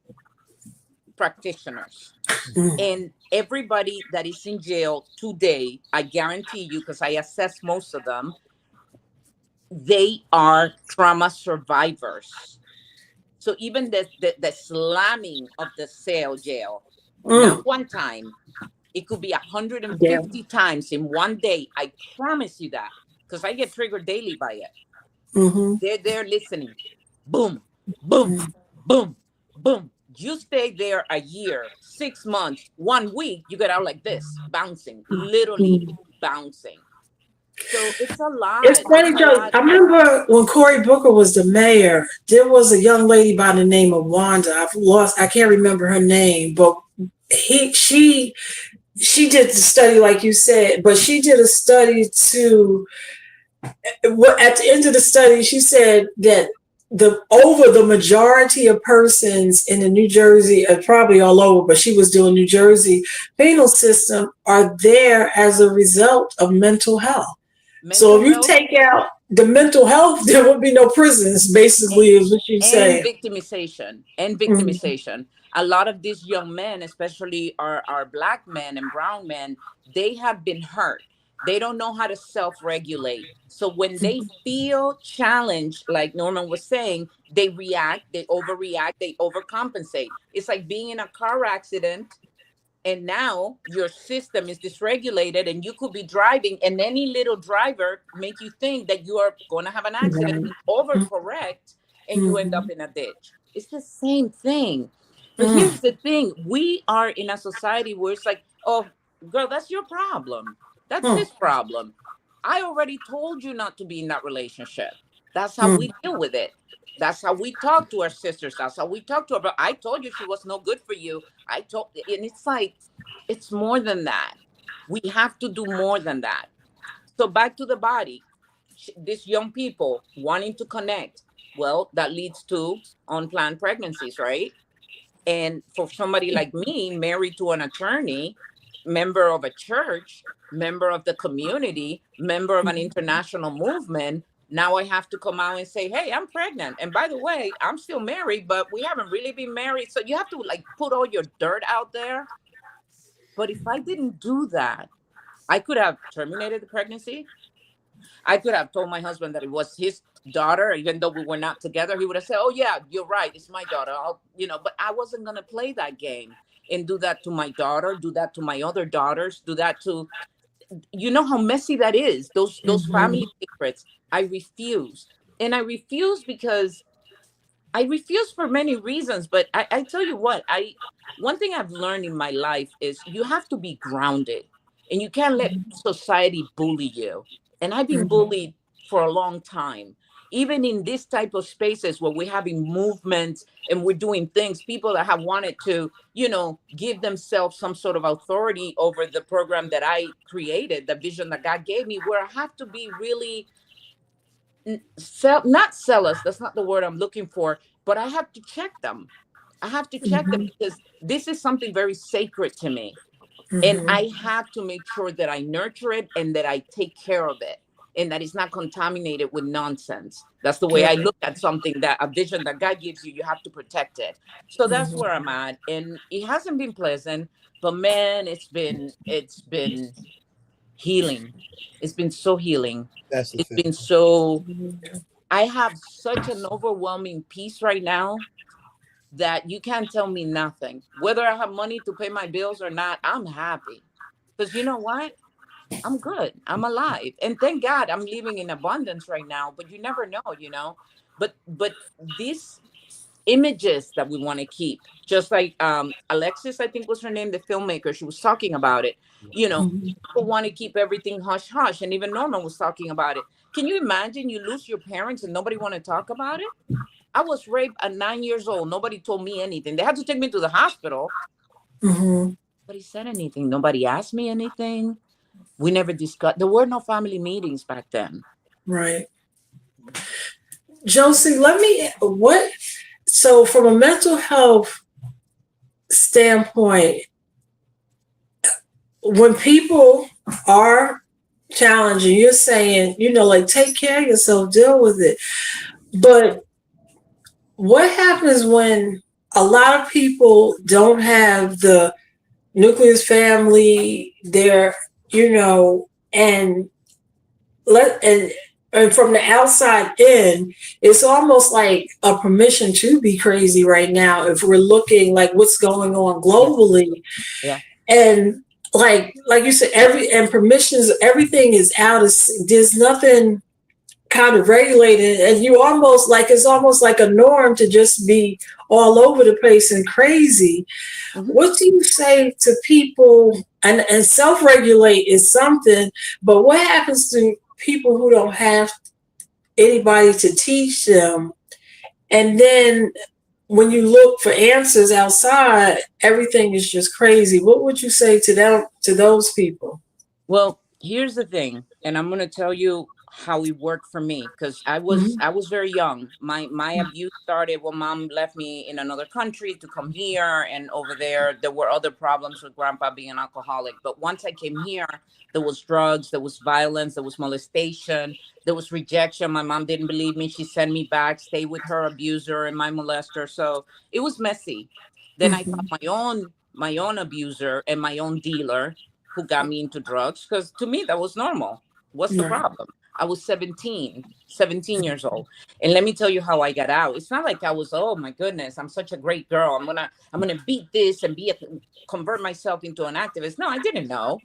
practitioners. And everybody that is in jail today, I guarantee you, because I assess most of them, they are trauma survivors. So even the slamming of the cell jail, not one time, it could be 150 times in one day. I promise you that, because I get triggered daily by it. They're there listening. Boom, boom, boom, boom. You stay there a year, 6 months, 1 week, you get out like this, bouncing, literally bouncing. So it's a lot. It's funny, Joe. I remember when Cory Booker was the mayor, there was a young lady by the name of Wanda. I can't remember her name, but she did the study like you said, but she did a study to, at the end of the study, she said that the majority of persons in the New Jersey, probably all over, but she was doing New Jersey penal system, are there as a result of mental health. So if you take out the mental health, there would be no prisons, basically, is what you say. And victimization. A lot of these young men, especially our Black men and brown men, they have been hurt. They don't know how to self-regulate. So when they feel challenged, like Norman was saying, they react, they overreact, they overcompensate. It's like being in a car accident, and now your system is dysregulated, and you could be driving, and any little driver make you think that you are going to have an accident, overcorrect, and you end up in a ditch. It's the same thing. But here's the thing. We are in a society where it's like, oh, girl, that's your problem. That's his problem. I already told you not to be in that relationship. That's how we deal with it. That's how we talk to our sisters. That's how we talk to her. But I told you she was no good for you. And it's like, it's more than that. We have to do more than that. So back to the body. These young people wanting to connect. Well, that leads to unplanned pregnancies, right? And for somebody like me, married to an attorney, member of a church, member of the community, member of an international movement, now I have to come out and say, hey, I'm pregnant. And by the way, I'm still married, but we haven't really been married. So you have to like put all your dirt out there. But if I didn't do that, I could have terminated the pregnancy. I could have told my husband that it was his daughter, even though we were not together. He would have said, "Oh yeah, you're right, it's my daughter." But I wasn't gonna play that game and do that to my daughter, do that to my other daughters, do that to, you know how messy that is. Those family secrets. I refuse, and I refuse because I refuse for many reasons. But I tell you what, one thing I've learned in my life is you have to be grounded, and you can't let society bully you. And I've been bullied for a long time. Even in this type of spaces where we're having movements and we're doing things, people that have wanted to, give themselves some sort of authority over the program that I created, the vision that God gave me, where I have to be really not zealous. That's not the word I'm looking for, but I have to check them. I have to check them because this is something very sacred to me. And I have to make sure that I nurture it and that I take care of it and that it's not contaminated with nonsense. That's the way I look at something, that a vision that God gives you, you have to protect it. So that's where I'm at. And it hasn't been pleasant, but man, it's been healing. It's been so healing. That's the It's thing. been so, I have such an overwhelming peace right now that you can't tell me nothing. Whether I have money to pay my bills or not, I'm happy. Because you know what? I'm good. I'm alive. And thank God I'm living in abundance right now. But you never know. But these images that we want to keep, just like Alexis, I think was her name, the filmmaker, she was talking about it. People want to keep everything hush hush. And even Norman was talking about it. Can you imagine you lose your parents and nobody want to talk about it? I was raped at 9 years old. Nobody told me anything. They had to take me to the hospital. Nobody said anything. Nobody asked me anything. We never discussed. There were no family meetings back then. Right. Josie, so from a mental health standpoint, when people are challenging, you're saying, like, take care of yourself, deal with it. But what happens when a lot of people don't have the nucleus family there, and from the outside in, it's almost like a permission to be crazy right now if we're looking like what's going on globally. Yeah. And like you said, permissions, everything is out. There's nothing kind of regulated, and it's almost like a norm to just be all over the place and crazy. What do you say to people? And self-regulate is something, but what happens to people who don't have anybody to teach them? And then when you look for answers outside, everything is just crazy. What would you say to those people? Well, here's the thing, and I'm going to tell you how it worked for me, because I was very young. My abuse started when mom left me in another country to come here, and over there were other problems with grandpa being an alcoholic. But once I came here, there was drugs, there was violence, there was molestation, there was rejection. My mom didn't believe me. She sent me back, stay with her abuser and my molester. So it was messy. Then I found my own abuser and my own dealer who got me into drugs, because to me that was normal. What's the problem? I was 17 years old. And let me tell you how I got out. It's not like I was, oh my goodness, I'm such a great girl, I'm gonna beat this and convert myself into an activist. No, I didn't know.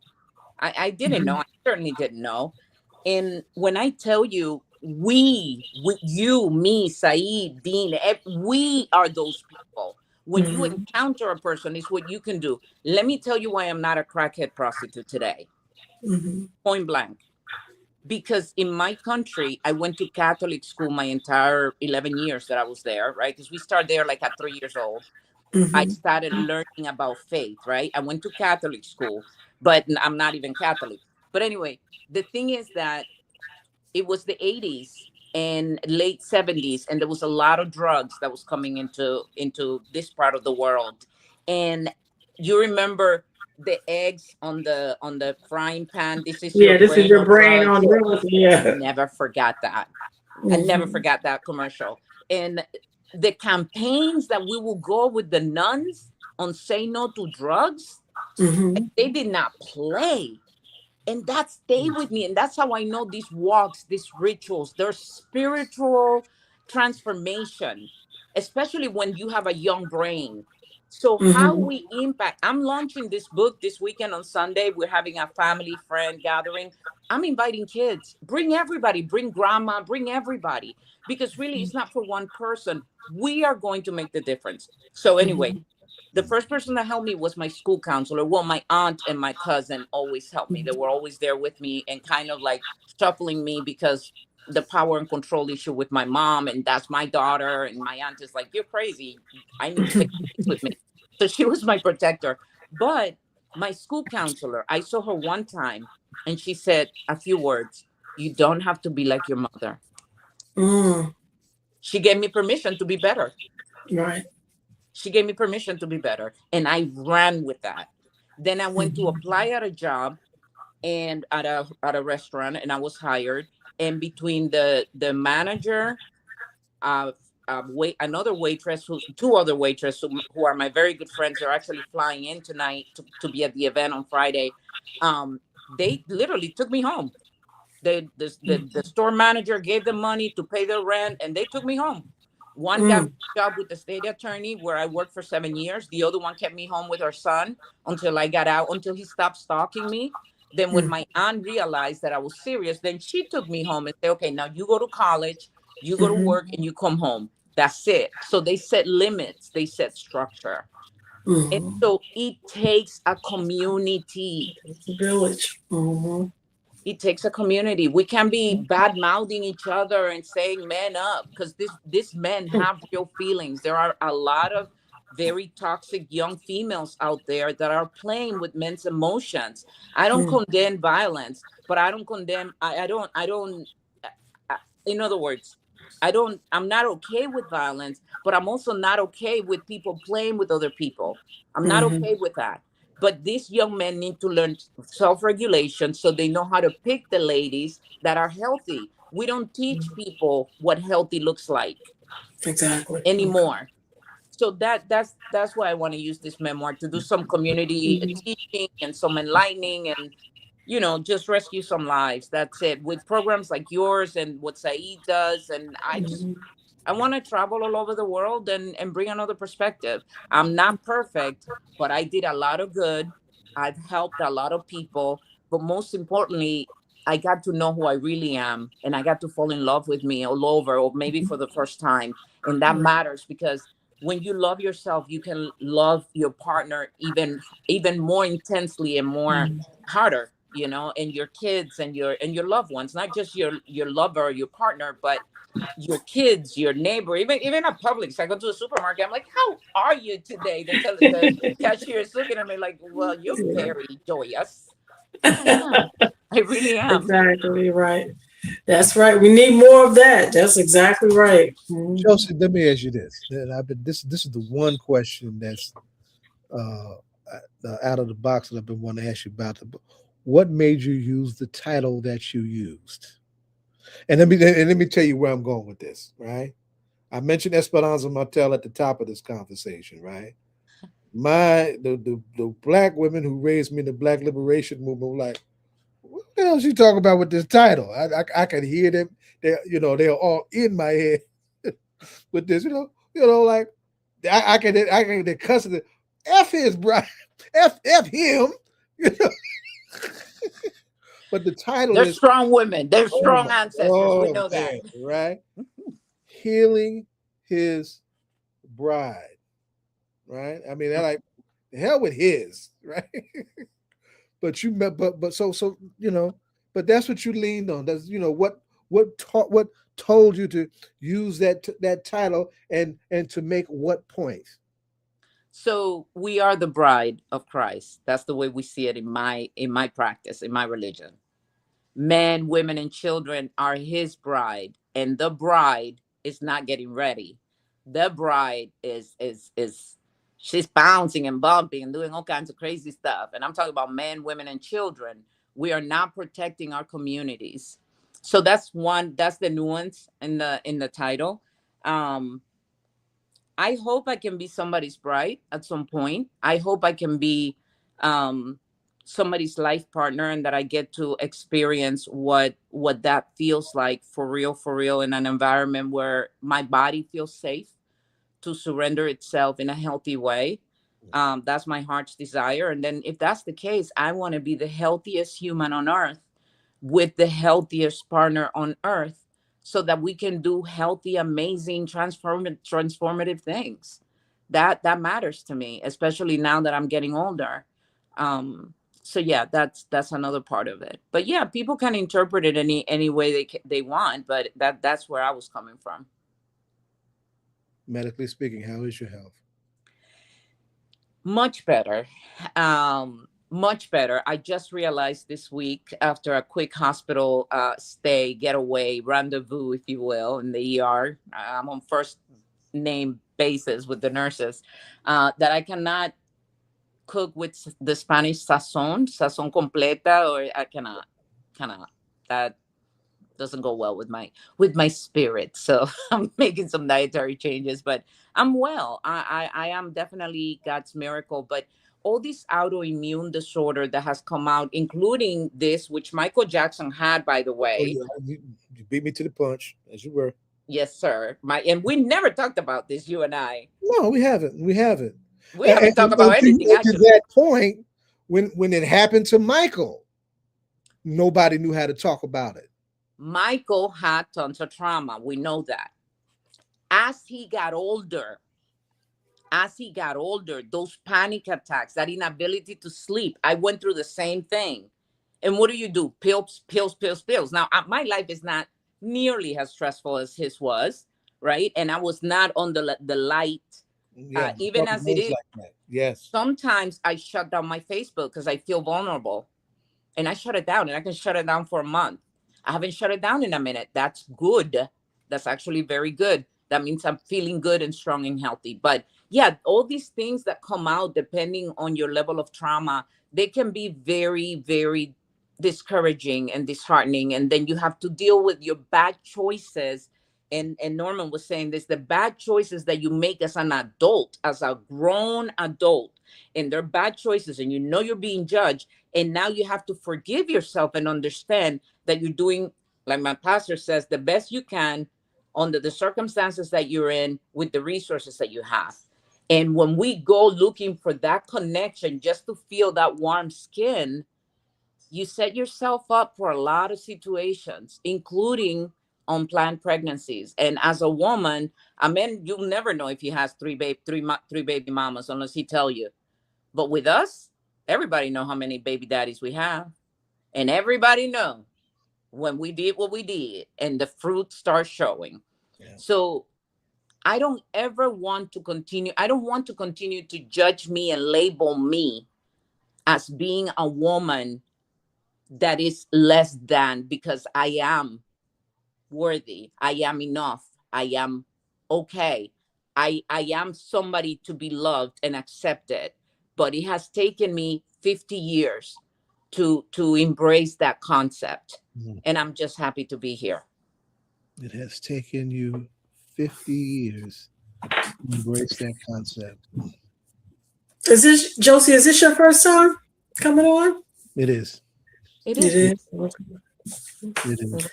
I didn't know. I certainly didn't know. And when I tell you, you, me, Saeed, Dean, we are those people. When you encounter a person, it's what you can do. Let me tell you why I'm not a crackhead prostitute today. Point blank. Because in my country, I went to Catholic school my entire 11 years that I was there, right? Because we started there like at 3 years old. I started learning about faith, right? I went to Catholic school, but I'm not even Catholic. But anyway, the thing is that it was the 80s and late 70s, and there was a lot of drugs that was coming into this part of the world. And you remember the eggs on the frying pan. This is your brain on drugs. Yeah. I never forgot that. I never forgot that commercial. And the campaigns that we will go with the nuns on say no to drugs, they did not play. And that stayed with me. And that's how I know these walks, these rituals, they're spiritual transformation, especially when you have a young brain. So how Mm-hmm. we impact, I'm launching this book this weekend on Sunday. We're having a family friend gathering. I'm inviting kids, bring everybody, bring grandma, bring everybody, because really it's not for one person. We are going to make the difference. So anyway, the first person that helped me was my school counselor. Well, my aunt and my cousin always helped me. They were always there with me and kind of like shuffling me, because the power and control issue with my mom, and that's my daughter, and my aunt is like, you're crazy, I need to take this with me. So she was my protector. But my school counselor, I saw her one time and she said a few words: you don't have to be like your mother. Mm, She gave me permission to be better. right. She gave me permission to be better, and I ran with that. Then I went to apply at a job and at a restaurant, and I was hired. And between the manager, another waitress, two other waitresses who are my very good friends, they're actually flying in tonight to be at the event on Friday. They literally took me home. The store manager gave them money to pay their rent, and they took me home. One got me Mm, a job with the state attorney where I worked for 7 years. The other one kept me home with her son until I got out, until he stopped stalking me. Then when mm, my aunt realized that I was serious, then she took me home and said, okay, now you go to college, you go to mm-hmm, work, and you come home. That's it. So they set limits, they set structure. And mm-hmm. so it takes a community. Village. Mm-hmm. It takes a community. We can't be bad mouthing each other and saying "man up," because this men have real feelings. There are a lot of very toxic young females out there that are playing with men's emotions. I don't condemn violence, but I don't condemn. In other words, I'm not okay with violence, but I'm also not okay with people playing with other people. I'm not Mm-hmm. okay with that. But these young men need to learn self-regulation so they know how to pick the ladies that are healthy. We don't teach people what healthy looks like Exactly. Okay. anymore. So that's why I want to use this memoir to do some community teaching and some enlightening, and just rescue some lives. That's it. With programs like yours and what Saeed does. And Mm-hmm. I want to travel all over the world and bring another perspective. I'm not perfect, but I did a lot of good. I've helped a lot of people. But most importantly, I got to know who I really am, and I got to fall in love with me all over, or maybe for the first time. And that matters, because when you love yourself, you can love your partner even more intensely and more harder, and your kids and your loved ones, not just your lover or your partner, but your kids, your neighbor, even at Publix. I go to the supermarket, I'm like, how are you today? The cashier is looking at me like, well, you're very joyous. And I am. I really am. Exactly right. That's right. We need more of that. That's exactly right. Mhm. Chelsea, let me ask you this. And this is the one question that's out of the box that I've been wanting to ask you about. What made you use the title that you used? And let me tell you where I'm going with this. Right, I mentioned Esperanza Martel at the top of this conversation. Right, the black women who raised me in the Black Liberation Movement were like, what the hell is she talking about with this title? I could hear them. They're all in my head with this. Like I can they cussing it. F his bride, F him. You know? But the title They're is, strong women. They're strong ancestors. We oh know that. man, right? Healing his bride, right? I mean, they're like, the hell with his, right? but so but that's what you leaned on. That's what told you to use that title and to make what point? So we are the bride of Christ. That's the way we see it in my practice, in my religion. Men, women, and children are his bride, and the bride is not getting ready. The bride is she's bouncing and bumping and doing all kinds of crazy stuff. And I'm talking about men, women, and children. We are not protecting our communities. So that's the nuance in the title. I hope I can be somebody's bride at some point. I hope I can be um, somebody's life partner, and that I get to experience what that feels like for real, in an environment where my body feels safe to surrender itself in a healthy way. That's my heart's desire. And then if that's the case, I want to be the healthiest human on earth with the healthiest partner on earth, so that we can do healthy, amazing, transformative things. That matters to me, especially now that I'm getting older. So yeah, that's another part of it. But yeah, people can interpret it any way they want, but that's where I was coming from. Medically speaking, how is your health? Much better. Much better. I just realized this week, after a quick hospital stay, getaway, rendezvous, if you will, in the ER, I'm on first name basis with the nurses, that I cannot cook with the Spanish sazon completa, or I cannot. That doesn't go well with my spirit. So I'm making some dietary changes, but I'm well. I am definitely God's miracle. But all this autoimmune disorder that has come out, including this, which Michael Jackson had, by the way. Oh, yeah. You beat me to the punch, as you were. Yes, sir. And we never talked about this, you and I. No, we haven't. We haven't talked about anything. To that point, when it happened to Michael, nobody knew how to talk about it. Michael had tons of trauma. We know that. As he got older, those panic attacks, that inability to sleep, I went through the same thing. And what do? Pills. Now, my life is not nearly as stressful as his was, right? And I was not on the light, even as it is. Like yes. Sometimes I shut down my Facebook because I feel vulnerable. And I shut it down, and I can shut it down for a month. I haven't shut it down in a minute. That's good. That's actually very good. That means I'm feeling good and strong and healthy. But yeah, all these things that come out, depending on your level of trauma, they can be very, very discouraging and disheartening. And then you have to deal with your bad choices. And Norman was saying this, the bad choices that you make as an adult, as a grown adult, and they're bad choices, and you know you're being judged. And now you have to forgive yourself and understand that you're doing, like my pastor says, the best you can under the circumstances that you're in with the resources that you have. And when we go looking for that connection, just to feel that warm skin, you set yourself up for a lot of situations, including unplanned pregnancies. And as a woman, a man, you'll never know if he has three baby mamas unless he tell you. But with us, everybody know how many baby daddies we have. And everybody know when we did what we did and the fruit starts showing. Yeah. So I don't ever want to continue. I don't want to continue to judge me and label me as being a woman that is less than, because I am worthy. I am enough. I am okay. I am somebody to be loved and accepted. But it has taken me 50 years to embrace that concept. Mm-hmm. And I'm just happy to be here. It has taken you 50 years to embrace that concept. Is this, Josie, is this your first time coming on? It is. It is. It is.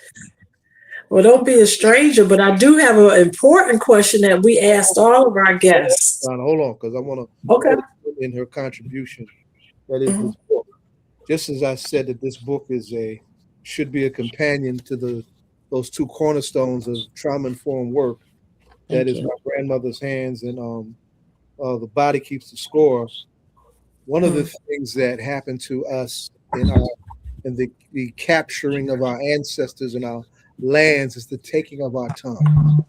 Well, don't be a stranger, but I do have an important question that we asked all of our guests. Donna, hold on, because I want to put in her contribution. That is this book. Just as I said that this book should be a companion to those two cornerstones of trauma-informed work. That is My Grandmother's Hands and The Body Keeps the Score. One of the things that happened to us in the capturing of our ancestors and our lands is the taking of our tongue,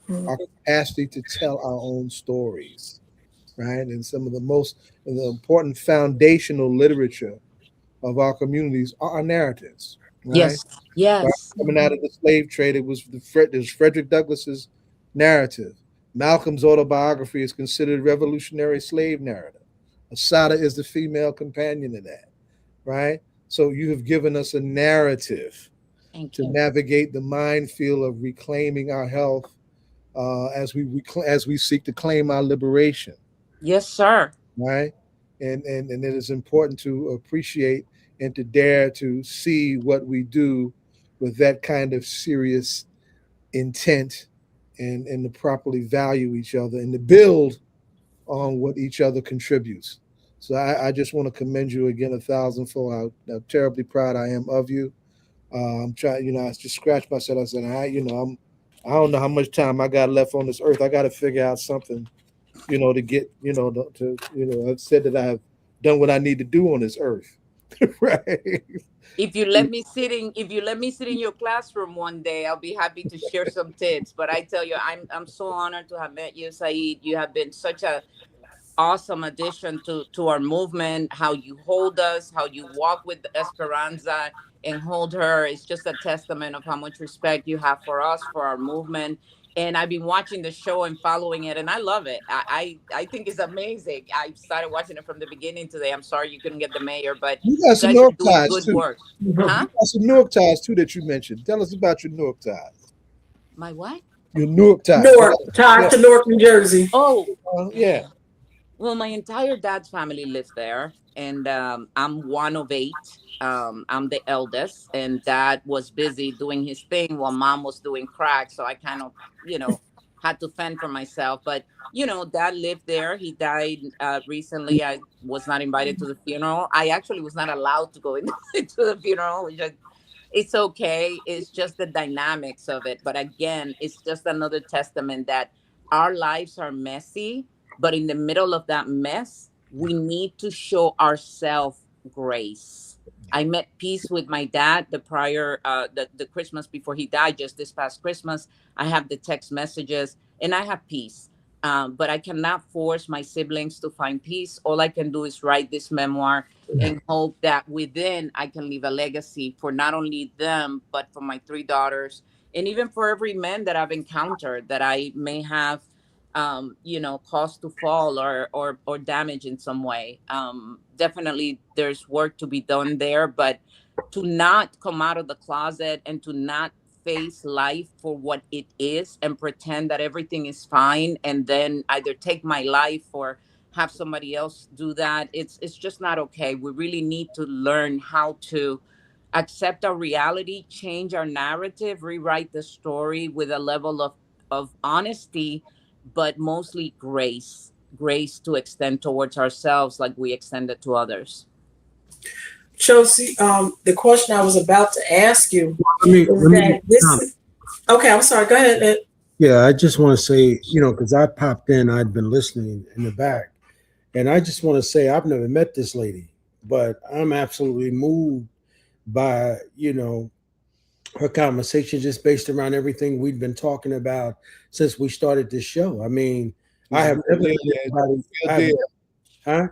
our capacity to tell our own stories, right? And some of the important foundational literature of our communities are our narratives. Right? Yes. Right? Coming out of the slave trade, it was Frederick Douglass's narrative. Malcolm's autobiography is considered revolutionary slave narrative. Asada is the female companion in that, right? So you have given us a narrative to navigate the minefield of reclaiming our health as we seek to claim our liberation. Yes, sir. Right? and it is important to appreciate and to dare to see what we do with that kind of serious intent, and to properly value each other and to build on what each other contributes. So I just want to commend you again 1,000-fold. How terribly proud I am of you. I'm trying, I just scratched myself. I said, I don't know how much time I got left on this earth. I got to figure out something, to get, I've said that I've done what I need to do on this earth. Right. If you let me sit in your classroom one day, I'll be happy to share some tips. But I tell you, I'm so honored to have met you, Saeed. You have been such a awesome addition to our movement. How you hold us, how you walk with Esperanza and hold her is just a testament of how much respect you have for us, for our movement. And I've been watching the show and following it, and I love it. I think it's amazing. I started watching it from the beginning today. I'm sorry you couldn't get the mayor, but You got you some guys are Newark doing ties good too. work. Huh? You got some Newark ties too that you mentioned. Tell us about your Newark ties. My what? Your Newark ties. Newark, tied to Newark, New Jersey. Oh, Yeah. well, my entire dad's family lives there, and I'm one of eight. I'm the eldest, and dad was busy doing his thing while mom was doing crack. So I kind of, had to fend for myself. But dad lived there. He died recently. I was not invited to the funeral. I actually was not allowed to go into the funeral, which it's okay. It's just the dynamics of it. But again, it's just another testament that our lives are messy, but in the middle of that mess, we need to show ourselves grace. I met peace with my dad the Christmas before he died, just this past Christmas. I have the text messages and I have peace. But I cannot force my siblings to find peace. All I can do is write this memoir and hope that within I can leave a legacy for not only them, but for my three daughters, and even for every man that I've encountered that I may have, caused to fall or damage in some way. Definitely there's work to be done there, but to not come out of the closet and to not face life for what it is and pretend that everything is fine and then either take my life or have somebody else do that, it's just not okay. We really need to learn how to accept our reality, change our narrative, rewrite the story with a level of honesty, but mostly grace to extend towards ourselves like we extend it to others. Josie, the question I was about to ask you okay, I'm sorry, go ahead, Ed. Yeah, I just want to say, because I popped in, I'd been listening in the back, and I just want to say I've never met this lady, but I'm absolutely moved by, her conversation just based around everything we've been talking about since we started this show. I mean, I have never met anybody. Huh?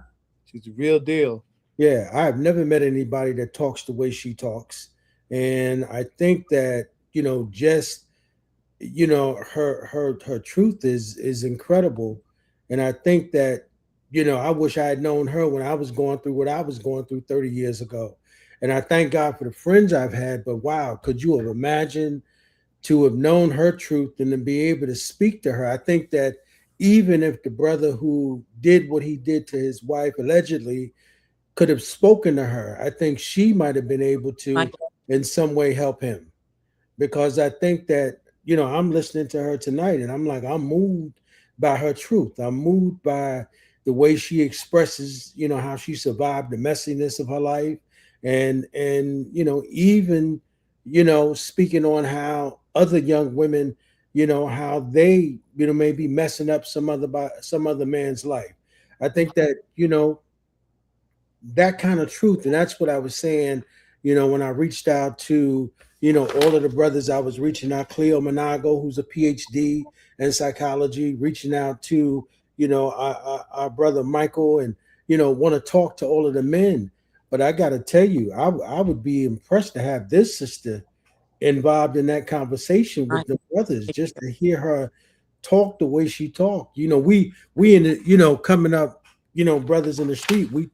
She's the real deal. Yeah, I have never met anybody that talks the way she talks. And I think that, just her truth is incredible. And I think that, I wish I had known her when I was going through what I was going through 30 years ago. And I thank God for the friends I've had. But wow, could you have imagined to have known her truth and to be able to speak to her? I think that even if the brother who did what he did to his wife allegedly could have spoken to her, I think she might have been able to in some way help him. Because I think that, I'm listening to her tonight and I'm like, I'm moved by her truth. I'm moved by the way she expresses, how she survived the messiness of her life. And even, speaking on how other young women, how they, may be messing up some other man's life. I think that, that kind of truth. And that's what I was saying, when I reached out to, all of the brothers. I was reaching out, Cleo Monago, who's a PhD in psychology, reaching out to, our brother Michael, and, want to talk to all of the men. But I got to tell you, I would be impressed to have this sister involved in that conversation with the brothers, just to hear her talk the way she talked. We in the, coming up, brothers in the street, we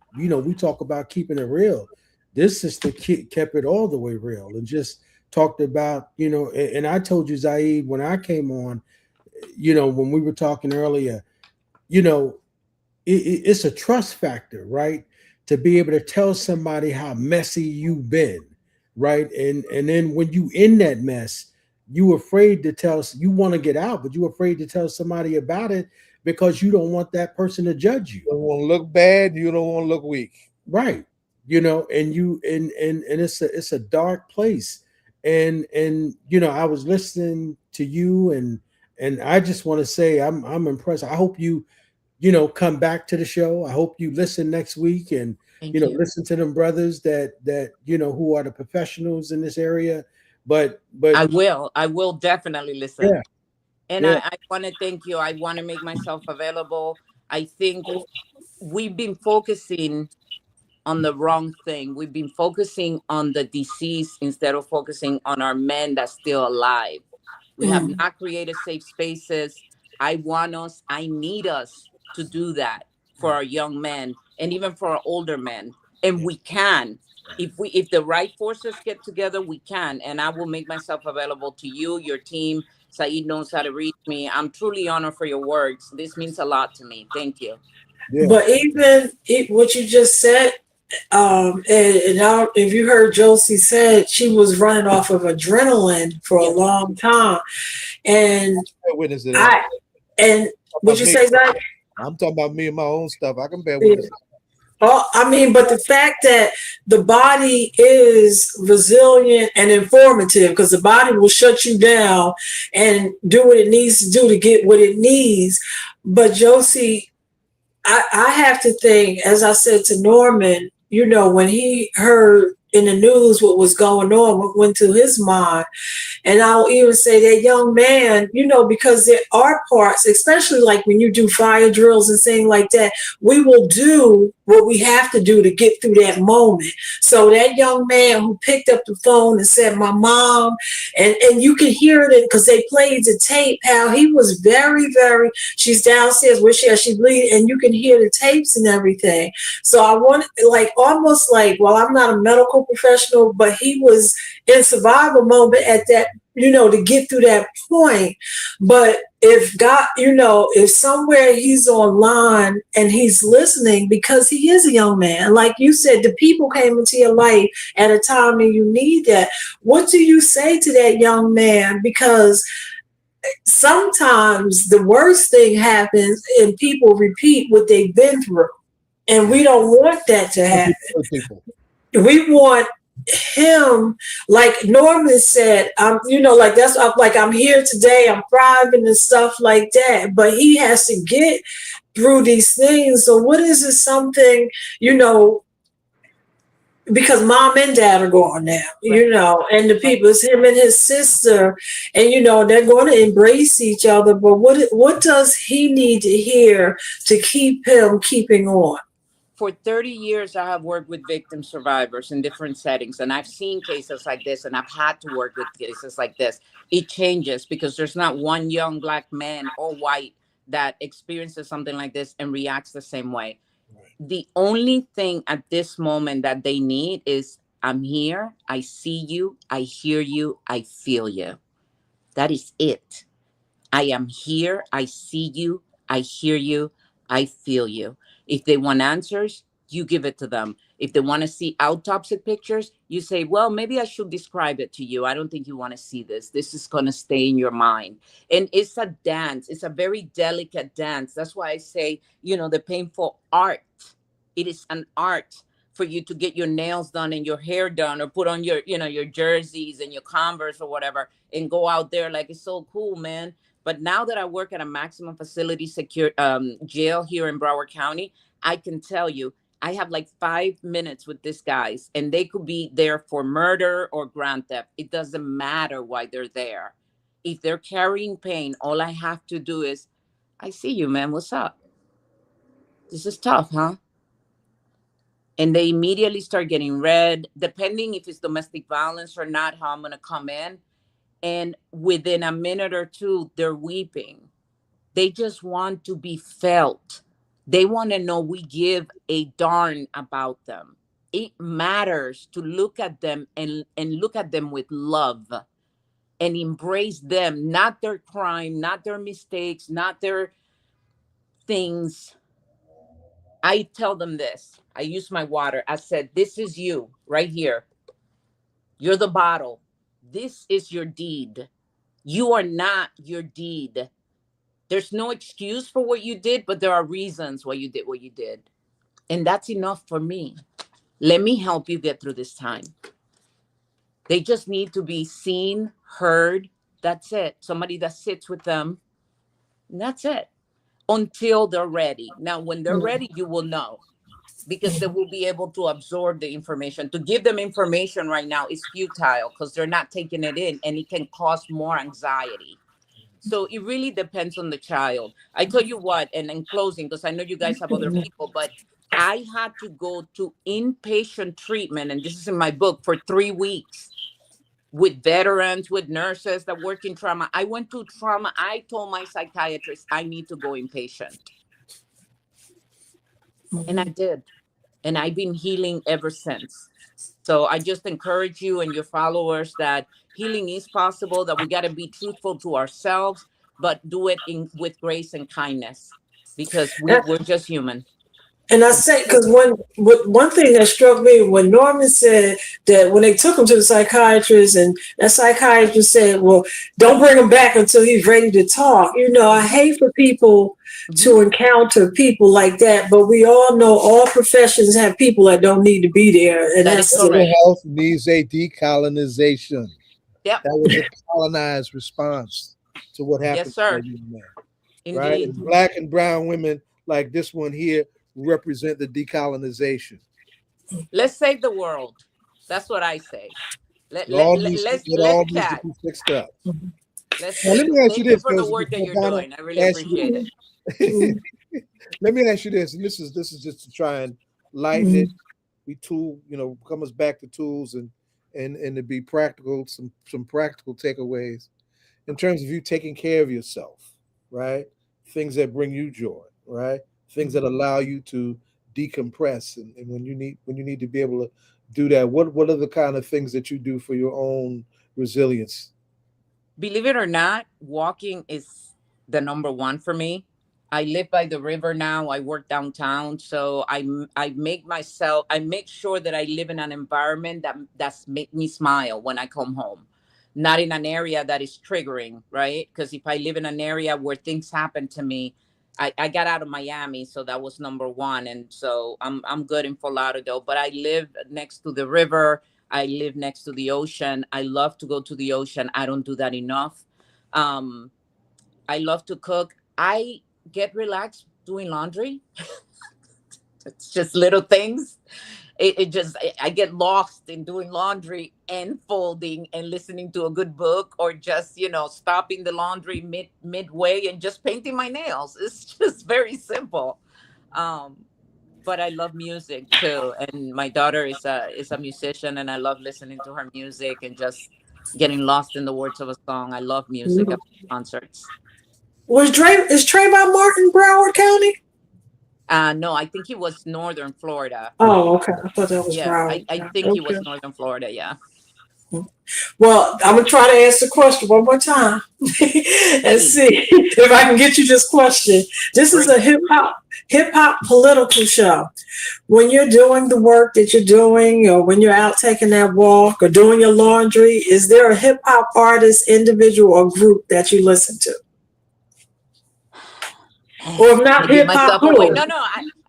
talk about keeping it real. This sister kept it all the way real and just talked about, and I told you, Zaid, when I came on, when we were talking earlier, it's a trust factor, right? To be able to tell somebody how messy you've been, right? And then when you in that mess, you afraid to tell, you want to get out, but you afraid to tell somebody about it because you don't want that person to judge you. You don't want to look bad. You don't want to look weak. Right. You know, and you and it's a dark place. And I was listening to you, and I just want to say I'm impressed. I hope you come back to the show. I hope you listen next week, and Thank you. listen to them brothers that who are the professionals in this area. But I will definitely listen. Yeah. And Yeah. I want to thank you. I want to make myself available. I think we've been focusing on the wrong thing. We've been focusing on the disease instead of focusing on our men that's still alive. We have not created safe spaces. I need us to do that for our young men and even for our older men. And we can. If the right forces get together, we can. And I will make myself available to you, your team. Saeed knows how to reach me. I'm truly honored for your words. This means a lot to me. Thank you. Yeah. But even what you just said, if you heard Josie said she was running off of adrenaline for a long time, and Witness to that. would you say that? I'm talking about me and my own stuff. I can bear witness. Oh, I mean, but the fact that the body is resilient and informative, because the body will shut you down and do what it needs to do to get what it needs. But Josie, I have to think, as I said to Norman, when he heard in the news what was going on, what went through his mind. And I'll even say that young man, because there are parts, especially like when you do fire drills and things like that, we will do what we have to do to get through that moment. So that young man who picked up the phone and said, my mom, and you can hear it because they played the tape, how he was very, very, she's downstairs, she bleeding, and you can hear the tapes and everything. So I want, almost like, well, I'm not a medical professional, but he was in survival moment at that, to get through that point. But if God, if somewhere he's online and he's listening, because he is a young man, like you said, the people came into your life at a time when you need that. What do you say to that young man? Because sometimes the worst thing happens and people repeat what they've been through. And we don't want that to happen. We want him, like Norman said, that's like I'm here today, I'm thriving and stuff like that. But he has to get through these things. So what is it something, because mom and dad are gone now, and the people, it's him and his sister, and they're going to embrace each other. But what does he need to hear to keep him keeping on? For 30 years, I have worked with victim survivors in different settings, and I've seen cases like this, and I've had to work with cases like this. It changes because there's not one young Black man or white that experiences something like this and reacts the same way. The only thing at this moment that they need is, I'm here, I see you, I hear you, I feel you. That is it. I am here, I see you, I hear you, I feel you. If they want answers, you give it to them. If they want to see autopsy pictures, you say, well, maybe I should describe it to you. I don't think you want to see this. This is going to stay in your mind. And it's a dance. It's a very delicate dance. That's why I say, the painful art. It is an art for you to get your nails done and your hair done, or put on your, your jerseys and your Converse or whatever, and go out there like it's so cool, man. But now that I work at a maximum facility secure jail here in Broward County, I can tell you, I have like 5 minutes with these guys, and they could be there for murder or grand theft. It doesn't matter why they're there. If they're carrying pain, all I have to do is, I see you, man. What's up? This is tough, huh? And they immediately start getting red, depending if it's domestic violence or not, how I'm going to come in. And within a minute or two, they're weeping. They just want to be felt. They want to know we give a darn about them. It matters to look at them and look at them with love and embrace them, not their crime, not their mistakes, not their things. I tell them this. I use my water. I said, this is you right here. You're the bottle. This is your deed. You are not your deed. There's no excuse for what you did, but there are reasons why you did what you did. And that's enough for me. Let me help you get through this time. They just need to be seen, heard. That's it. Somebody that sits with them. And that's it. Until they're ready. Now, when they're ready, you will know. Because they will be able to absorb the information. To give them information right now is futile because they're not taking it in, and it can cause more anxiety. So it really depends on the child. I tell you what, and in closing, because I know you guys have other people, but I had to go to inpatient treatment, and this is in my book, for 3 weeks with veterans, with nurses that work in trauma. I went to trauma. I told my psychiatrist, I need to go inpatient. And I did. And I've been healing ever since. So I just encourage you and your followers that healing is possible, that we got to be truthful to ourselves, but do it with grace and kindness, because we're just human. And I say, because one thing that struck me when Norman said that when they took him to the psychiatrist, and that psychiatrist said, well, don't bring him back until he's ready to talk. You know, I hate for people to encounter people like that, but we all know all professions have people that don't need to be there. And that's mental health needs a decolonization. Yep. That was a colonized response to what happened. Yes, sir. To you, man. Indeed. Right? And Black and brown women like this one here represent the decolonization. Let's save the world. That's what I say. Let's chat. Fixed up. Let me ask you this, for the work that you're doing. I really appreciate it. Let me ask you this, and this is just to try and lighten it. We come us back to tools and to be practical, some practical takeaways in terms of you taking care of yourself, right? Things that bring you joy, right? Things that allow you to decompress, and when you need to be able to do that, what are the kind of things that you do for your own resilience? Believe it or not, walking is the number one for me. I live by the river now. I work downtown, so I make sure that I live in an environment that's make me smile when I come home, not in an area that is triggering, right? Because if I live in an area where things happen to me, I got out of Miami, so that was number one, and so I'm good in Fort Lauderdale. But I live next to the river. I live next to the ocean. I love to go to the ocean. I don't do that enough. I love to cook. I get relaxed doing laundry. It's just little things. I get lost in doing laundry and folding and listening to a good book, or just, stopping the laundry midway and just painting my nails. It's just very simple. But I love music too. And my daughter is a musician, and I love listening to her music and just getting lost in the words of a song. I love music at concerts. Is Trayvon Martin Broward County? No, I think he was Northern Florida. Oh, okay. I thought that was Broward. I think he was Northern Florida, yeah. Well, I'm going to try to answer the question one more time and see if I can get you this question. This is a hip hop political show. When you're doing the work that you're doing, or when you're out taking that walk or doing your laundry, is there a hip hop artist, individual, or group that you listen to? Or if not hip hop, no,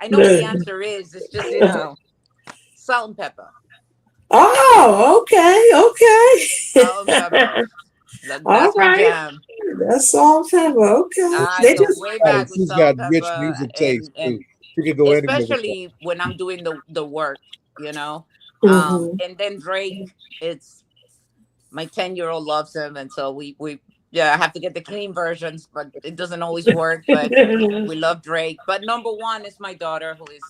I know what the answer is. It's just, Salt and Pepper. Oh, okay. Salt and Pepper. That's my jam. That's Salt and Pepper. Okay. They just way back with she's Salt got and rich Pepper, music taste and too. She could go especially when I'm doing the work, And then Drake, it's my 10-year-old loves him, and so we I have to get the clean versions, but it doesn't always work. But we love Drake. But number one is my daughter, who is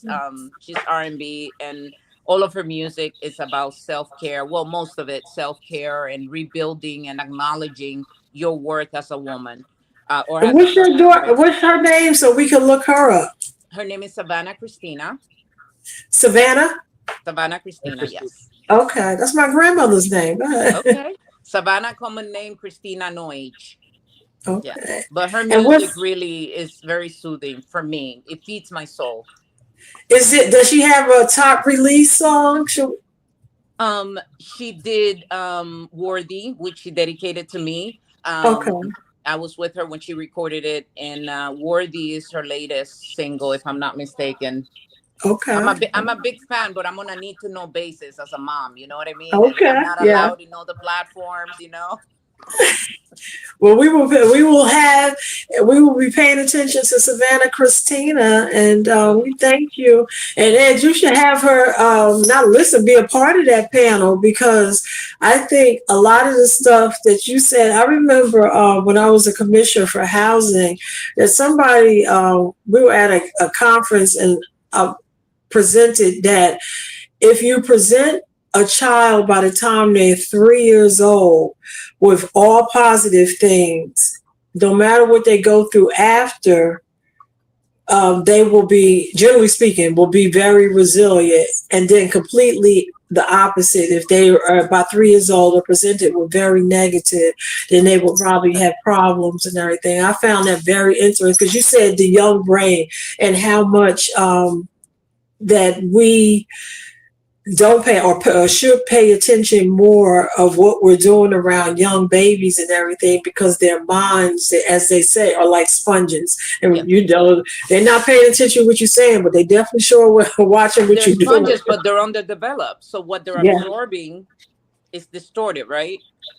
she's R&B, and all of her music is about self-care. Well, most of it self-care and rebuilding and acknowledging your worth as a woman. What's your daughter? What's her name so we can look her up? Her name is Savannah Christina. Savannah Christina, yes. Okay, that's my grandmother's name. Go ahead. Okay. Savannah, common name, Christina, no age. Okay. Yeah. But her music really is very soothing for me. It feeds my soul. Does she have a top release song? She did Worthy, which she dedicated to me. Okay. I was with her when she recorded it, and Worthy is her latest single, if I'm not mistaken. Okay. I'm a big fan, but I'm on a need to know basis as a mom. You know what I mean? Okay. And I'm not allowed in all the platforms, you know. Well, we will be paying attention to Savannah Christina, and we thank you. And Ed, you should have her be a part of that panel, because I think a lot of the stuff that you said, I remember when I was a commissioner for housing, that somebody we were at a conference and presented that if you present a child by the time they're 3 years old with all positive things, no matter what they go through after, they will be, generally speaking, will be very resilient. And then completely the opposite, if they are about 3 years old or presented with very negative, then they will probably have problems and everything. I found that very interesting, because you said the young brain and how much that we don't pay or should pay attention more of what we're doing around young babies and everything, because their minds, as they say, are like sponges. And you know, they're not paying attention to what you're saying, but they definitely sure were watching what you're doing. Sponges, but they're underdeveloped. So what they're absorbing is distorted, right?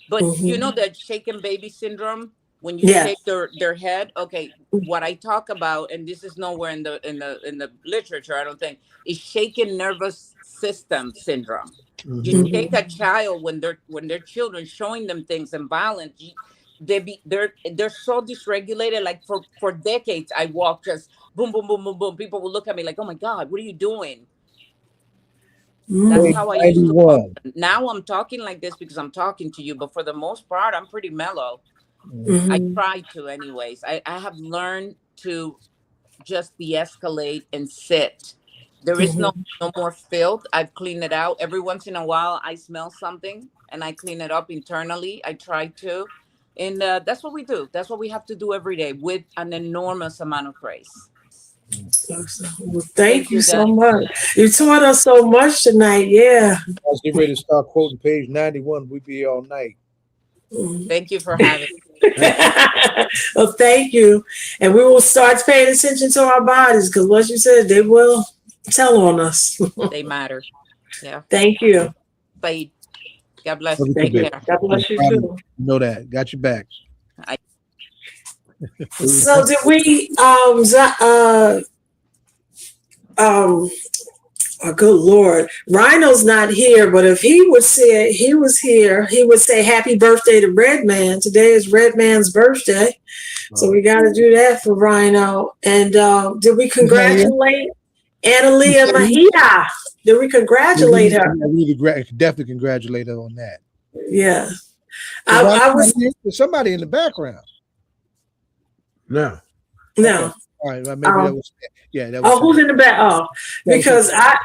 But you know that shaken baby syndrome, when you shake their head. Okay, what I talk about, and this is nowhere in the literature, I don't think, is shaken nervous system syndrome. You take a child when they're children, showing them things and violence, they're so dysregulated. Like for decades, I walked just boom, boom, boom, boom, boom. People will look at me like, "Oh my God, what are you doing?" That's how I used to talk. Now I'm talking like this because I'm talking to you, but for the most part, I'm pretty mellow. I try to, anyways. I have learned to just de-escalate and sit. There is no more filth. I've cleaned it out. Every once in a while, I smell something and I clean it up internally. I try to. And that's what we do. That's what we have to do every day with an enormous amount of grace. Well, thank you so much. You taught us so much tonight. Yeah. I was getting ready to start quoting page 91. We'd be here all night. Thank you for having me. Well, thank you. And we will start paying attention to our bodies, because what you said, they will tell on us. They matter. Yeah. Thank you. Bye. God bless you. Thank you. God bless you too. Know that. Got your back. So did we oh, good Lord. Rhino's not here, but if he would say he was here, he would say happy birthday to Redman. Today is Redman's birthday. So we got to do that for Rhino. And did we congratulate Analia Mahia? Did we congratulate her? We definitely congratulate her on that. Yeah. There's somebody in the background. No. No. All right, maybe that was that was. Oh, who's in the back? Oh, because I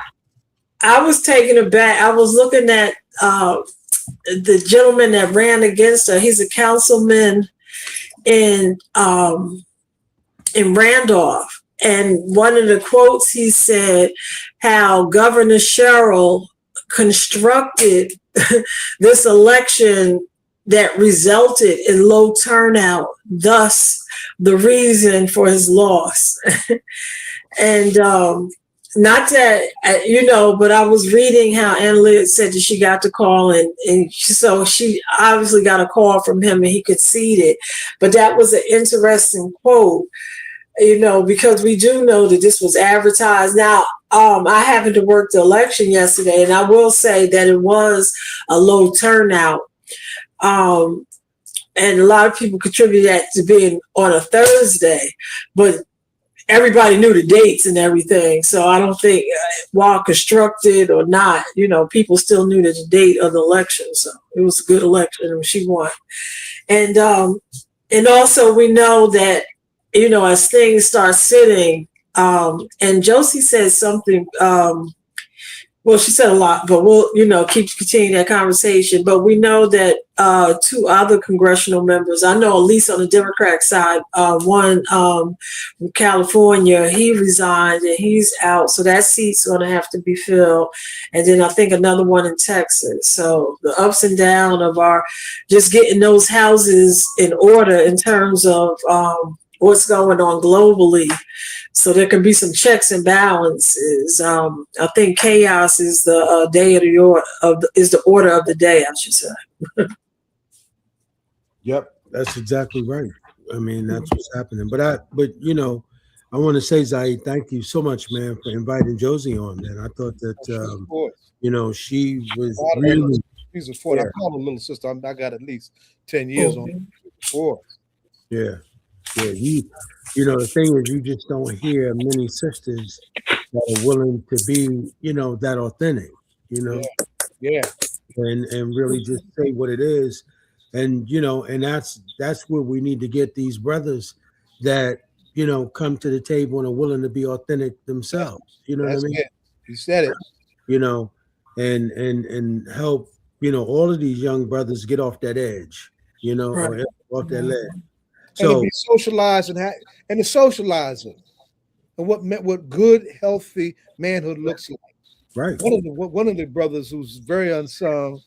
was taken aback. I was looking at the gentleman that ran against her. He's a councilman in Randolph, and one of the quotes he said how Governor Sherrill constructed this election that resulted in low turnout, thus the reason for his loss. And not that, but I was reading how Annalise said that she got the call, and so she obviously got a call from him and he conceded it. But that was an interesting quote, because we do know that this was advertised. Now, I happened to work the election yesterday, and I will say that it was a low turnout. And a lot of people contribute that to being on a Thursday, but everybody knew the dates and everything. So I don't think, while constructed or not, people still knew the date of the election. So it was a good election and she won. And also we know that, as things start sitting, and Josie said something, Well, she said a lot, but we'll, keep continuing that conversation. But we know that two other congressional members, I know at least on the Democratic side, one from California, he resigned and he's out. So that seat's going to have to be filled. And then I think another one in Texas. So the ups and downs of our just getting those houses in order in terms of what's going on globally. So there can be some checks and balances. I think chaos is the is the order of the day, I should say. Yep, that's exactly right. I mean, that's what's happening. But I want to say, Zaid, thank you so much, man, for inviting Josie on. Man, I thought that she was really. She's a sport. I call her little sister. I got at least 10 years on before. Yeah. The thing is, you just don't hear many sisters that are willing to be, that authentic, Yeah. and really just say what it is. And, and that's where we need to get these brothers that, come to the table and are willing to be authentic themselves. You know what I mean? It. You said it. And help, all of these young brothers get off that edge, Right. or off that ledge. And to be socialized and to socialize them, and what good, healthy manhood looks like. Right. One of the brothers who's very unsung,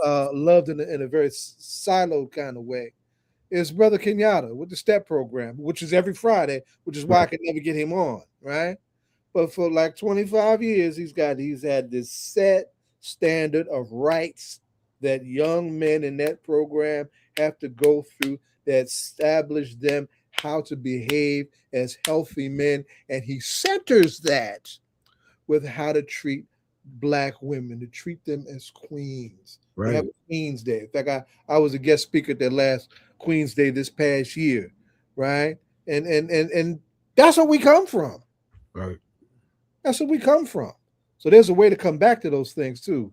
loved in a very siloed kind of way, is Brother Kenyatta with the STEP program, which is every Friday, which is why I could never get him on, right? But for like 25 years, he's had this set standard of rights that young men in that program have to go through, that establish them how to behave as healthy men. And he centers that with how to treat Black women, to treat them as queens. Right. They have Queen's Day. In fact, I was a guest speaker at their last Queen's Day this past year, right? And that's where we come from. Right. That's where we come from. So there's a way to come back to those things too.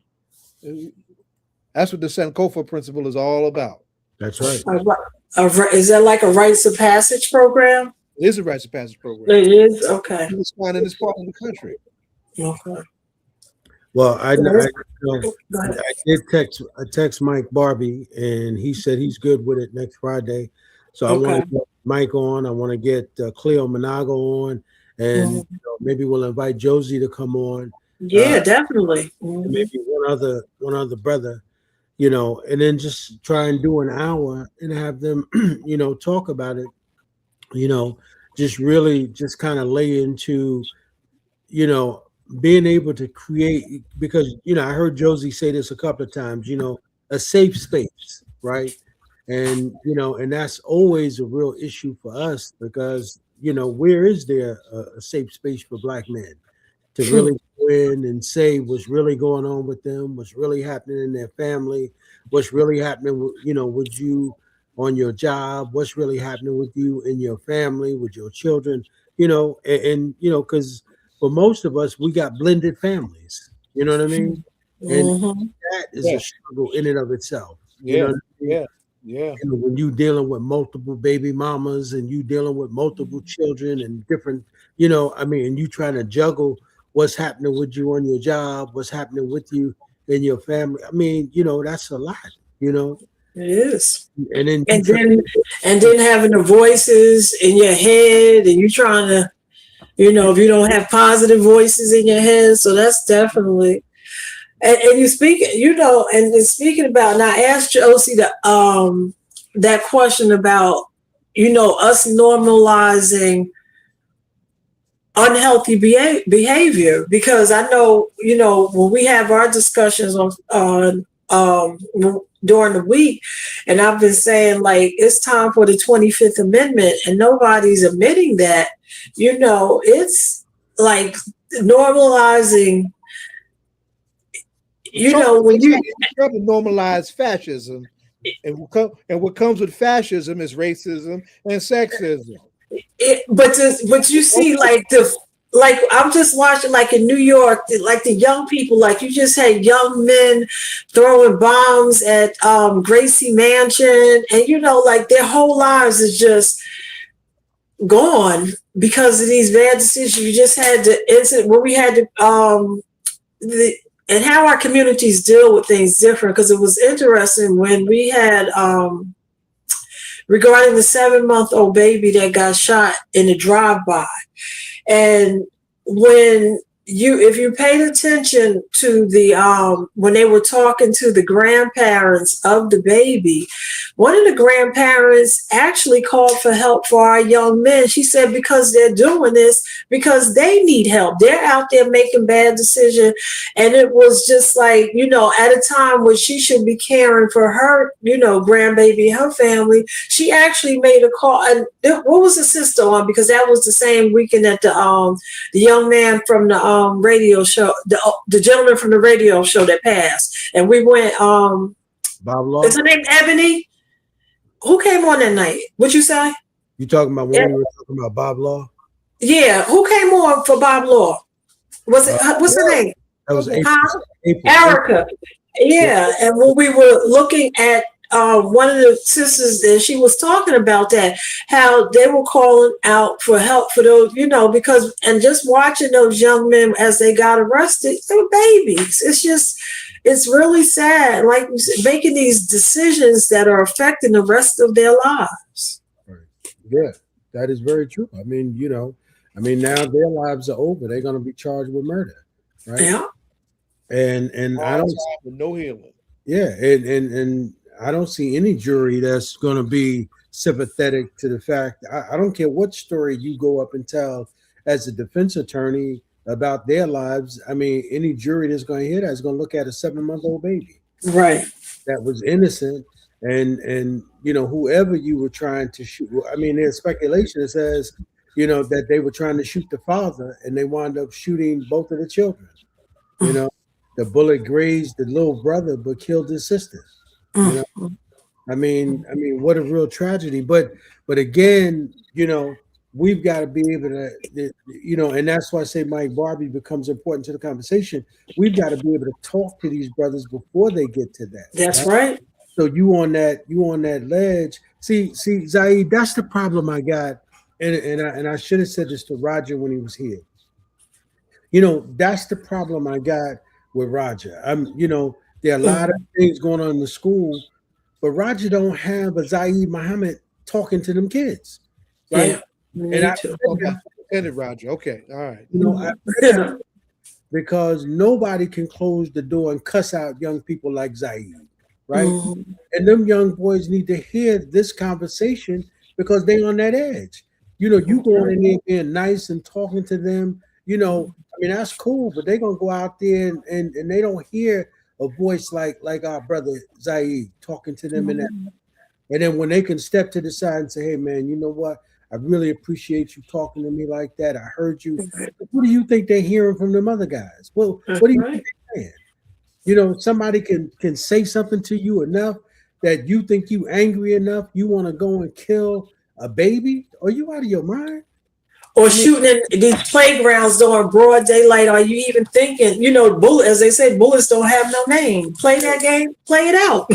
That's what the Sankofa principle is all about. That's right. Is that like a rites of passage program? It is a rites of passage program. It is? Okay. It's fine in this part of the country. Okay. Well, I did text Mike Barbie, and he said he's good with it next Friday. So I want to get Mike on. I want to get Cleo Monago on, and maybe we'll invite Josie to come on. Yeah, definitely. Maybe one other brother, and then just try and do an hour and have them, talk about it, just really just kind of lay into, being able to create, because, I heard Josie say this a couple of times, a safe space, right? And, and that's always a real issue for us because, where is there a safe space for Black men to really go in and say what's really going on with them, what's really happening in their family, what's really happening with, with you on your job, what's really happening with you in your family, with your children, and because for most of us, we got blended families, you know what I mean? And that is a struggle in and of itself. You know what I mean? Yeah. When you dealing with multiple baby mamas and you dealing with multiple children and different, and you trying to juggle what's happening with you on your job, what's happening with you in your family. I mean, that's a lot, It is. And then having the voices in your head and you trying to, if you don't have positive voices in your head, so that's definitely. And you speak, and speaking about, and I asked Josie that question about, us normalizing unhealthy behavior, because I know, when we have our discussions on during the week, and I've been saying like it's time for the 25th Amendment, and nobody's admitting that, it's like normalizing. When you normalize fascism, and what comes with fascism is racism and sexism. But you see, like I'm just watching, like in New York, like the young people, like you just had young men throwing bombs at Gracie Mansion, and like their whole lives is just gone because of these bad decisions. You just had the incident where we had and how our communities deal with things different, because it was interesting when we had regarding the 7-month-old baby that got shot in a drive-by. And when if you paid attention to the when they were talking to the grandparents of the baby, one of the grandparents actually called for help for our young men. She said, because they're doing this because they need help. They're out there making bad decisions. And it was just like, you know, at a time when she should be caring for her, you know, grandbaby, her family, she actually made a call. And what was the sister on? Because that was the same weekend that the young man from the radio show, the gentleman from the radio show that passed. And we went, Bob Law. is her name Ebony? Who came on that night? What'd you say? You talking about when we were talking about Bob Law? Yeah, who came on for Bob Law? Was it what's her name? That was April. Erica. Yeah, and when we were looking at one of the sisters, and she was talking about that, how they were calling out for help for those, you know, because, and just watching those young men as they got arrested, they were babies. It's just, it's really sad, like you said, making these decisions that are affecting the rest of their lives. Right. Yeah, that is very true. I mean, you know, now their lives are over. They're going to be charged with murder, right? Yeah. And I don't no healing. Yeah, and I don't see any jury that's going to be sympathetic to the fact. I don't care what story you go up and tell as a defense attorney about their lives. I mean, any jury that's going to hear that is going to look at a 7-month-old baby, right, that was innocent, and you know, whoever you were trying to shoot. I mean, there's speculation that says, you know, that they were trying to shoot the father and they wound up shooting both of the children. You know, the bullet grazed the little brother but killed his sister. You know? I mean, what a real tragedy. But again, you know, we've got to be able to, you know, and that's why I say Mike Barbie becomes important to the conversation. We've got to be able to talk to these brothers before they get to that. That's right. So you on that ledge. See, Zaid, that's the problem I got. And I should have said this to Roger when he was here. You know, that's the problem I got with Roger. You know, there are a lot of things going on in the school, but Roger don't have a Zaid Muhammad talking to them kids, right? Yeah, and I ended Roger. Okay, all right. You know, because nobody can close the door and cuss out young people like Zaid, right? And them young boys need to hear this conversation because they on that edge. You know, you going in there being nice and talking to them, you know, I mean, that's cool, but they're going to go out there and they don't hear a voice like our brother Zaid talking to them in that. And then when they can step to the side and say, hey, man, you know what? I really appreciate you talking to me like that. I heard you. What do you think they're hearing from them other guys? Well, what do you think they're saying? You know, somebody can say something to you enough that you think you angry enough, you want to go and kill a baby? Are you out of your mind? Or shooting in these playgrounds during broad daylight. Are you even thinking, you know, as they say, bullets don't have no name. Play that game, play it out.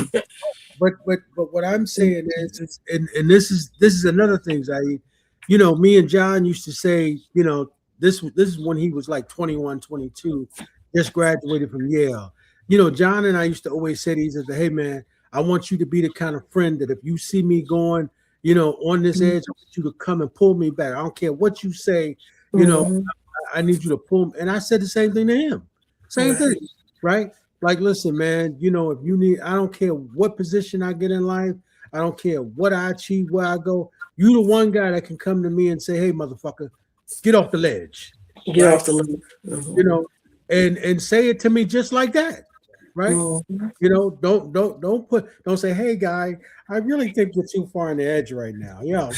But what I'm saying is, and this is another thing, Zaid. You know, me and John used to say, you know, this is when he was like 21, 22, just graduated from Yale. You know, John and I used to always say these as, hey man, I want you to be the kind of friend that if you see me going, you know, on this edge, I want you to come and pull me back. I don't care what you say, you know, I need you to pull me. And I said the same thing to him. Same thing, right? Like, listen, man, you know, if you need, I don't care what position I get in life. I don't care what I achieve, where I go. You the one guy that can come to me and say, hey, motherfucker, get off the ledge. Get off the ledge. You know, and say it to me just like that. Right? You know, don't say, hey guy, I really think you're too far on the edge right now. Yeah.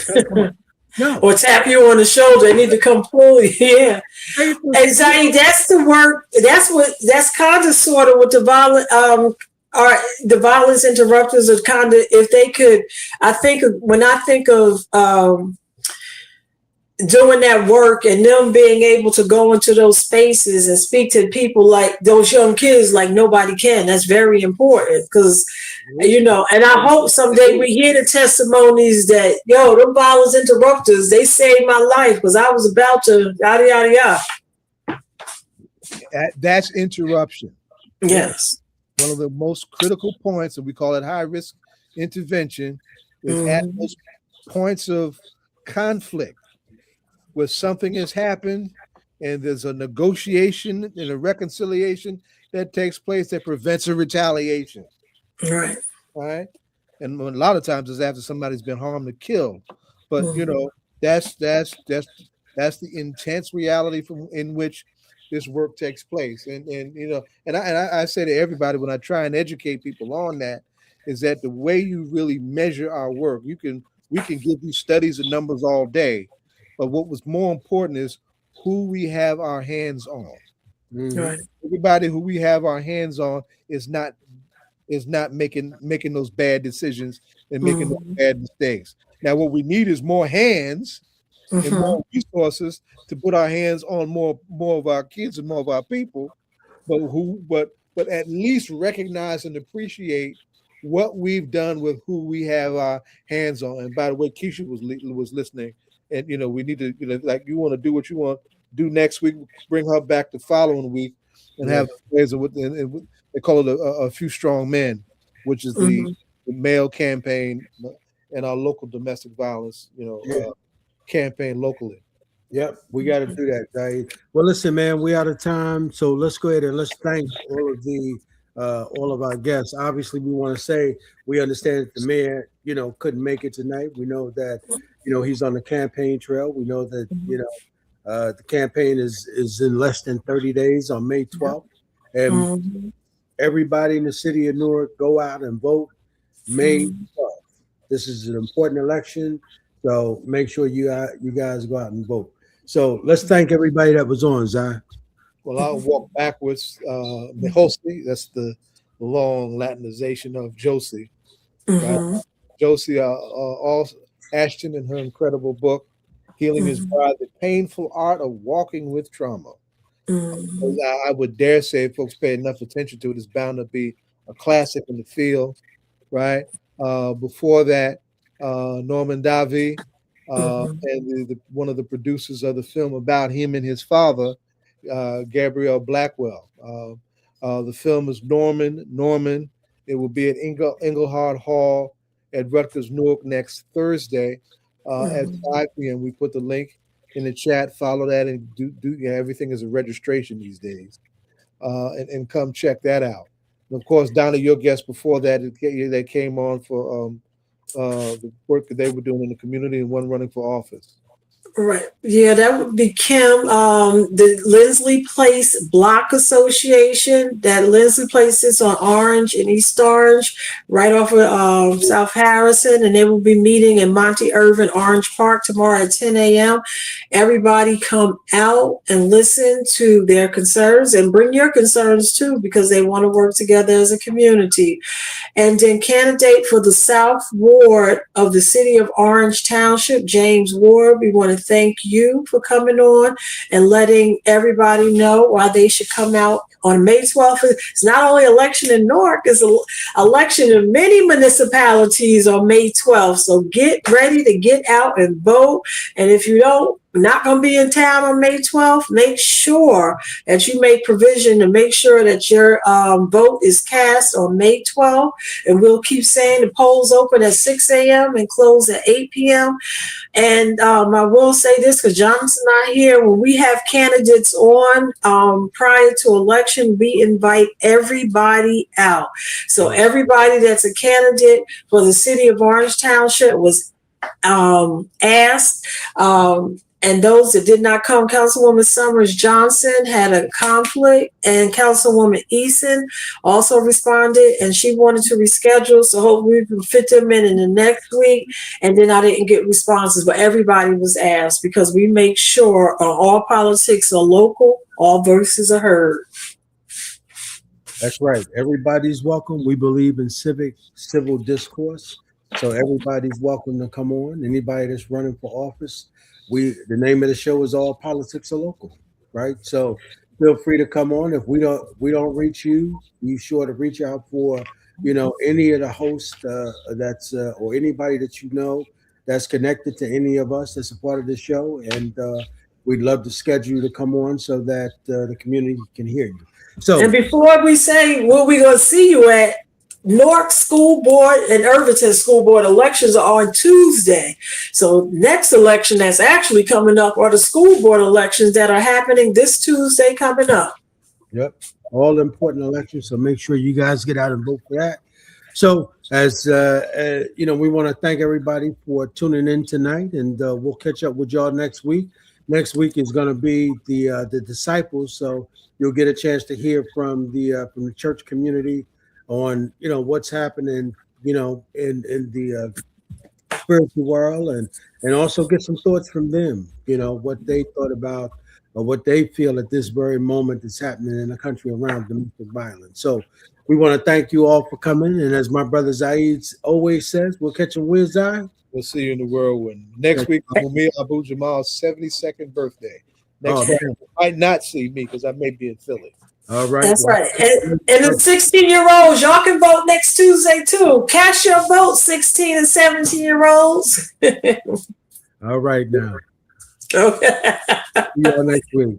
No. Or tap you on the shoulder. They need to come pull you. Yeah. And Zaid, that's the work. That's kind of sort of what the violence interrupters are kind of, if they could, when I think of doing that work and them being able to go into those spaces and speak to people like those young kids like nobody can. That's very important because, you know, and I hope someday we hear the testimonies that, yo, them violence interrupters, they saved my life because I was about to yada, yada, yada. That's interruption. Yes. One of the most critical points, and we call it high risk intervention, is at those points of conflict where something has happened and there's a negotiation and a reconciliation that takes place that prevents a retaliation. Right. Right. And a lot of times it's after somebody's been harmed or killed. But that's the intense reality in which this work takes place. And I say to everybody when I try and educate people on that is that the way you really measure our work, we can give you studies and numbers all day, but what was more important is who we have our hands on. Right. Everybody who we have our hands on is not making those bad decisions and making those bad mistakes. Now, what we need is more hands and more resources to put our hands on more of our kids and more of our people, but at least recognize and appreciate what we've done with who we have our hands on. And by the way, Keisha was listening, and we need to like you want to do what you want to do next week, bring her back the following week, and have they call it a few strong men, which is the male campaign and our local domestic violence, campaign locally. Yep, we got to do that, guys. Well, listen, man, we out of time, so let's go ahead and let's thank all of our guests. Obviously, we want to say we understand that the mayor, couldn't make it tonight. We know that, he's on the campaign trail. We know that, the campaign is in less than 30 days on May 12th, and everybody in the city of Newark go out and vote May 12th. This is an important election, so make sure you guys go out and vote. So let's thank everybody that was on, Zai. Well, I'll walk backwards. Josie, that's the long Latinization of Josie. Right? Josie Ashton in her incredible book, Healing His Bride, The Painful Art of Walking with Trauma. I would dare say, if folks pay enough attention to it, it's bound to be a classic in the field, right? Before that, Norman Davy, and one of the producers of the film about him and his father, Gabrielle Blackwell. The film is Norman. It will be at Engelhard Hall at Rutgers Newark next Thursday at 5 p.m. We put the link in the chat. Follow that and do everything is a registration these days, and come check that out. And of course, Donna, your guest before that, they came on for the work that they were doing in the community and one running for office. Right. Yeah, that would be Kim. The Lindsley Place Block Association. That Lindsley Place is on Orange and East Orange, right off of South Harrison, and they will be meeting in Monty Irvin Orange Park tomorrow at 10 a.m. Everybody come out and listen to their concerns and bring your concerns too, because they want to work together as a community. And then candidate for the South Ward of the City of Orange Township, James Ward. We want to thank you for coming on and letting everybody know why they should come out on May 12th. It's not only election in Newark, it's an election in many municipalities on May 12th. So get ready to get out and vote. And if you don't, not going to be in town on May 12th, make sure that you make provision to make sure that your vote is cast on May 12th. And we'll keep saying the polls open at 6 a.m. and close at 8 p.m. And I will say this, because Jonathan's not here, when we have candidates on prior to election, we invite everybody out. So everybody that's a candidate for the City of Orange Township was asked. And those that did not come, Councilwoman Summers Johnson had a conflict, and Councilwoman Eason also responded, and she wanted to reschedule. So hopefully we can fit them in the next week. And then I didn't get responses, but everybody was asked, because we make sure all politics are local, all voices are heard. That's right. Everybody's welcome. We believe in civil discourse. So everybody's welcome to come on. Anybody that's running for office. The name of the show is All Politics Are Local, right? So feel free to come on. If we don't reach you, be sure to reach out for any of the hosts that's or anybody that that's connected to any of us that's a part of the show, and we'd love to schedule you to come on so that the community can hear you. So, and before we say where we're going to see you at, Newark School Board and Irvington School Board elections are on Tuesday. So next election that's actually coming up are the school board elections that are happening this Tuesday coming up. yep, all important elections. So make sure you guys get out and vote for that. So as you know, we want to thank everybody for tuning in tonight, and we'll catch up with y'all next week. Next week is going to be the disciples, so you'll get a chance to hear from the church community on, you know, what's happening, you know, in the spiritual world, and also get some thoughts from them, you know, what they thought about or what they feel at this very moment that's happening in the country around domestic violence. So we want to thank you all for coming, and as my brother Zaid always says, we'll catch you Wednesday. We'll see you in the whirlwind. Next week, Mumia Abu Jamal's 72nd birthday. Next week, you might not see me because I may be in Philly. All right. That's right. And the 16-year-olds, y'all can vote next Tuesday too. Cast your vote, 16 and 17-year-olds. All right now. Okay. See y'all next week.